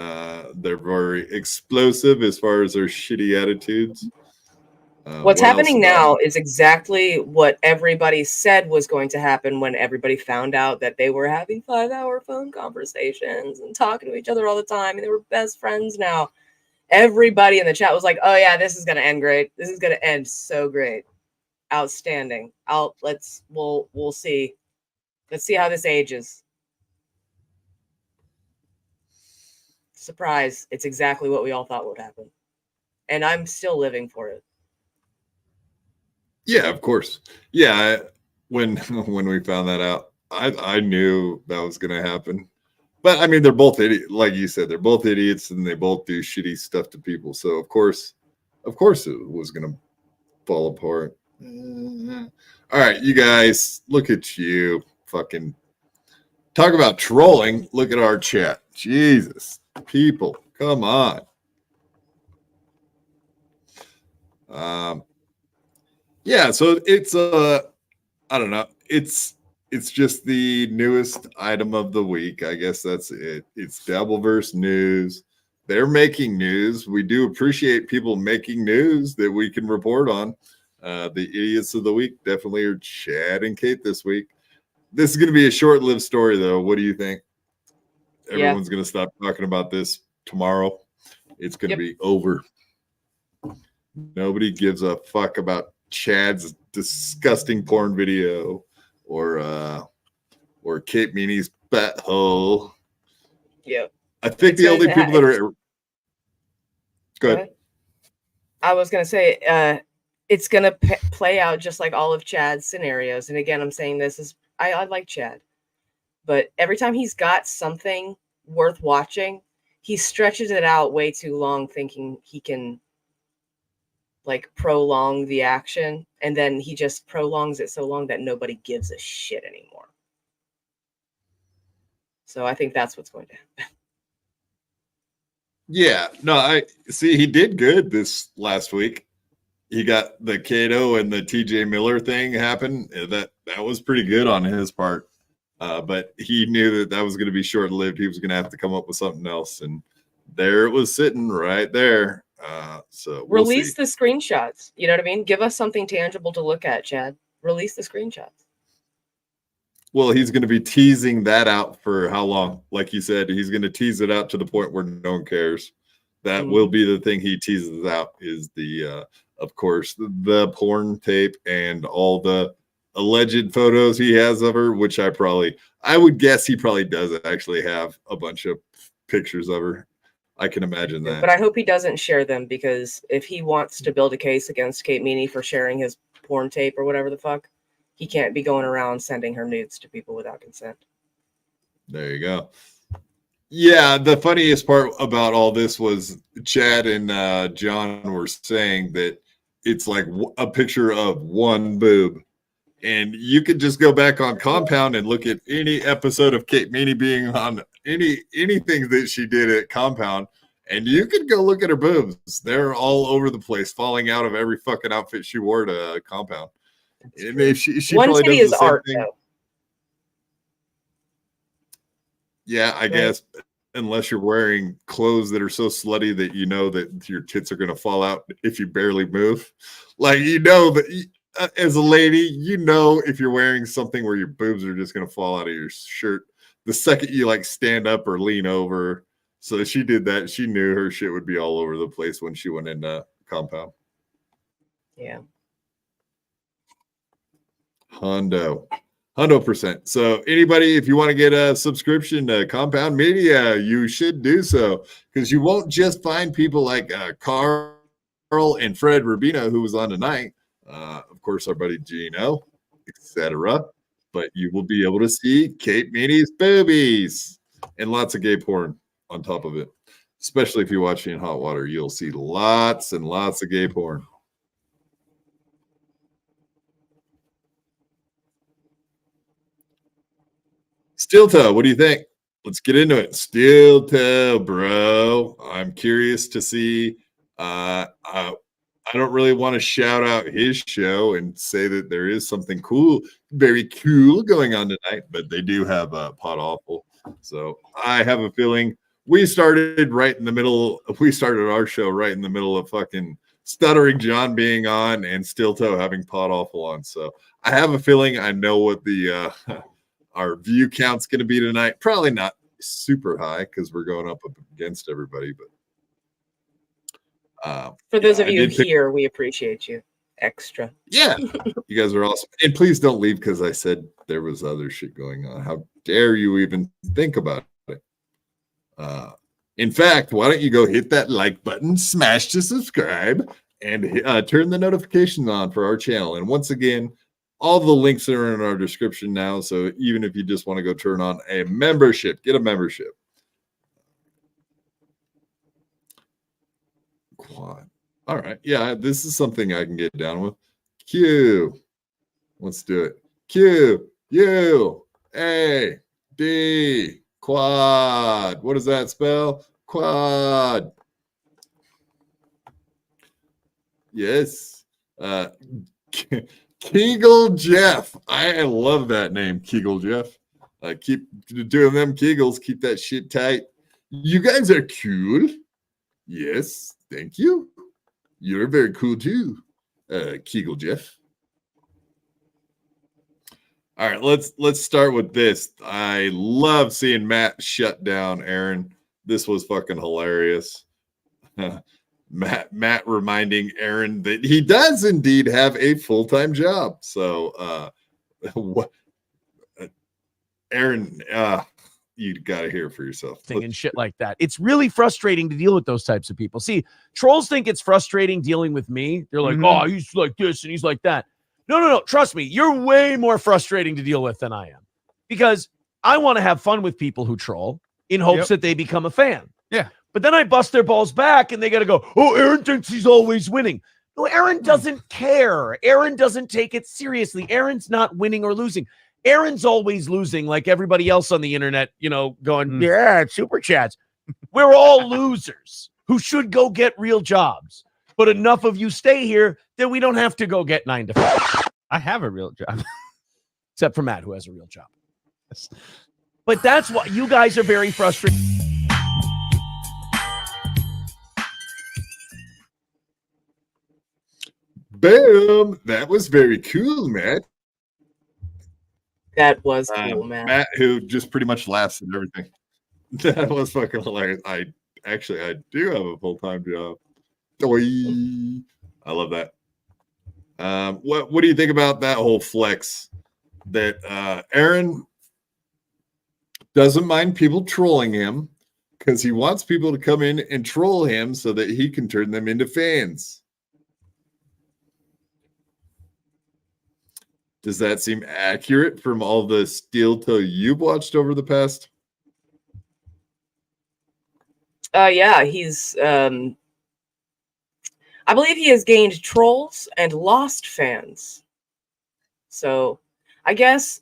they're very explosive as far as their shitty attitudes. What's happening now is exactly what everybody said was going to happen when everybody found out that they were having 5-hour phone conversations and talking to each other all the time, and they were best friends now. Everybody in the chat was like, "Oh yeah, this is gonna end great. This is gonna end so great, outstanding." We'll see. Let's see how this ages. Surprise! It's exactly what we all thought would happen, and I'm still living for it. Yeah, of course. Yeah, when we found that out, I knew that was going to happen. But I mean, they're both idiots. Like you said, they're both idiots, and they both do shitty stuff to people. So of course, it was going to fall apart. All right, you guys, look at you, fucking talk about trolling. Look at our chat. Jesus, people, come on. Yeah, so it's I don't know. It's just the newest item of the week. I guess that's it. It's Dabbleverse news. They're making news. We do appreciate people making news that we can report on. The idiots of the week definitely are Chad and Kate this week. This is going to be a short-lived story, though. What do you think? Everyone's going to stop talking about this tomorrow. It's going to be over. Nobody gives a fuck about Chad's disgusting porn video or Kate Meanie's butthole. Yep. I think the only people that are go ahead. I was gonna say it's gonna play out just like all of Chad's scenarios. And again, I'm saying this is I like Chad, but every time he's got something worth watching, he stretches it out way too long, thinking he can like prolong the action, and then he just prolongs it so long that nobody gives a shit anymore. So I think that's what's going to happen. Yeah, no, I see he did good this last week. He got the Cato and the TJ Miller thing happen. That was pretty good on his part. But he knew that was going to be short-lived. He was going to have to come up with something else, and there it was sitting right there. So release the screenshots. You know what I mean? Give us something tangible to look at, Chad. Release the screenshots. Well, he's going to be teasing that out for how long? Like you said, he's going to tease it out to the point where no one cares. That will be the thing he teases out is the, of course, the porn tape and all the alleged photos he has of her, which I would guess he probably does actually have a bunch of pictures of her. I can imagine that. But I hope he doesn't share them, because if he wants to build a case against Kate Meanie for sharing his porn tape or whatever the fuck, he can't be going around sending her nudes to people without consent. There you go. Yeah, the funniest part about all this was Chad and John were saying that it's like a picture of one boob. And you could just go back on Compound and look at any episode of Kate Meanie being on anything that she did at Compound, and you could go look at her boobs. They're all over the place, falling out of every fucking outfit she wore to Compound. I mean, she one probably titty does is the same art, thing. though. Yeah, I guess, unless you're wearing clothes that are so slutty that you know that your tits are going to fall out if you barely move. Like, you know that as a lady, you know, if you're wearing something where your boobs are just going to fall out of your shirt the second you like stand up or lean over. So she did that. She knew her shit would be all over the place when she went in compound. Yeah. Hundo percent. So anybody, if you want to get a subscription to Compound Media, you should do so, because you won't just find people like Carl and Fred Rubino, who was on tonight. Of course, our buddy Gino, etc. But you will be able to see Kate Meanie's boobies and lots of gay porn on top of it. Especially if you're watching in hot water, you'll see lots and lots of gay porn. Steel toe, what do you think? Let's get into it. Steel toe, bro. I'm curious to see. I don't really want to shout out his show and say that there is something cool, very cool going on tonight, but they do have a Pot Awful. So I have a feeling we started right in the middle. We started our show right in the middle of fucking Stuttering John being on and Steel Toe having Pot Awful on. So I have a feeling I know what the our view count's going to be tonight. Probably not super high because we're going up against everybody, but for those of you here, we appreciate you extra. Yeah, you guys are awesome. And please don't leave because I said there was other shit going on. How dare you even think about it? In fact, why don't you go hit that like button, smash to subscribe, and turn the notifications on for our channel. And once again, all the links are in our description now. So even if you just want to go turn on a membership, get a membership. Quad. All right. Yeah, this is something I can get down with. Q. Let's do it. Q, U, A, D. Quad. What does that spell? Quad. Yes. Kegel Jeff. I love that name, Kegel Jeff. Keep doing them Kegels. Keep that shit tight. You guys are cool. Yes. Thank you. You're very cool too, Kegel Jeff. All right, let's start with this. I love seeing Matt shut down Aaron. This was fucking hilarious. Matt reminding Aaron that he does indeed have a full-time job. So what Aaron, you got to hear it for yourself. And shit like that. It's really frustrating to deal with those types of people. See, trolls think it's frustrating dealing with me. They're like, oh, he's like this and he's like that. No. Trust me, you're way more frustrating to deal with than I am, because I want to have fun with people who troll in hopes that they become a fan. Yeah. But then I bust their balls back and they got to go, oh, Aaron thinks he's always winning. No, Aaron doesn't care. Aaron doesn't take it seriously. Aaron's not winning or losing. Aaron's always losing, like everybody else on the internet, going, yeah, super chats. We're all losers who should go get real jobs. But enough of you stay here that we don't have to go get 9 to 5. I have a real job. Except for Matt, who has a real job. But that's why you guys are very frustrated. Boom. That was very cool, Matt. That was cool, man. Matt, who just pretty much laughs at everything. That was fucking hilarious. I do have a full-time job. Doy. I love that. What do you think about that whole flex that Aaron doesn't mind people trolling him because he wants people to come in and troll him so that he can turn them into fans? Does that seem accurate from all the Steel Toe you've watched over the past? Yeah, he's I believe he has gained trolls and lost fans. So I guess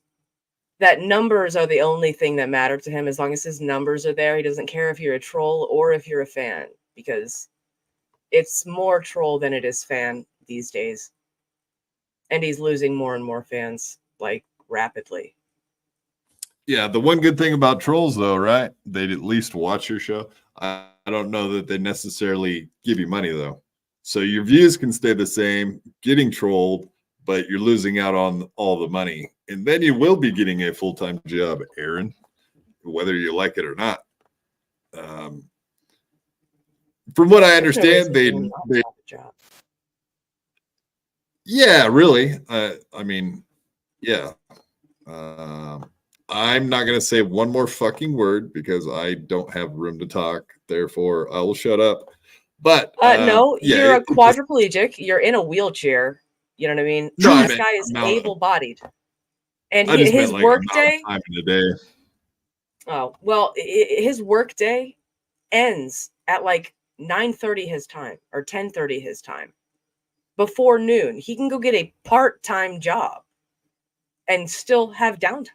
that numbers are the only thing that matter to him. As long as his numbers are there, he doesn't care if you're a troll or if you're a fan, because it's more troll than it is fan these days. And he's losing more and more fans, like, rapidly. Yeah, the one good thing about trolls, though, right? They'd at least watch your show. I don't know that they necessarily give you money, though. So your views can stay the same. Getting trolled but you're losing out on all the money. And then you will be getting a full-time job, Aaron, whether you like it or not. From what I understand, they yeah, really. I mean, yeah. I'm not going to say one more fucking word because I don't have room to talk. Therefore, I will shut up. But no, yeah, you're a quadriplegic. You're in a wheelchair. You know what I mean? No, This guy is able-bodied, and I just his meant, like, work amount day. of time in the day. Oh well, his work day ends at like 9:30 his time or 10:30 his time. Before noon, he can go get a part-time job and still have downtime.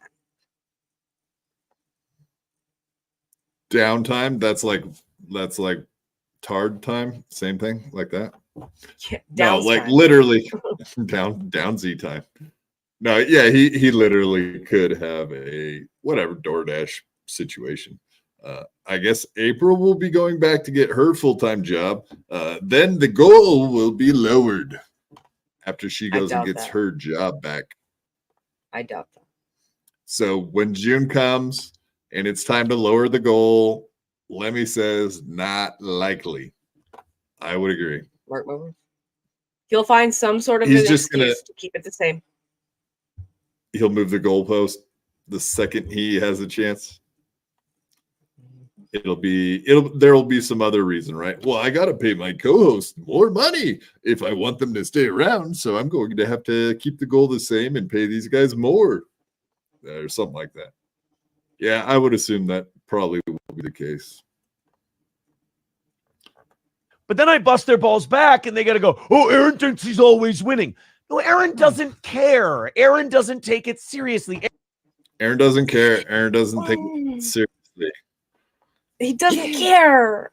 Downtime. That's like tard time. Same thing, like that. Yeah, No, like time. literally down Z time. No, yeah, he literally could have a whatever DoorDash situation. I guess April will be going back to get her full-time job. Then the goal will be lowered after she goes and gets her job back. I doubt that. So when June comes and it's time to lower the goal, Lemmy says not likely. I would agree. He'll find some sort of He's an just excuse to keep it the same. He'll move the goalpost the second he has a chance. There'll be some other reason, right? Well, I got to pay my co-host more money if I want them to stay around. So I'm going to have to keep the goal the same and pay these guys more or something like that. Yeah, I would assume that probably will be the case. But then I bust their balls back and they got to go, oh, Aaron thinks he's always winning. No, Aaron doesn't care. Aaron doesn't take it seriously. Aaron doesn't care. Aaron doesn't take it seriously. He doesn't care.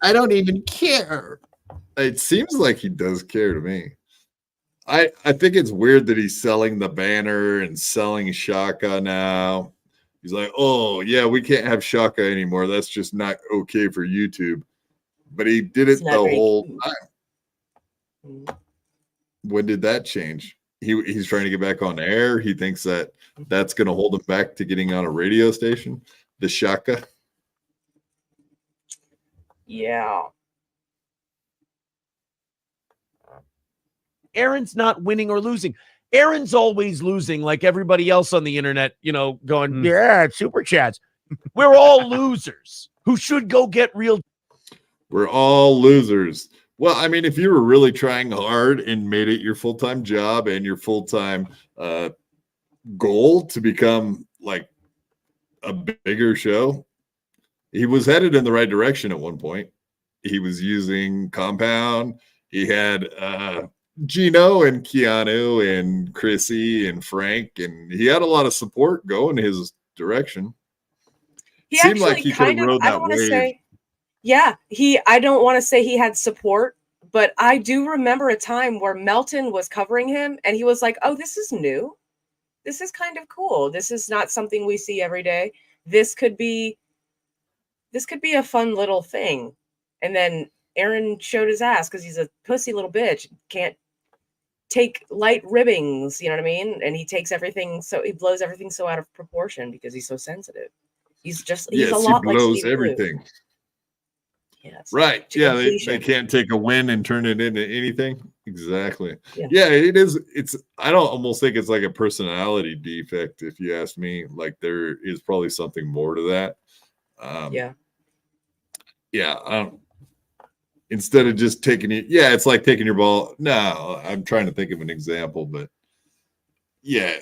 I don't even care. It seems like he does care to me. I think it's weird that he's selling the banner and selling Shaka now. He's like, oh, yeah, we can't have Shaka anymore. That's just not okay for YouTube. But he did it the whole time. When did that change? He's trying to get back on air. He thinks that that's going to hold him back to getting on a radio station. The Shaka. Yeah. Aaron's not winning or losing. Aaron's always losing, like everybody else on the internet, going, yeah, super chats. We're all losers who should go get real. We're all losers. Well, I mean, if you were really trying hard and made it your full-time job and your full-time goal to become like a bigger show, he was headed in the right direction at one point. He was using Compound. He had Gino and Keanu and Chrissy and Frank, and he had a lot of support going his direction. He seemed actually like he could have rode that wave. I don't want to say he had support, but I do remember a time where Melton was covering him and he was like, oh, this is new. This is kind of cool. This is not something we see every day. This could be a fun little thing. And then Aaron showed his ass because he's a pussy little bitch. Can't take light ribbings, you know what I mean? And he takes everything, so he blows everything so out of proportion because he's so sensitive. He's a lot like blows Steve everything. Blue. Yes. Right. Yeah, they can't take a win and turn it into anything. Exactly. Yeah, it is. I don't almost think it's like a personality defect, if you ask me. Like there is probably something more to that. Yeah. Instead of just taking it, it's like taking your ball. No, I'm trying to think of an example, but yeah,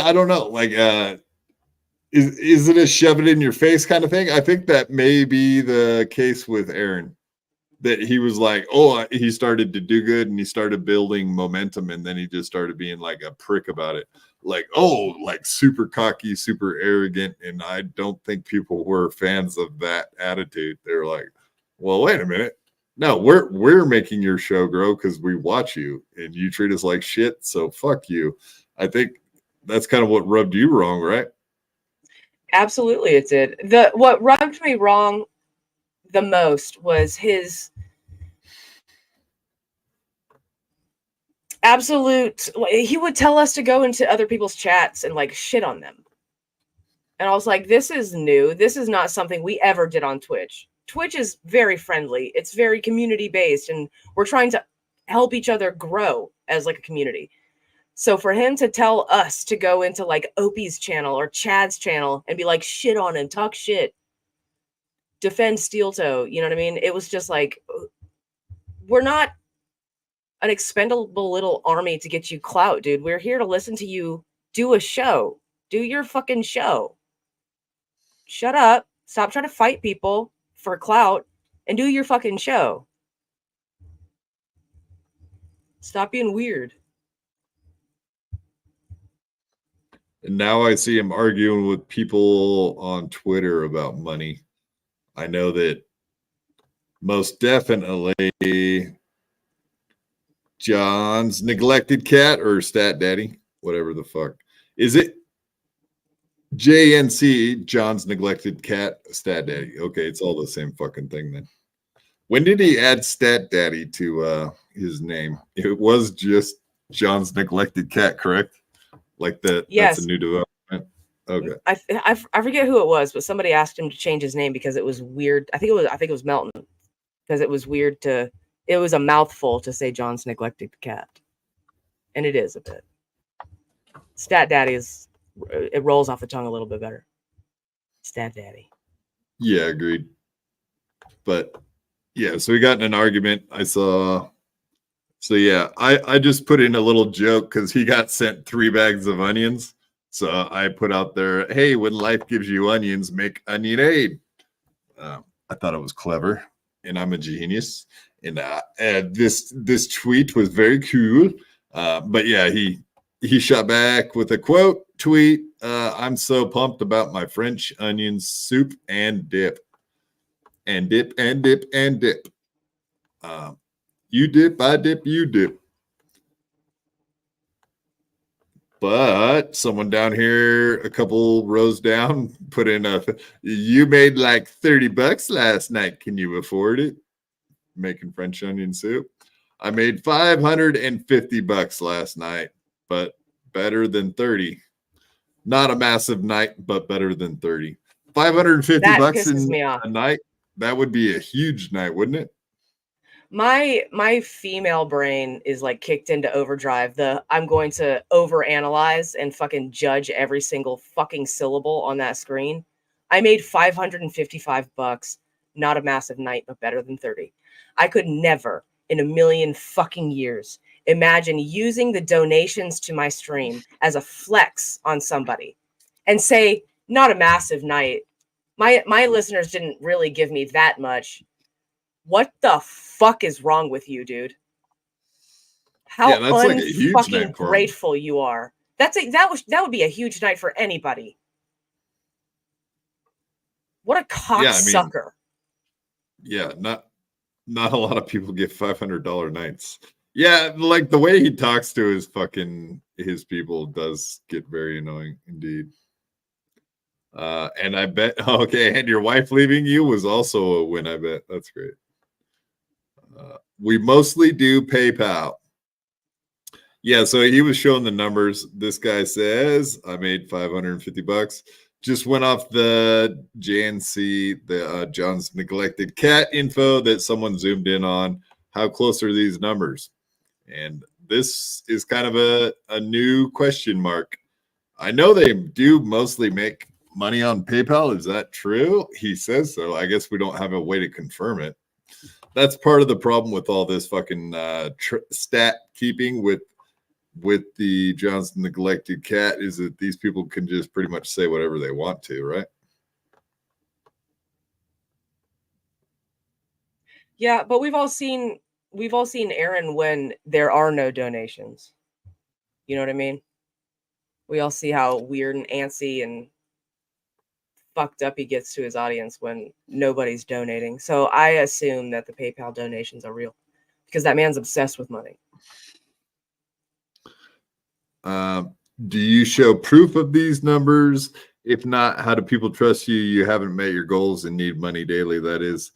I don't know. Like, is it a shove it in your face kind of thing? I think that may be the case with Aaron, that he was like, oh, he started to do good and he started building momentum, and then he just started being like a prick about it. Like, oh, like super cocky, super arrogant. And I don't think people were fans of that attitude. They're like, well, wait a minute. No, we're making your show grow because we watch you and you treat us like shit. So fuck you. I think that's kind of what rubbed you wrong, right? Absolutely, it did. What rubbed me wrong the most was his absolute. He would tell us to go into other people's chats and like shit on them. And I was like, this is new. This is not something we ever did on Twitch. Twitch is very friendly. It's very community based, and we're trying to help each other grow as like a community. So for him to tell us to go into like Opie's channel or Chad's channel and be like shit on and talk shit, defend steel toe, you know what I mean? It was just like, we're not an expendable little army to get you clout, dude. We're here to listen to you do a show. Do your fucking show. Shut up. Stop trying to fight people for clout and do your fucking show. Stop being weird. And now I see him arguing with people on Twitter about money. I know that most definitely John's neglected cat or stat daddy, whatever the fuck. Is it JNC, John's neglected cat, stat daddy? Okay, it's all the same fucking thing then. When did he add stat daddy to his name? It was just John's neglected cat, correct? Like that. Yes. That's a new development. Okay. I forget who it was, but somebody asked him to change his name because it was weird. I think it was Melton, because it was weird it was a mouthful to say John's neglected cat. And it is a bit. Stat daddy it rolls off the tongue a little bit better. Stat daddy. Yeah, agreed. But yeah, so we got in an argument. I saw. So yeah, I just put in a little joke because he got sent 3 bags of onions. So I put out there, hey, when life gives you onions, make onion aid. I thought it was clever, and I'm a genius. And this tweet was very cool. But yeah, he shot back with a quote tweet. I'm so pumped about my French onion soup and dip. And dip, and dip, and dip. You dip, I dip, you dip. But someone down here, a couple rows down, put in you made like $30 last night. Can you afford it? Making French onion soup. I made $550 last night, but better than 30. Not a massive night, but better than 30. $550 in a night. That would be a huge night, wouldn't it? My female brain is like kicked into overdrive. I'm going to overanalyze and fucking judge every single fucking syllable on that screen. I made $555. Not a massive night, but better than 30. I could never in a million fucking years imagine using the donations to my stream as a flex on somebody and say, not a massive night. My listeners didn't really give me that much. What the fuck is wrong with you, dude? How unfucking grateful you are. That would be a huge night for anybody. What a cocksucker. Yeah, not a lot of people get $500 nights. Yeah, like the way he talks to his people does get very annoying indeed. And I bet and your wife leaving you was also a win, I bet. That's great. We mostly do PayPal. Yeah, so he was showing the numbers. This guy says I made $550. Just went off the JNC, the John's neglected cat info that someone zoomed in on. How close are these numbers? And this is kind of a new question mark. I know they do mostly make money on PayPal. Is that true? He says so. I guess we don't have a way to confirm it. That's part of the problem with all this fucking stat keeping with the John's neglected cat is that these people can just pretty much say whatever they want to, right? Yeah, but we've all seen Aaron when there are no donations. You know what I mean? We all see how weird and antsy and fucked up he gets to his audience when nobody's donating. So I assume that the PayPal donations are real because that man's obsessed with money. Do you show proof of these numbers? If not, how do people trust you? You haven't met your goals and need money daily. That is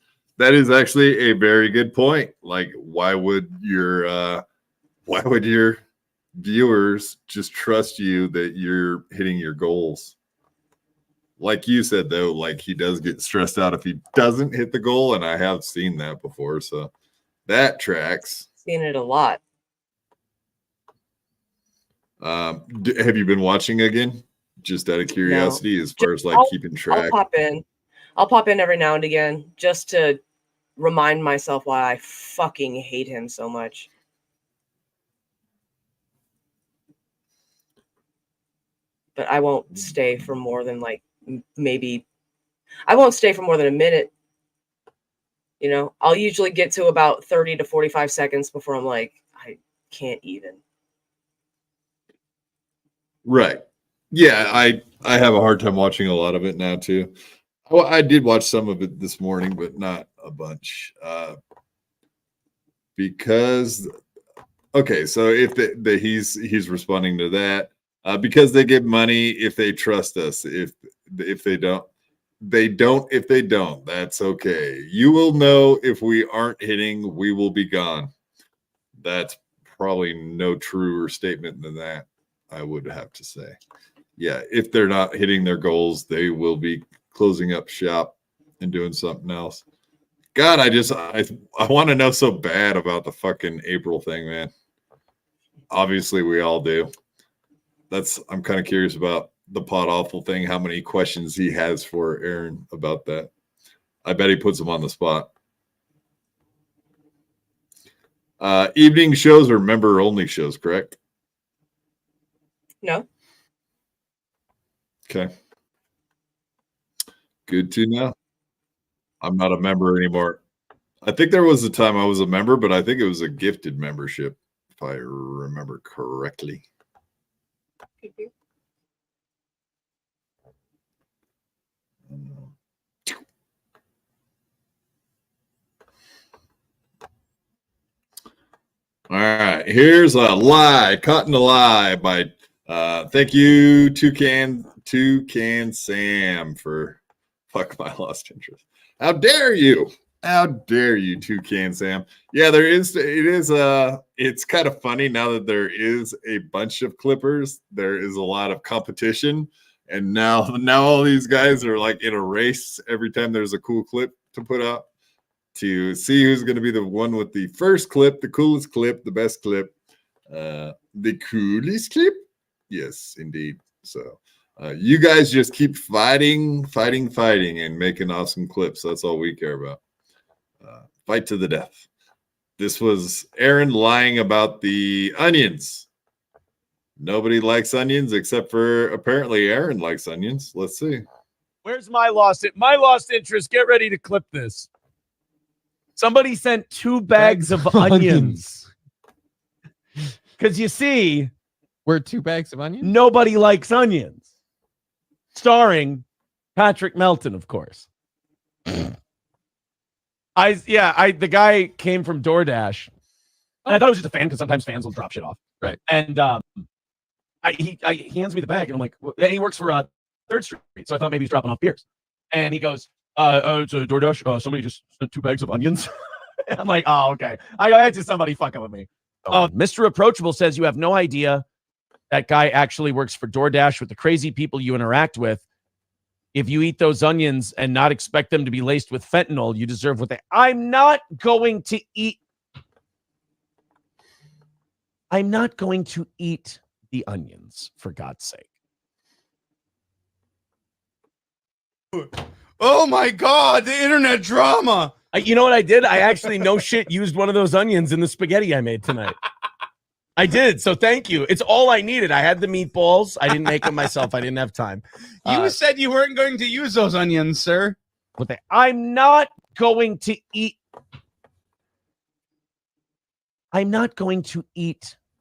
actually a very good point. Like, why would your why would your viewers just trust you that you're hitting your goals? Like you said, though, like he does get stressed out if he doesn't hit the goal, and I have seen that before, so that tracks. Seen it a lot. Have you been watching again? Just out of curiosity, as far as like keeping track. I'll pop in every now and again just to remind myself why I fucking hate him so much. But I won't stay for more than like I won't stay for more than a minute. You know, I'll usually get to about 30 to 45 seconds before I'm like, I can't even. Right. Yeah, I have a hard time watching a lot of it now too. Well, I did watch some of it this morning, but not a bunch. Because okay, so if he's responding to that, because they give money if they trust us. If they don't, if they don't, that's okay. You will know if we aren't hitting, we will be gone. That's probably no truer statement than that, I would have to say. Yeah, if they're not hitting their goals, they will be closing up shop and doing something else. God, I want to know so bad about the fucking April thing, man. Obviously, we all do. I'm kind of curious about the pot awful thing, how many questions he has for Aaron about that. I bet he puts him on the spot. Evening shows or member only shows, correct? No. Okay. Good to know. I'm not a member anymore. I think there was a time I was a member, but I think it was a gifted membership, if I remember correctly. All right, here's a lie, caught in a lie by thank you, Toucan Sam, for fuck my lost interest. How dare you? How dare you, Toucan Sam? Yeah, it's kind of funny now that there is a bunch of clippers. There is a lot of competition, and now all these guys are like in a race every time there's a cool clip to put out to see who's going to be the one with the first clip, the coolest clip, the best clip, the coolest clip. Yes, indeed. So you guys just keep fighting, and making awesome clips. That's all we care about. Fight to the death. This was Aaron lying about the onions. Nobody likes onions except for apparently Aaron likes onions. Let's see. Where's my lost interest? Get ready to clip this. Somebody sent 2 bags of onions. Because you see, we're 2 bags of onions. Nobody likes onions. Starring Patrick Melton, of course. The guy came from DoorDash. And I thought it was just a fan because sometimes fans will drop shit off. Right. And he hands me the bag and I'm like, and he works for 3rd Street. So I thought maybe he's dropping off beers. And he goes, it's a DoorDash. Somebody just sent 2 bags of onions. I'm like, oh, okay. I just somebody fucking with me. Mr. Approachable says you have no idea that guy actually works for DoorDash with the crazy people you interact with. If you eat those onions and not expect them to be laced with fentanyl, you deserve what they... I'm not going to eat the onions, for God's sake. Oh my God, the internet drama. You know what I did? I actually, no shit, used one of those onions in the spaghetti I made tonight. I did, so thank you. It's all I needed. I had the meatballs. I didn't make them myself. I didn't have time. You said you weren't going to use those onions, sir. I'm not going to eat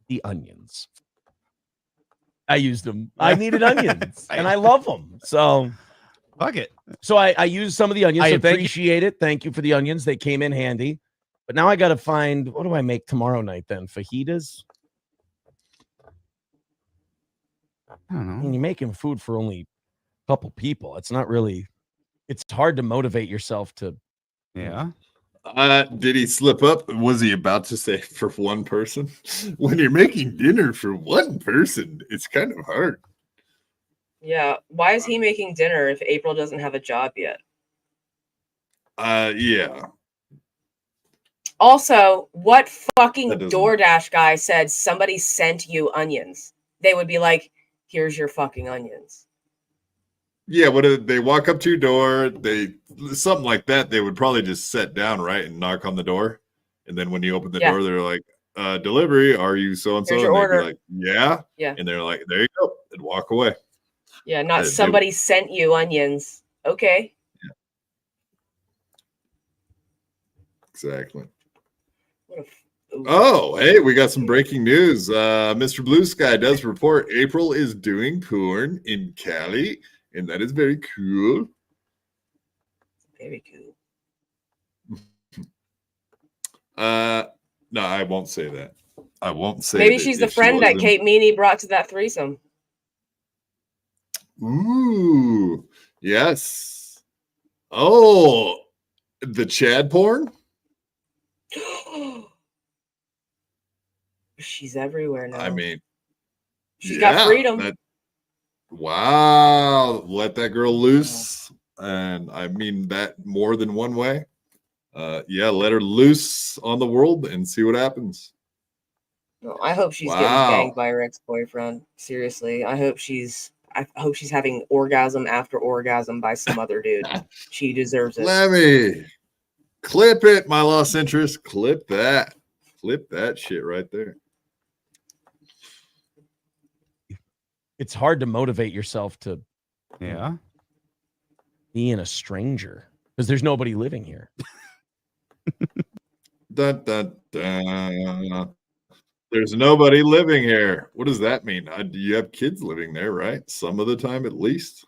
the onions. I used them. I needed onions, and I love them. So, fuck it. So I used some of the onions. I appreciate it. Thank you for the onions. They came in handy. But now I got to find, what do I make tomorrow night then? Fajitas? I don't know. I mean, you're making food for only a couple people. It's not really, it's hard to motivate yourself to. Yeah. Did he slip up? Was he about to say for one person? When you're making dinner for one person, it's kind of hard. Yeah. Why is he making dinner if April doesn't have a job yet? Yeah. Also, what fucking That doesn't- DoorDash guy said somebody sent you onions? They would be like, here's your fucking onions. Yeah, what if they walk up to your door, something like that, they would probably just sit down, right, and knock on the door. And then when you open the door, they're like, delivery, are you so and so? Here's And your they'd be order. like, yeah. Yeah. And they're like, there you go. And walk away. Yeah, not somebody sent you onions. Okay. Exactly. What a Oh, hey, we got some breaking news. Mr. Blue Sky does report April is doing porn in Cali, and that is very cool. Very cool. No, I won't say that. I won't say Maybe that she's the if she friend that wasn't- Kate Meanie brought to that threesome. Ooh, yes. Oh, the Chad porn? She's everywhere now. I mean, she's got freedom. Wow, let that girl loose. And I mean that more than one way. Yeah, let her loose on the world and see what happens. No, I hope she's getting banged by her ex-boyfriend. Seriously, I hope she's having orgasm after orgasm by some other dude. She deserves it. Let me clip it, my lost interest. Clip that shit right there. It's hard to motivate yourself to Yeah. be in a stranger because there's nobody living here. Dun, dun, dun. There's nobody living here. What does that mean? You have kids living there, right? Some of the time, at least.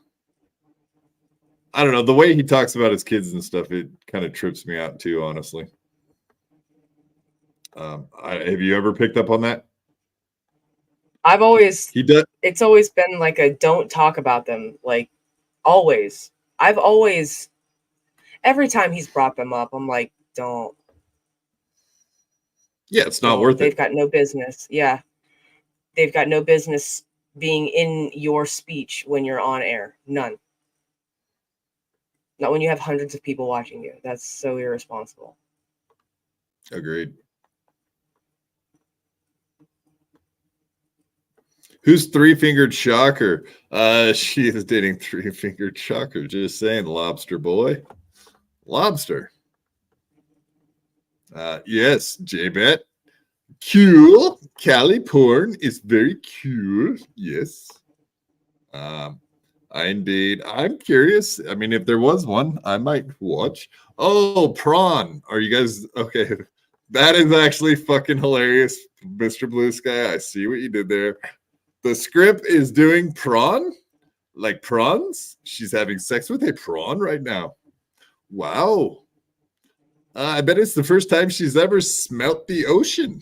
I don't know. The way he talks about his kids and stuff, it kind of trips me out too, honestly. Have you ever picked up on that? He does. It's always been like a don't talk about them. Like always. Every time he's brought them up, I'm like, don't. Yeah, it's not worth They've it. got no business. Yeah. They've got no business being in your speech when you're on air. None. Not when you have hundreds of people watching you. That's so irresponsible. Agreed. Who's Three-Fingered Shocker? She is dating Three-Fingered Shocker. Just saying, Lobster Boy. Lobster. Yes, J-Bet. Cool. Cali porn is cool. Yes. I'm curious. I mean, if there was one, I might watch. Oh, prawn. Are you guys okay? That is actually fucking hilarious, Mr. Blue Sky. I see what you did there. The script is doing prawn, like prawns. She's having sex with a prawn right now. Wow. I bet it's the first time she's ever smelt the ocean.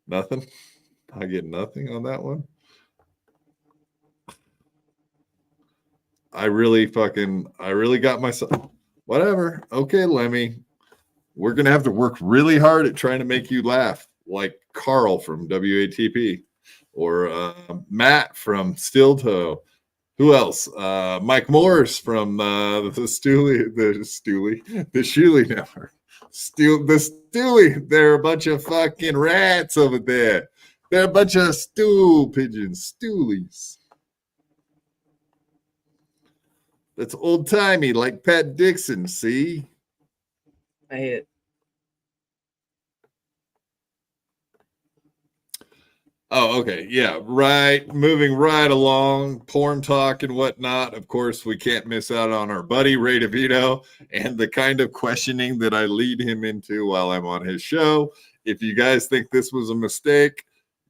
Nothing. I get nothing on that one. I really got myself. Whatever. Okay, Lemmy. We're going to have to work really hard at trying to make you laugh, like Carl from WATP or Matt from Steel Toe. Who else? Mike Morris from the Shuley Network. The Stewie. They're a bunch of fucking rats over there. They're a bunch of stool pigeons, stoolies. That's old timey, like Pat Dixon. See, I hate it. Oh, okay. Yeah, right. Moving right along, porn talk and whatnot. Of course, we can't miss out on our buddy Ray DeVito and the kind of questioning that I lead him into while I'm on his show. If you guys think this was a mistake,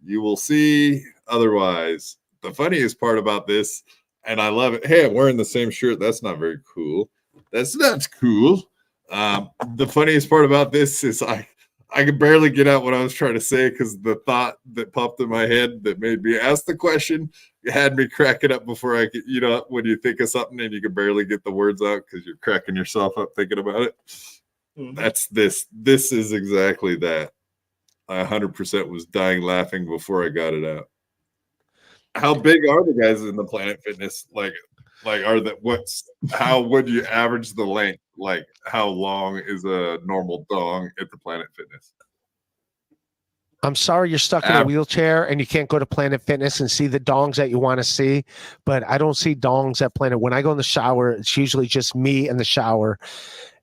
you will see otherwise. The funniest part about this, and I love it. Hey, I'm wearing the same shirt. That's not very cool. That's not cool. The funniest part about this is I could barely get out what I was trying to say because the thought that popped in my head that made me ask the question had me cracking up before I could, when you think of something and you can barely get the words out because you're cracking yourself up thinking about it. That's this. This is exactly that. I 100% was dying laughing before I got it out. How big are the guys in the Planet Fitness? Like are that how would you average the length? Like how long is a normal dong at the Planet Fitness? I'm sorry you're stuck in a wheelchair and you can't go to Planet Fitness and see the dongs that you want to see, but I don't see dongs at Planet. When I go in the shower, it's usually just me in the shower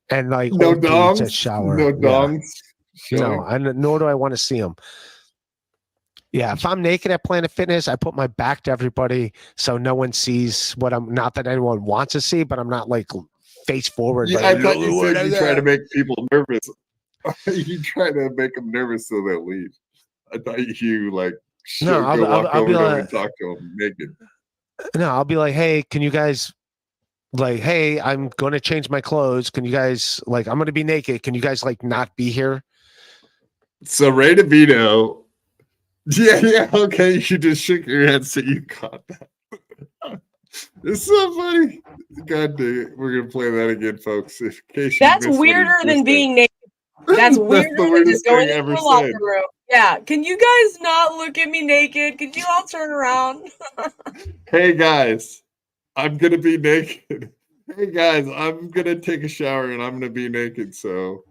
and like no old dongs dudes at shower. No dongs. No, nor do I want to see them. Yeah, if I'm naked at Planet Fitness, I put my back to everybody so no one sees what I'm. Not that anyone wants to see, but I'm not like face forward. Yeah, like, I thought you said you try to make people nervous. You try to make them nervous so they'll leave. I thought you like no, I'll be like, and talk to them naked. No, I'll be like, hey, can you guys like, hey, I'm going to change my clothes. Can you guys like, I'm going to be naked. Can you guys like not be here? So Ray DeVito, yeah, okay. You just shook your head so you caught that. It's so funny. God dang it. We're gonna play that again, folks. In case that's weirder than being naked. That's weirder than just going into the locker room. Yeah. Can you guys not look at me naked? Could you all turn around? Hey guys, I'm gonna be naked. Hey guys, I'm gonna take a shower and I'm gonna be naked. So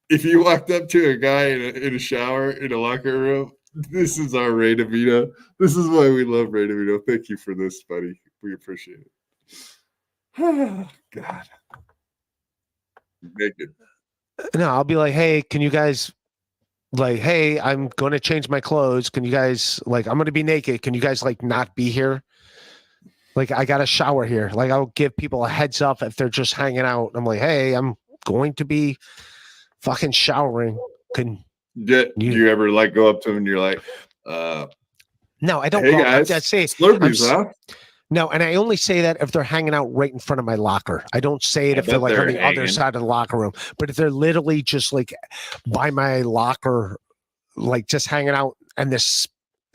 if you walked up to a guy in a shower in a locker room, this is our Ray DeVito. This is why we love Ray DeVito. Thank you for this, buddy. We appreciate it. Oh, God. Naked. No, I'll be like, hey, can you guys like, hey, I'm going to change my clothes. Can you guys like, I'm going to be naked. Can you guys like not be here? Like, I got a shower here. Like, I'll give people a heads up if they're just hanging out. I'm like, hey, I'm going to be fucking showering. Can you ever like go up to him and you're like, no, I don't. Hey go, guys, I say, Slurpees, huh? No, and I only say that if they're hanging out right in front of my locker. I don't say it if they're like on the other side of the locker room. But if they're literally just like by my locker, like just hanging out and this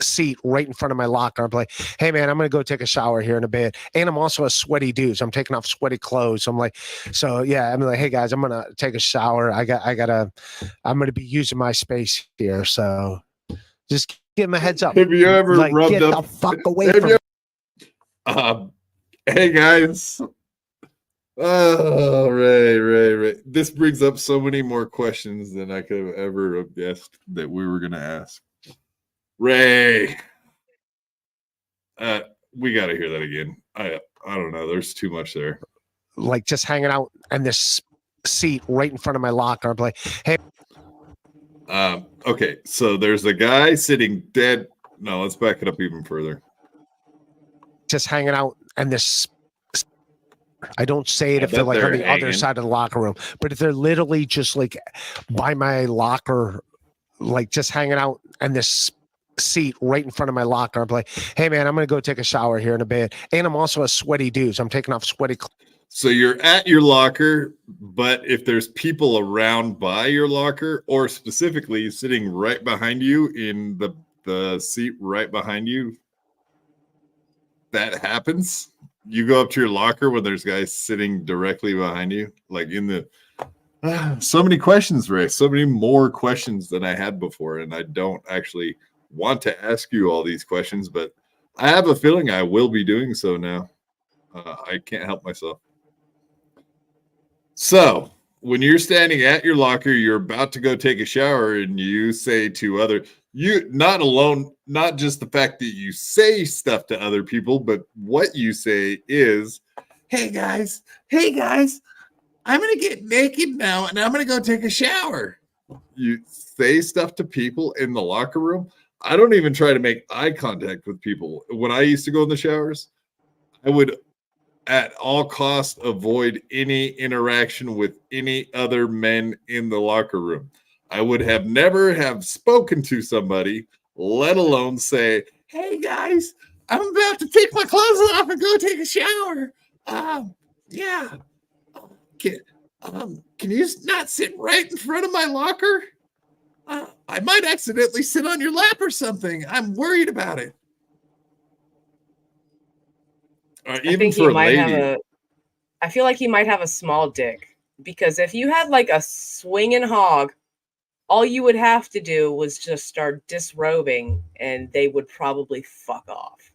seat right in front of my locker, I'm like, hey man, I'm gonna go take a shower here in a bit. And I'm also a sweaty dude, so I'm taking off sweaty clothes. I'm like, so yeah, I'm like, hey guys, I'm gonna take a shower. I'm gonna be using my space here. So just give them a heads up. Have you ever like, rubbed get up? the fuck away from me. Hey guys. Oh, Ray. This brings up so many more questions than I could have ever guessed that we were gonna ask. Ray. We gotta hear that again. I don't know. There's too much there. Like just hanging out and this seat right in front of my locker. I'm like, hey. Okay, so there's a guy sitting dead. No, let's back it up even further. Just hanging out and this. I don't say it if they're like on the other side of the locker room, but if they're literally just like by my locker, like just hanging out and this seat right in front of my locker, I'm like, hey man, I'm gonna go take a shower here in a bit. And I'm also a sweaty dude, so I'm taking off sweaty clothes. So you're at your locker, but if there's people around by your locker, or specifically sitting right behind you in the seat right behind you, that happens. You go up to your locker when there's guys sitting directly behind you, like in the. So many questions, Ray. So many more questions than I had before, and I don't actually want to ask you all these questions, but I have a feeling I will be doing so now. I can't help myself. So when you're standing at your locker, you're about to go take a shower, and you say to other, you not alone, not just the fact that you say stuff to other people, but what you say is, hey guys, I'm going to get naked now and I'm going to go take a shower. You say stuff to people in the locker room. I don't even try to make eye contact with people. When I used to go in the showers, I would at all costs avoid any interaction with any other men in the locker room. I would have never have spoken to somebody, let alone say, hey guys, I'm about to take my clothes off and go take a shower. Yeah. Can you not sit right in front of my locker? I might accidentally sit on your lap or something. I'm worried about it. I even think for he a might have lady. a. I feel like he might have a small dick because if you had like a swinging hog, all you would have to do was just start disrobing, and they would probably fuck off.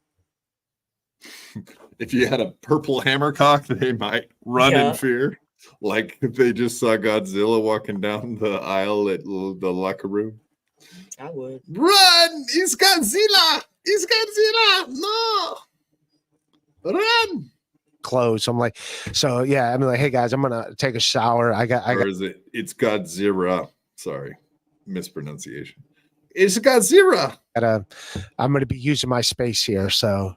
If you had a purple hammercock, they might run Yeah. in fear. Like if they just saw Godzilla walking down the aisle at the locker room. I would. Run! It's Godzilla! It's Godzilla! No! Run! Clothes. I'm like, so yeah, I'm like, hey guys, I'm gonna take a shower. Or is it? It's Godzilla. Sorry, mispronunciation. It's Godzilla. I'm gonna be using my space here, so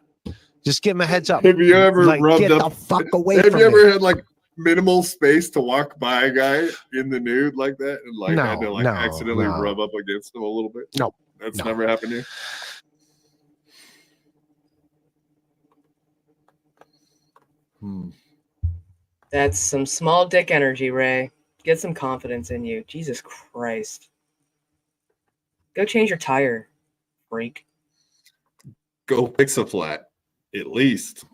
just give him a heads up. Have you ever like, rubbed get up? the fuck away Have from you ever me. had like minimal space to walk by a guy in the nude like that and like had to like accidentally rub up against him a little bit? No, that's never happened to you. That's some small dick energy, Ray. Get some confidence in you. Jesus Christ. Go change your tire, freak. Go fix a flat, at least.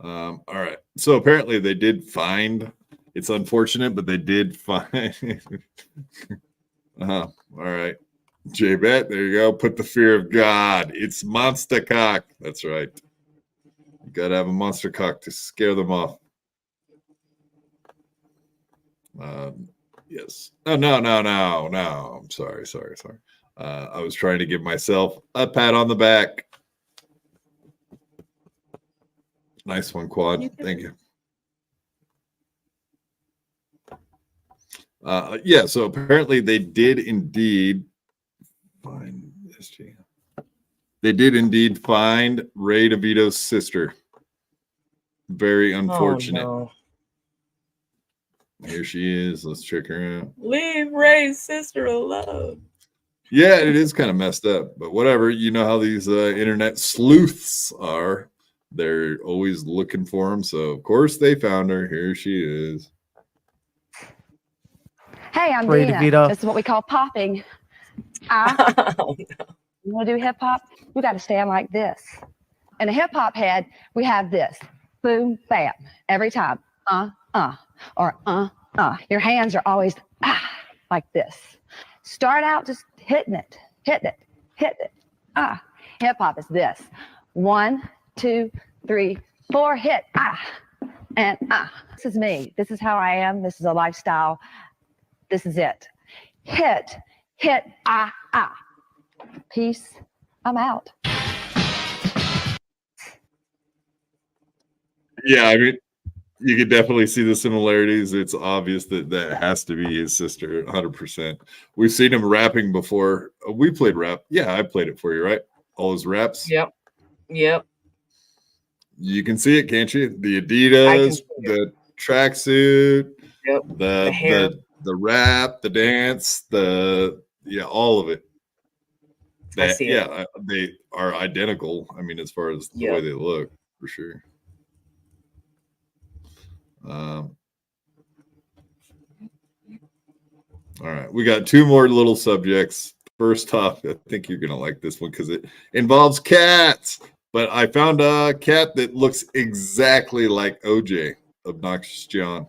All right. So apparently they did find. It's unfortunate, but they did find. All right. J-Bet, there you go. Put the fear of God. It's monster cock. That's right. You got to have a monster cock to scare them off. Yes. Oh, no. I'm sorry. I was trying to give myself a pat on the back. Nice one, Quad. Thank you. Yeah, so apparently they did indeed find SG. They did indeed find Ray DeVito's sister. Very unfortunate. Oh, no. Here she is. Let's check her out. Leave Ray's sister alone. Yeah, it is kind of messed up, but whatever. You know how these internet sleuths are. They're always looking for him. So, of course, they found her. Here she is. Hey, I'm Ray Dina. DeVito. This is what we call popping. You want to do hip hop? We got to stand like this. In a hip hop head, we have this. Boom, bam. Every time. Or Your hands are always like this. Start out just hitting it. Hip hop is this. 1, 2, 3, 4, hit. And This is me. This is how I am. This is a lifestyle. This is it. Hit, Peace. I'm out. Yeah, I mean, you could definitely see the similarities. It's obvious that that has to be his sister, 100%. We've seen him rapping before. We played rap. Yeah, I played it for you, right? All his raps. Yep. You can see it, can't you? The Adidas, the tracksuit, the hair. the rap, the dance, all of it. I see it. They are identical. I mean, as far as the way they look, for sure. All right, we got 2 more little subjects. First off, I think you're gonna like this one because it involves cats. But I found a cat that looks exactly like OJ, Obnoxious John.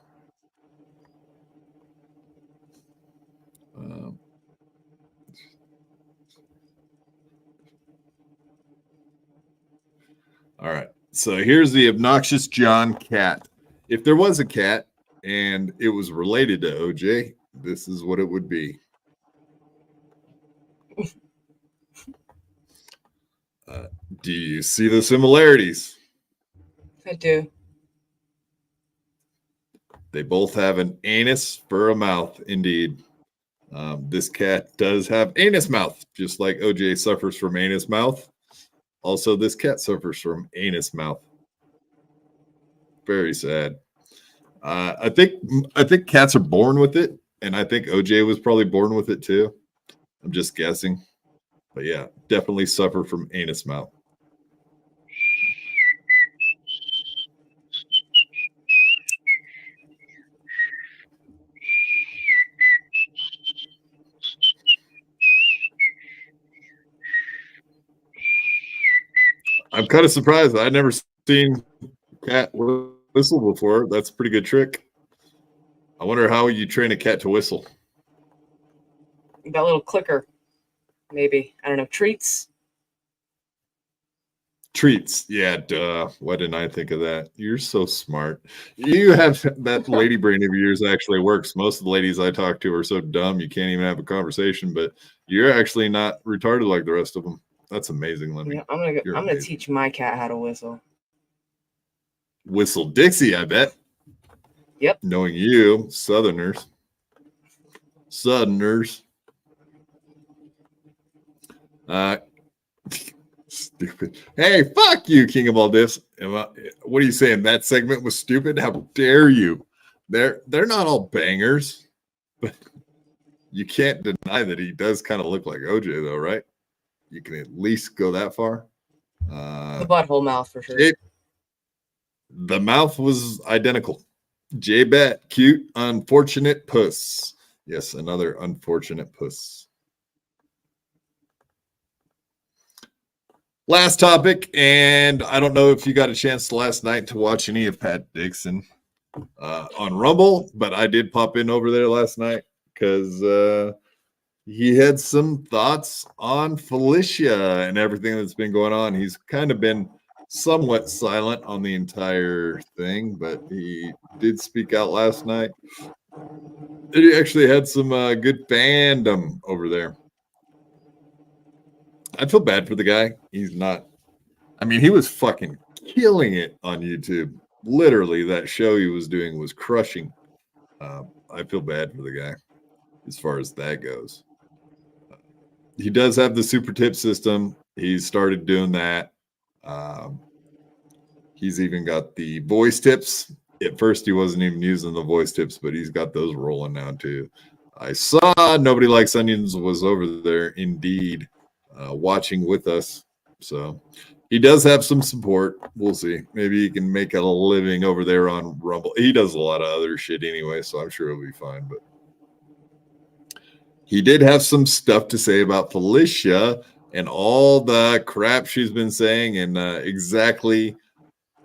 All right, so here's the Obnoxious John cat. If there was a cat and it was related to OJ, this is what it would be. Do you see the similarities? I do. They both have an anus for a mouth, indeed. This cat does have anus mouth, just like OJ suffers from anus mouth. Also, this cat suffers from anus mouth. Very sad. I think cats are born with it, and I think OJ was probably born with it too. I'm just guessing. But yeah, definitely suffer from anus mouth. I'm kind of surprised. I'd never seen cat whistle before. That's a pretty good trick. I wonder how you train a cat to whistle. That little clicker, maybe. I don't know. Treats. Treats. Yeah, duh. Why didn't I think of that? You're so smart. You have that lady brain of yours actually works. Most of the ladies I talk to are so dumb you can't even have a conversation, but you're actually not retarded like the rest of them. That's amazing, Lemmy. Yeah, I'm gonna teach my cat how to whistle. Whistle Dixie, I bet. Yep. Knowing you, Southerners. Stupid. Hey, fuck you, King of all this. What are you saying? That segment was stupid? How dare you? They're not all bangers, but you can't deny that he does kind of look like OJ, though, right? You can at least go that far. The butthole mouth for sure. The mouth was identical. J-Bet, cute, unfortunate puss. Yes, another unfortunate puss. Last topic, and I don't know if you got a chance last night to watch any of Pat Dixon on Rumble, but I did pop in over there last night because he had some thoughts on Felicia and everything that's been going on. He's kind of been somewhat silent on the entire thing, but he did speak out last night. He actually had some good fandom over there. I feel bad for the guy. He's not. I mean, he was fucking killing it on YouTube. Literally, that show he was doing was crushing. I feel bad for the guy as far as that goes. He does have the super tip system. He's started doing that. He's even got the voice tips. At first, he wasn't even using the voice tips, but he's got those rolling now too. I saw Nobody Likes Onions was over there, indeed, watching with us. So he does have some support. We'll see. Maybe he can make a living over there on Rumble. He does a lot of other shit anyway, so I'm sure he'll be fine. But he did have some stuff to say about Felicia and all the crap she's been saying, and exactly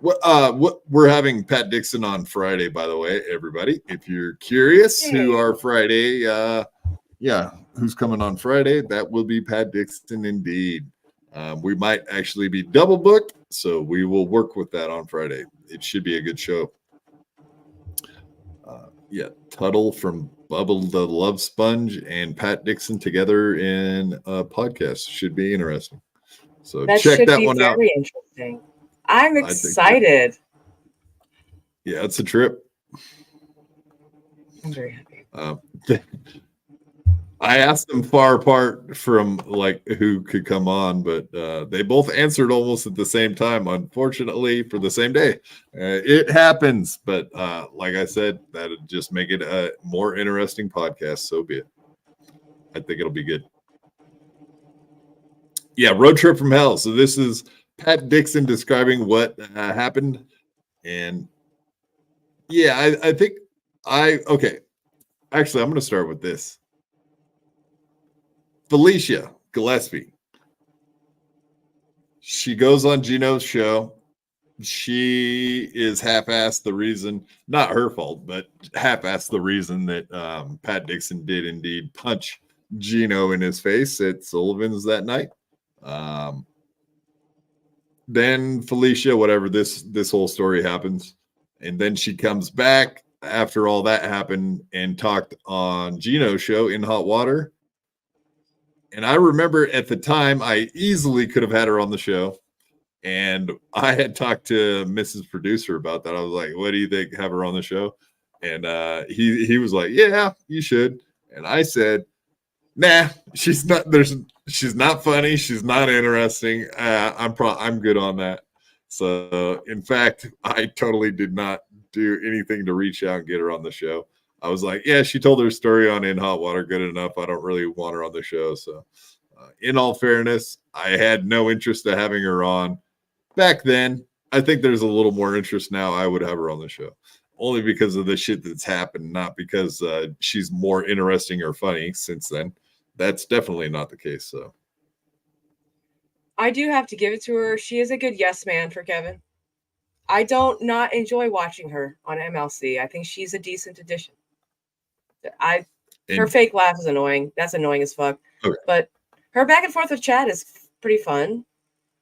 what we're having Pat Dixon on Friday, by the way, everybody. If you're curious who our Friday, who's coming on Friday, that will be Pat Dixon indeed. We might actually be double booked, so we will work with that on Friday. It should be a good show. Tuttle from Bubble the Love Sponge and Pat Dixon together in a podcast should be interesting. So check that one out. Very interesting. I'm excited. Yeah, it's a trip. I'm very happy. I asked them far apart from like who could come on, but they both answered almost at the same time, unfortunately, for the same day. It happens, but like I said, that'd just make it a more interesting podcast. So be it. I think it'll be good. Yeah, Road Trip from Hell. So this is Pat Dixon describing what happened. And yeah, I think okay. Actually, I'm going to start with this. Felicia Gillespie. She goes on Gino's show. She is half-assed the reason, not her fault, but half-assed the reason that Pat Dixon did indeed punch Gino in his face at Sullivan's that night. Then Felicia, whatever, this whole story happens. And then she comes back after all that happened and talked on Gino's show in Hot Water. And I remember at the time, I easily could have had her on the show. And I had talked to Mrs. Producer about that. I was like, what do you think? Have her on the show? And he was like, yeah, you should. And I said, nah, she's not funny. She's not interesting. I'm good on that. So in fact, I totally did not do anything to reach out and get her on the show. I was like, yeah, she told her story on In Hot Water good enough. I don't really want her on the show. So in all fairness, I had no interest in having her on back then. I think there's a little more interest now. I would have her on the show only because of the shit that's happened, not because she's more interesting or funny since then. That's definitely not the case. So I do have to give it to her. She is a good yes man for Kevin. I don't not enjoy watching her on MLC. I think she's a decent addition. Her fake laugh is annoying. That's annoying as fuck. Okay. But her back and forth with Chad is pretty fun.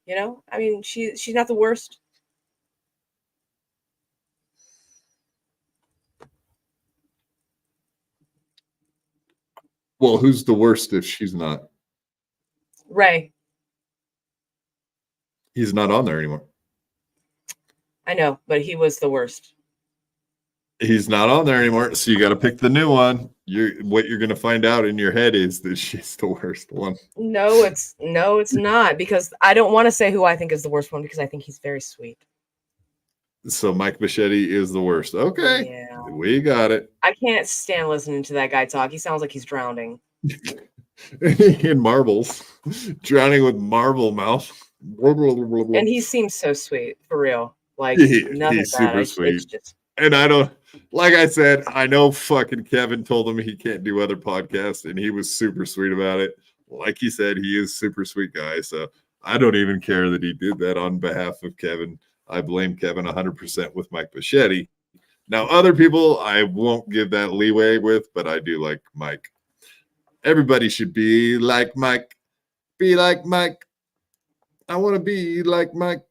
You know, I mean, she's not the worst. Well, who's the worst if she's not? Ray. He's not on there anymore. I know, but he was the worst. He's not on there anymore, so you got to pick the new one. What you're going to find out in your head is that she's the worst one. No, it's not, because I don't want to say who I think is the worst one because I think he's very sweet. So Mike Bichetti is the worst. Okay, yeah, we got it. I can't stand listening to that guy talk. He sounds like he's drowning. In marbles, drowning with marble mouth. And he seems so sweet, for real. Like he's super sweet. And I don't, like I said, I know fucking Kevin told him he can't do other podcasts, and he was super sweet about it. Like he said, he is super sweet guy. So I don't even care that he did that on behalf of Kevin. I blame Kevin 100% with Mike Bichetti. Now, other people I won't give that leeway with, but I do like Mike. Everybody should be like Mike. Be like Mike. I want to be like Mike.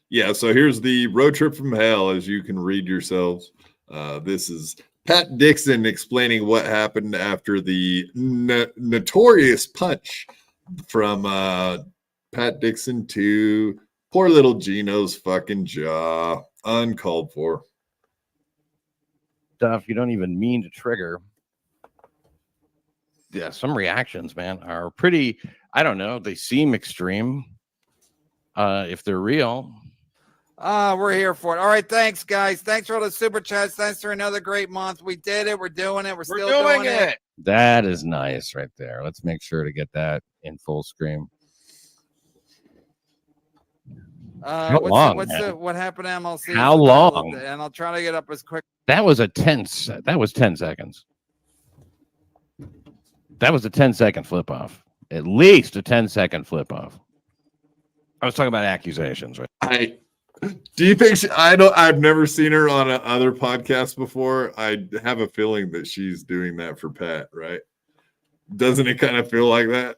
Yeah, so here's the road trip from hell, as you can read yourselves. This is Pat Dixon explaining what happened after the notorious punch from Pat Dixon to poor little Gino's fucking jaw. Uncalled for. Stuff you don't even mean to trigger. Yeah, some reactions, man, are pretty, I don't know, they seem extreme. If they're real. We're here for it. All right, thanks, guys. Thanks for all the super chats. Thanks for another great month. We did it. We're doing it. We're still doing it. That is nice right there. Let's make sure to get that in full screen. What happened to MLC? How long? And I'll try to get up as quick. That was 10 seconds. That was a 10-second flip off. At least a 10-second flip off. I was talking about accusations, right? Do you think I've never seen her on other podcasts before. I have a feeling that she's doing that for Pat, right? Doesn't it kind of feel like that?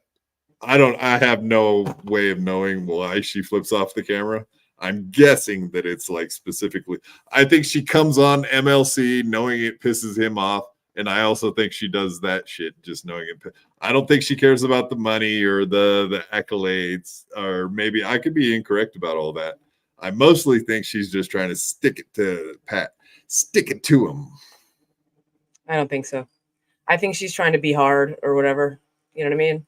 I have no way of knowing why she flips off the camera. I'm guessing that it's like specifically. I think she comes on MLC knowing it pisses him off. And I also think she does that shit just knowing it. I don't think she cares about the money or the accolades, or maybe I could be incorrect about all that. I mostly think she's just trying to stick it to Pat, stick it to him. I don't think so. I think she's trying to be hard or whatever. You know what I mean?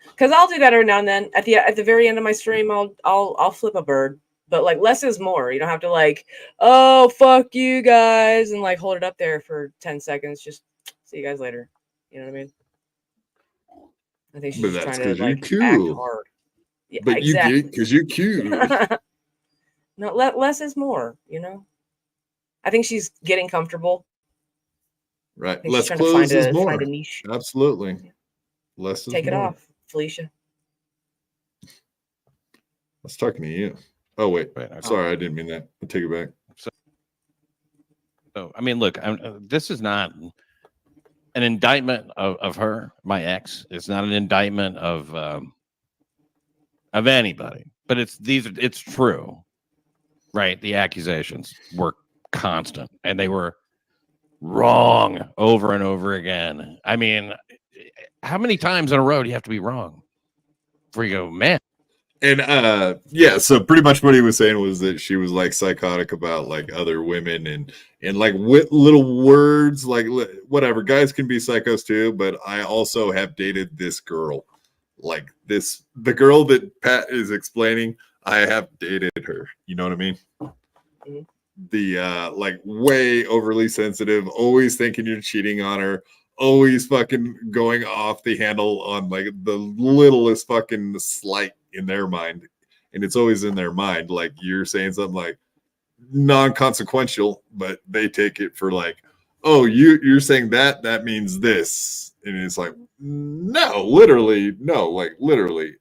Because I'll do that every now and then. At the very end of my stream, I'll flip a bird. But like less is more. You don't have to like, oh fuck you guys, and like hold it up there for 10 seconds. Just see you guys later. You know what I mean? I think she's trying to like act hard. Yeah, but exactly. You get because you're cute. No, less is more. You know. I think she's getting comfortable. Right. Less clothes is more. Find a niche. Absolutely. Yeah. Less is Take more. it off, Felicia. I was talking to you. Oh, wait. Sorry, I didn't mean that. I'll take it back. So I mean, look, this is not an indictment of her, my ex. It's not an indictment of anybody. But it's true, right? The accusations were constant, and they were wrong over and over again. I mean, how many times in a row do you have to be wrong before you go, man? And yeah, so pretty much what he was saying was that she was like psychotic about like other women and like little words, like whatever. Guys can be psychos too, but I also have dated this girl, like the girl that Pat is explaining. I have dated her. You know what I mean? Mm-hmm. The like way overly sensitive, always thinking you're cheating on her. Always fucking going off the handle on like the littlest fucking slight in their mind. And it's always in their mind. Like you're saying something like non-consequential, but they take it for like, oh, you're saying that means this. And it's like, no, literally, no, like literally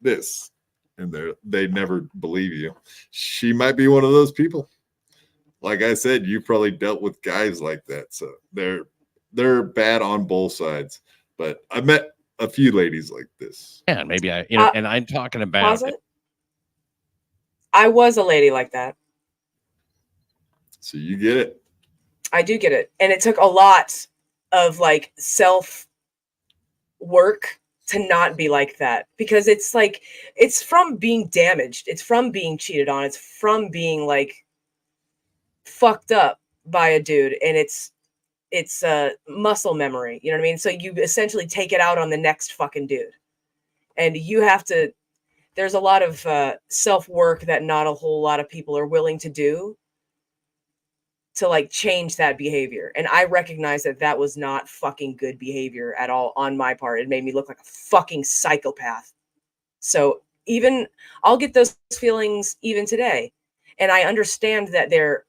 this. And they never believe you. She might be one of those people. Like I said, you probably dealt with guys like that. So they're bad on both sides. But I met a few ladies like this. Yeah, maybe and I'm talking about I was a lady like that. So you get it. I do get it. And it took a lot of like self work to not be like that, because it's like, it's from being damaged. It's from being cheated on. It's from being like fucked up by a dude. And it's muscle memory. You know what I mean? So you essentially take it out on the next fucking dude. And you have to, there's a lot of self work that not a whole lot of people are willing to do to like change that behavior. And I recognize that was not fucking good behavior at all on my part. It made me look like a fucking psychopath. So even I'll get those feelings even today. And I understand that they're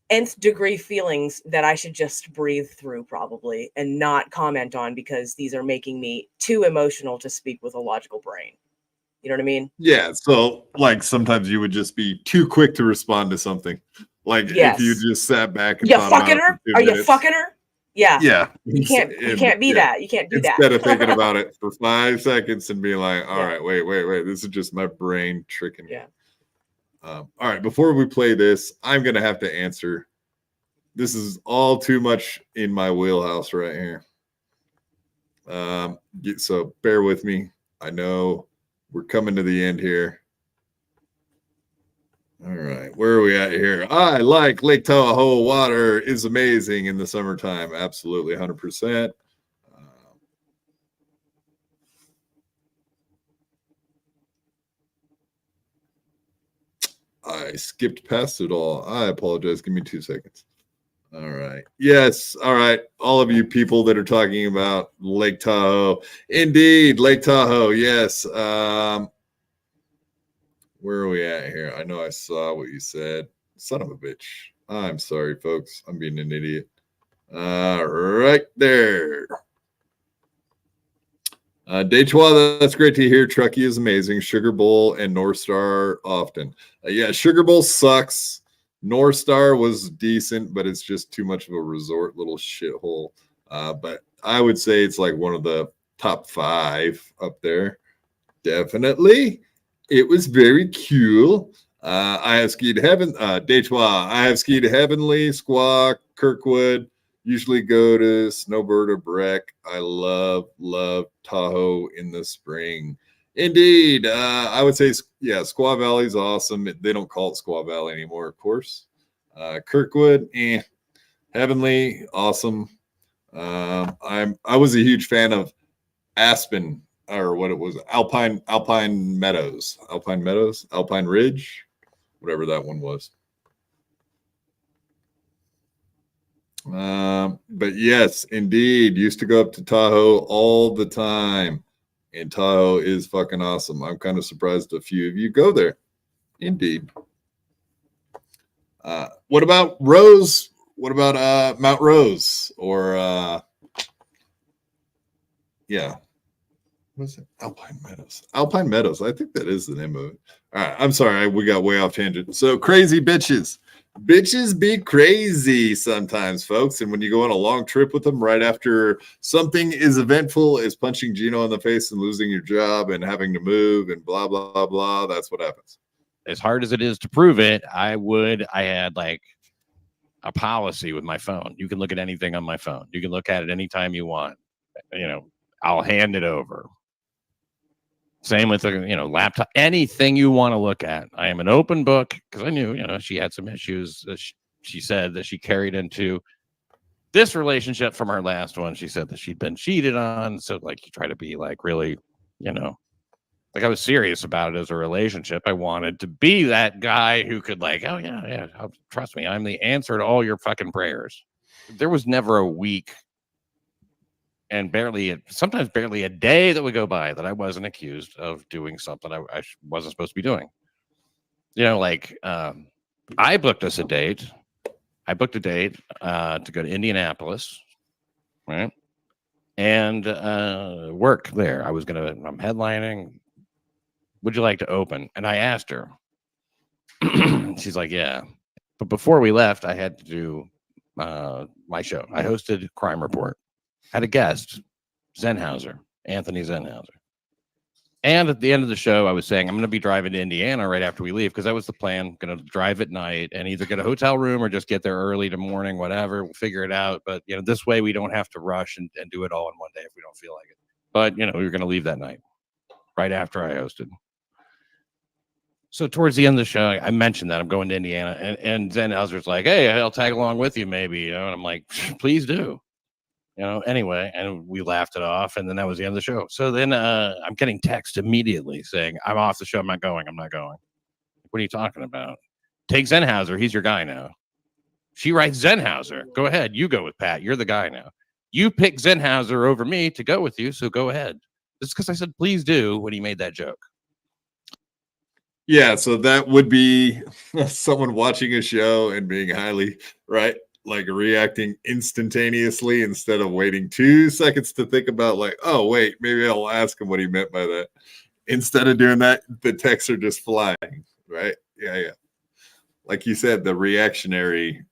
nth degree feelings that I should just breathe through probably and not comment on, because these are making me too emotional to speak with a logical brain. You know what I mean? Yeah. So like sometimes you would just be too quick to respond to something. Like if you just sat back and thought fucking about her? Are you fucking her? Yeah. Yeah. You can't be that. You can't do that. Instead of thinking about it for 5 seconds and being like, all right, wait. This is just my brain tricking me. Yeah. All right. Before we play this, I'm going to have to answer. This is all too much in my wheelhouse right here. So bear with me. I know we're coming to the end here. All right, where are we at here? I like Lake Tahoe. Water is amazing in the summertime. Absolutely, 100%. I skipped past it all. I apologize. Give me 2 seconds. All right. Yes. All right. All of you people that are talking about Lake Tahoe. Indeed, Lake Tahoe. Yes. Where are we at here? I know I saw what you said. Son of a bitch. I'm sorry, folks. I'm being an idiot. Right there. Dechois, that's great to hear. Truckee is amazing. Sugar Bowl and North Star often. Yeah, Sugar Bowl sucks. North Star was decent, but it's just too much of a resort little shithole. But I would say it's like one of the top 5 up there. Definitely. It was very cool. I have skied Dechois. I have skied Heavenly, Squaw, Kirkwood. Usually go to Snowbird or Breck. I love Tahoe in the spring. Indeed. I would say, yeah, Squaw Valley is awesome. They don't call it Squaw Valley anymore, of course. Kirkwood, Heavenly, awesome. I was a huge fan of Aspen, or what it was, Alpine Meadows, Alpine Ridge, whatever that one was. But yes, indeed, used to go up to Tahoe all the time, and Tahoe is fucking awesome. I'm kind of surprised a few of you go there. Indeed. What about Rose? What about Mount Rose? Or yeah. What is it? Alpine Meadows. Alpine Meadows. I think that is the name of it. All right. I'm sorry. We got way off tangent. So crazy bitches. Bitches be crazy sometimes, folks. And when you go on a long trip with them right after something is eventful, is punching Gino in the face and losing your job and having to move and blah, blah, blah. That's what happens. As hard as it is to prove it, I had like a policy with my phone. You can look at anything on my phone. You can look at it anytime you want. I'll hand it over. Same with the, laptop, anything you want to look at. I am an open book, because I knew, she had some issues that she said that she carried into this relationship from her last one. She said that she'd been cheated on. So like, you try to be like, really, like I was serious about it as a relationship. I wanted to be that guy who could like, oh yeah, trust me, I'm the answer to all your fucking prayers. There was never a week and sometimes barely a day that would go by that I wasn't accused of doing something I wasn't supposed to be doing. I booked us a date I booked a date to go to Indianapolis, right? And work there. I'm headlining. Would you like to open? And I asked her. She's like, yeah. But before we left, I had to do my show. I hosted Crime Report. Had a guest, Anthony Zenhauser. And at the end of the show, I was saying, I'm going to be driving to Indiana right after we leave, because that was the plan. Going to drive at night and either get a hotel room or just get there early to morning, whatever. We'll figure it out. But, this way we don't have to rush and do it all in one day if we don't feel like it. But, we were going to leave that night right after I hosted. So towards the end of the show, I mentioned that I'm going to Indiana, and Zenhauser's like, hey, I'll tag along with you maybe, and I'm like, please do. Anyway, and we laughed it off, and then that was the end of the show. So then I'm getting text immediately saying, I'm off the show. I'm not going. What are you talking about? Take Zenhauser. He's your guy now. She writes Zenhauser. Go ahead. You go with Pat. You're the guy now. You pick Zenhauser over me to go with you, so go ahead. It's because I said, please do, when he made that joke. Yeah, so that would be someone watching a show and being highly, right? Like reacting instantaneously instead of waiting 2 seconds to think about, like, oh, wait, maybe I'll ask him what he meant by that. Instead of doing that, the texts are just flying, right? Yeah. Like you said, the reactionary,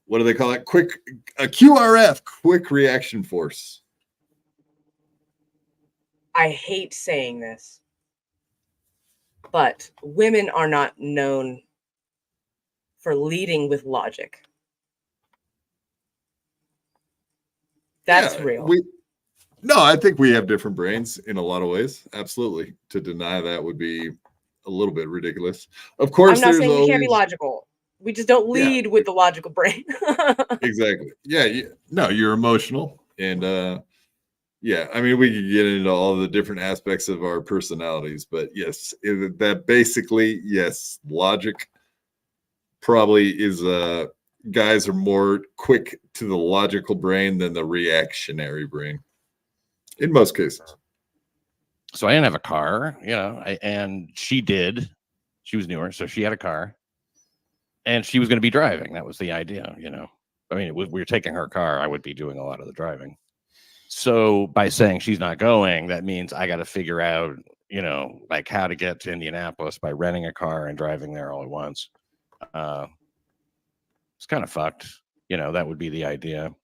what do they call it? A QRF, quick reaction force. I hate saying this, but women are not known for leading with logic. That's real. I think we have different brains in a lot of ways. Absolutely. To deny that would be a little bit ridiculous. Of course, I'm not saying we can't be logical. We just don't lead with the logical brain. Exactly. Yeah. No, you're emotional. And yeah, I mean, we could get into all the different aspects of our personalities, but yes, that basically, yes, logic probably is guys are more quick to the logical brain than the reactionary brain in most cases. So I didn't have a car, and she did. She was newer, so she had a car, and she was going to be driving. That was the idea, I mean, if we were taking her car, I would be doing a lot of the driving. So by saying she's not going, that means I got to figure out, like how to get to Indianapolis by renting a car and driving there all at once. It's kind of fucked. That would be the idea.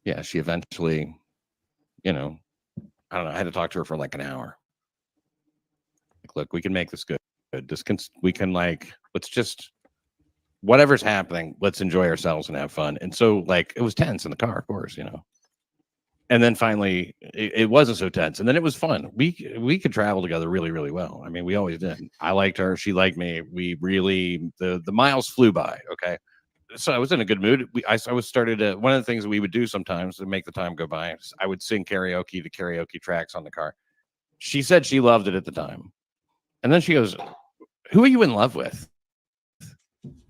Yeah, she eventually, I don't know. I had to talk to her for like an hour. Like, look, we can make this good. We can let's just, whatever's happening, let's enjoy ourselves and have fun. And so it was tense in the car, of course, And then finally, it wasn't so tense. And then it was fun. We could travel together really, really well. I mean, we always did. I liked her. She liked me. We really, the miles flew by. Okay. So I was in a good mood. One of the things we would do sometimes to make the time go by, I would sing karaoke to karaoke tracks on the car. She said she loved it at the time. And then she goes, who are you in love with?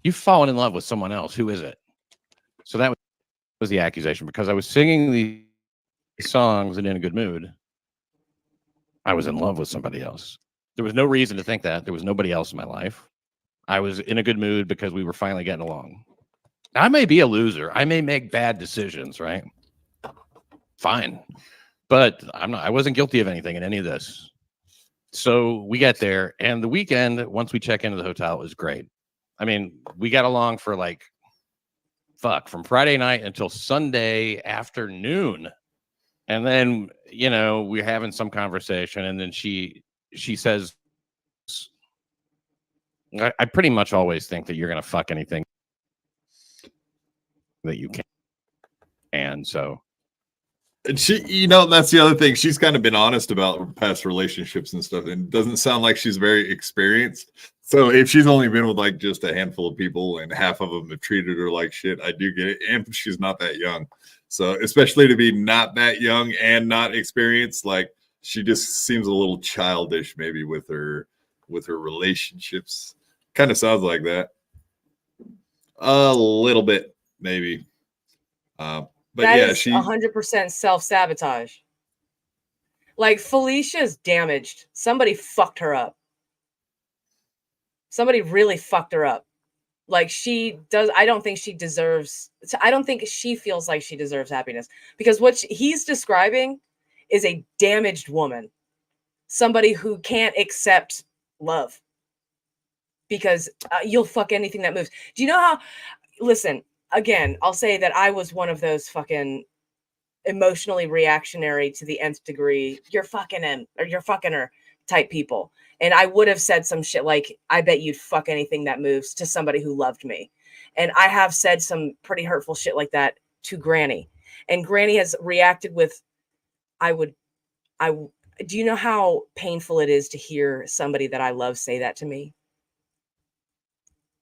You've fallen in love with someone else. Who is it? So that was the accusation, because I was singing these songs and in a good mood. I was in love with somebody else. There was no reason to think that. There was nobody else in my life. I was in a good mood because we were finally getting along. I may be a loser. I may make bad decisions, right? Fine. But I wasn't guilty of anything in any of this. So we get there, and the weekend, once we check into the hotel, it was great. I mean, we got along for from Friday night until Sunday afternoon. And then, we're having some conversation, and then she says, I pretty much always think that you're going to fuck anything that you can. And so. And she, that's the other thing. She's kind of been honest about past relationships and stuff, and doesn't sound like she's very experienced. So if she's only been with just a handful of people and half of them have treated her like shit, I do get it. And she's not that young. So especially to be not that young and not experienced, she just seems a little childish maybe with her relationships. Kind of sounds like that. A little bit, maybe. But that yeah, is 100% self-sabotage. Felicia's damaged. Somebody fucked her up. Somebody really fucked her up. Like she does. I don't think she deserves. I don't think she feels like she deserves happiness, because what he's describing is a damaged woman, somebody who can't accept love, because you'll fuck anything that moves. Do you know how? Listen, again, I'll say that I was one of those fucking emotionally reactionary to the nth degree. You're fucking him or you're fucking her type people. And I would have said some shit like, I bet you'd fuck anything that moves, to somebody who loved me. And I have said some pretty hurtful shit like that to Granny. And Granny has reacted with, do you know how painful it is to hear somebody that I love say that to me?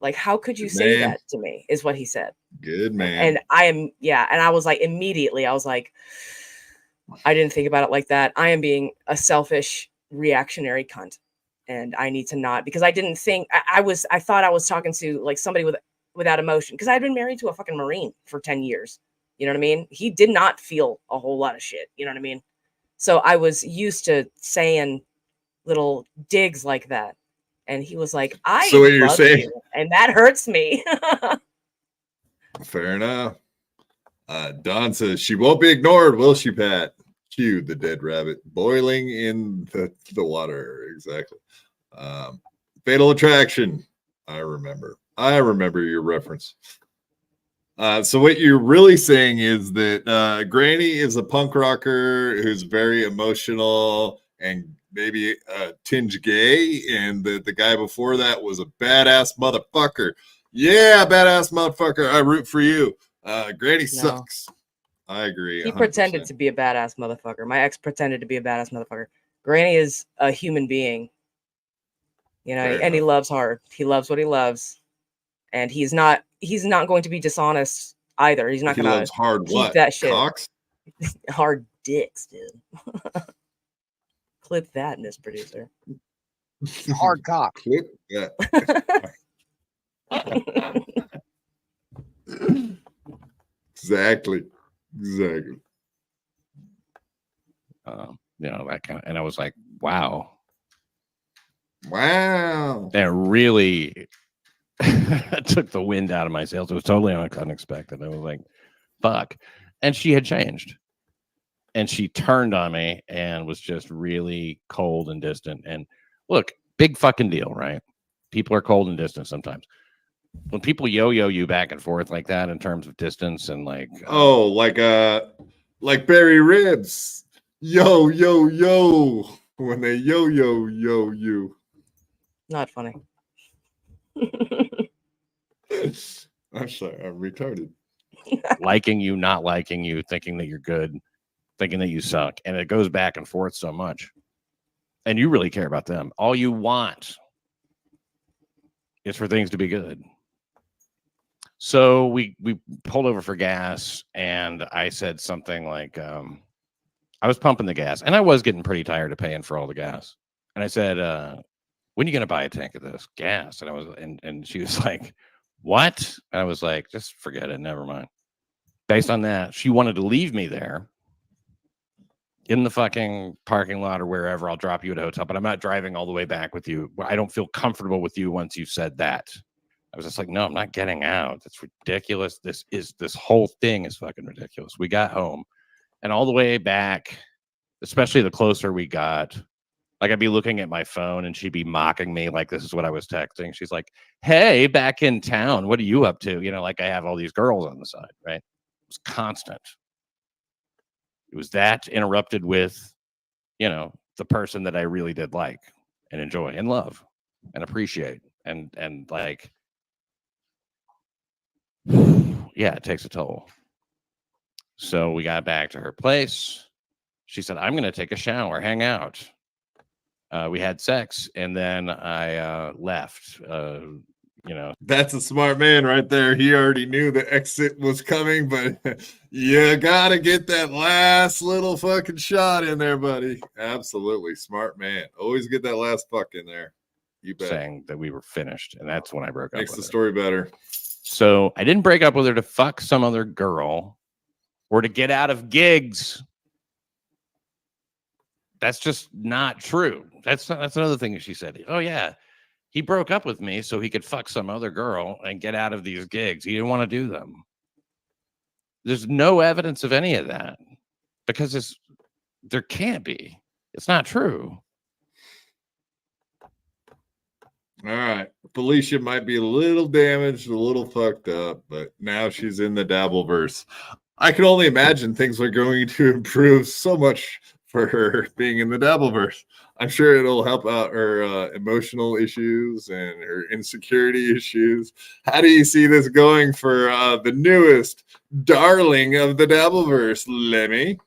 Like, how could you say that to me, is what he said. Good man. And I was like, immediately, I was like, I didn't think about it like that. I am being a selfish, reactionary cunt. And I need to not, because I didn't think I thought I was talking to like somebody without emotion, because I'd been married to a fucking Marine for 10 years. You know what I mean? He did not feel a whole lot of shit. You know what I mean? So I was used to saying little digs like that. And he was like, So what you're saying, you, and that hurts me. Fair enough. Don says, she won't be ignored, will she, Pat? Cue the dead rabbit boiling in the water. Exactly. Fatal Attraction. I remember your reference. So what you're really saying is that Granny is a punk rocker who's very emotional and maybe a tinge gay, and the guy before that was a badass motherfucker. Yeah, badass motherfucker. I root for you. Granny sucks. I agree. He 100%. pretended to be a badass motherfucker. My ex pretended to be a badass motherfucker. Granny is a human being. You know, and he loves hard. He loves what he loves. And he's not going to be dishonest either. He's not going to hard keep what? that shit. Cocks? Hard dicks, dude. Clip that, Miss Producer. Hard cock. Clip that. Exactly. You know, that kind of, and I was like, wow. And it really took the wind out of my sails. It was totally unexpected. I was like, fuck. And she had changed. And she turned on me and was just really cold and distant. And look, big fucking deal, right? People are cold and distant sometimes. When people yo-yo you back and forth like that in terms of distance and like like Barry Ribs. Yo, yo, yo. When they yo-yo you. Not funny. I'm sorry, I'm retarded. liking you, not liking you, thinking that you're good, thinking that you suck. And it goes back and forth so much. And you really care about them. All you want is for things to be good. So we pulled over for gas, and I said something like, I was pumping the gas, and I was getting pretty tired of paying for all the gas. And I said, when are you going to buy a tank of this gas? And she was like, what? And I was like, just forget it. Never mind. Based on that, she wanted to leave me there in the fucking parking lot or wherever. I'll drop you at a hotel, but I'm not driving all the way back with you. I don't feel comfortable with you once you said that. I was just like, no, I'm not getting out. That's ridiculous. This whole thing is fucking ridiculous. We got home, and all the way back, especially the closer we got, like I'd be looking at my phone and she'd be mocking me like this is what I was texting. She's like, hey, back in town, what are you up to? You know, like I have all these girls on the side, right? It was constant. It was that interrupted with, you know, the person that I really did like and enjoy and love and appreciate and like, yeah, it takes a toll. So we got back to her place. She said, I'm going to take a shower, hang out. We had sex, and then I left. You know, that's a smart man right there. He already knew the exit was coming, but you gotta get that last little fucking shot in there, buddy. Absolutely, smart man. Always get that last fuck in there. You bet. Saying that we were finished, and that's when I broke up. Makes the story better. So I didn't break up with her to fuck some other girl or to get out of gigs. That's just not true. That's another thing that she said. Oh yeah, He broke up with me so he could fuck some other girl and get out of these gigs. He didn't want to do them. There's no evidence of any of that because there can't be. It's not true. All right. Felicia might be a little damaged, a little fucked up, but now she's in the Dabbleverse. I can only imagine things are going to improve so much for her being in the Dabbleverse. I'm sure it'll help out her emotional issues and her insecurity issues. How do you see this going for the newest darling of the Dabbleverse, Lemmy?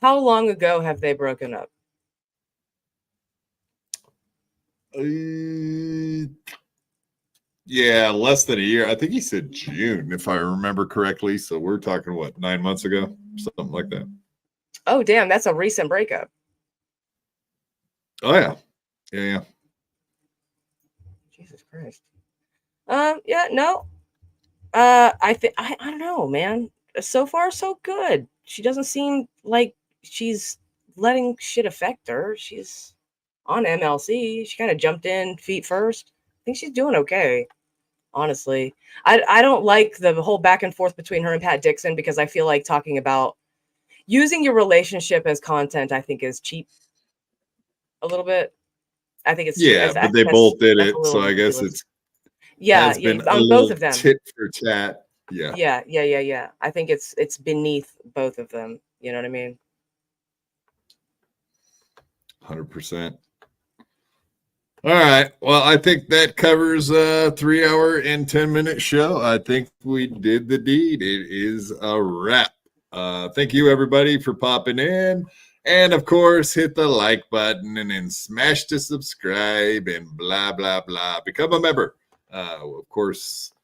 How long ago have they broken up? Yeah, less than a year. I think he said June, if I remember correctly. So we're talking, what, 9 months ago? Something like that. Oh, damn. That's a recent breakup. Oh, yeah. Yeah. Jesus Christ. Yeah, no. I don't know, man. So far, so good. She doesn't seem like she's letting shit affect her. She's on MLC. She kind of jumped in feet first. I think she's doing okay, honestly. I don't like the whole back and forth between her and Pat Dixon because I feel like talking about using your relationship as content, I think, is cheap a little bit. I think it's but they both did it, so I guess it's on both of them. Tit for tat. Yeah. I think it's beneath both of them. You know what I mean? 100%. All right. Well, I think that covers a 3 hour and 10-minute show. I think we did the deed. It is a wrap. Thank you, everybody, for popping in. And, of course, hit the like button and then smash the subscribe and blah, blah, blah. Become a member. Of course,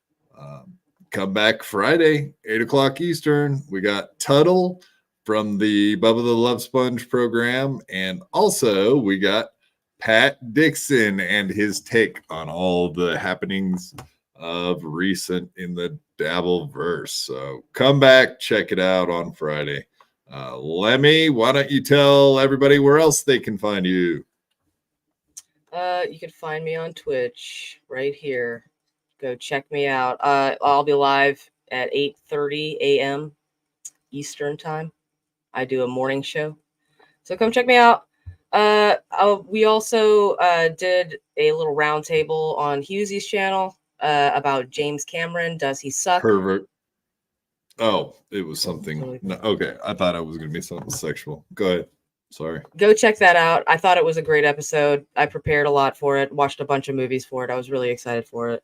come back Friday, 8 o'clock Eastern. We got Tuttle from the Bubba the Love Sponge program. And also, we got Pat Dixon and his take on all the happenings of recent in the Dabbleverse. So come back, check it out on Friday. Lemmy, why don't you tell everybody where else they can find you? You can find me on Twitch right here. Go check me out. I'll be live at 8:30 a.m. Eastern time. I do a morning show. So come check me out. We also did a little roundtable on Hughesy's channel about James Cameron. Does he suck? Pervert. Oh, it was something. No, okay, I thought it was going to be something sexual. Go ahead. Sorry. Go check that out. I thought it was a great episode. I prepared a lot for it. Watched a bunch of movies for it. I was really excited for it.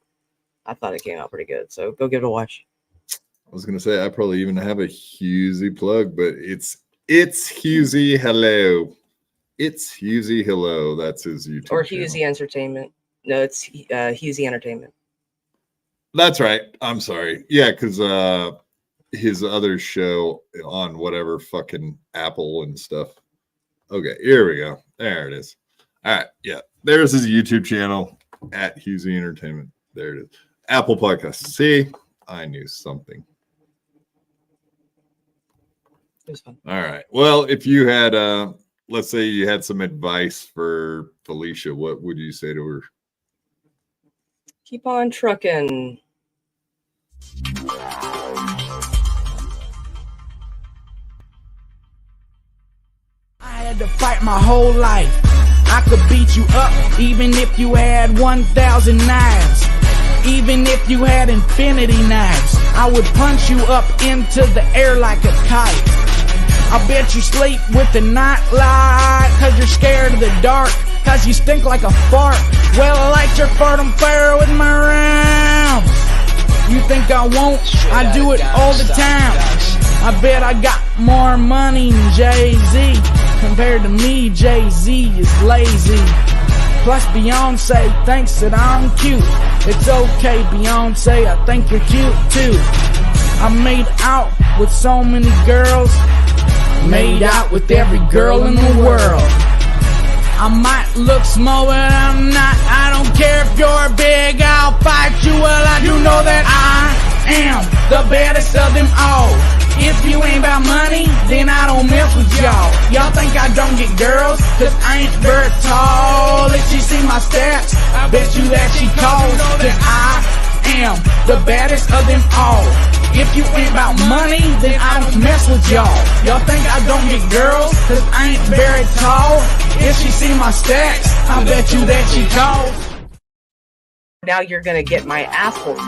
I thought it came out pretty good. So go give it a watch. I was going to say I probably even have a Hughesy plug, but it's Hughesy Hello. It's Hughesy Hello. That's his YouTube or channel. Hughesy Entertainment. No, it's Hughesy Entertainment. That's right. I'm sorry. Yeah, because his other show on whatever fucking Apple and stuff. Okay, here we go. There it is. All right. Yeah. There's his YouTube channel at Hughesy Entertainment. There it is. Apple Podcast. See, I knew something. It was fun. All right. Well, if you had let's say you had some advice for Felicia, what would you say to her? Keep on trucking. I had to fight my whole life. I could beat you up even if you had 1,000 knives. Even if you had infinity knives, I would punch you up into the air like a kite. I bet you sleep with the night light, cause you're scared of the dark, cause you stink like a fart. Well, I light your fartum fire with my rounds. You think I won't? I do it all the time. I bet I got more money than Jay-Z. Compared to me, Jay-Z is lazy. Plus Beyonce thinks that I'm cute. It's okay, Beyonce, I think you're cute too. I made out with so many girls. Made out with every girl in the world. I might look small, but I'm not. I don't care if you're big, I'll fight you. Well, I do know that I am the baddest of them all. If you ain't about money, then I don't mess with y'all. Y'all think I don't get girls, cause I ain't very tall. If she see my stats, I bet you that she calls. That I am the baddest of them all. If you ain't about money, then I don't mess with y'all. Y'all think I don't get girls, cause I ain't very tall. If she see my stats, I bet you that she calls. Now you're gonna get my asshole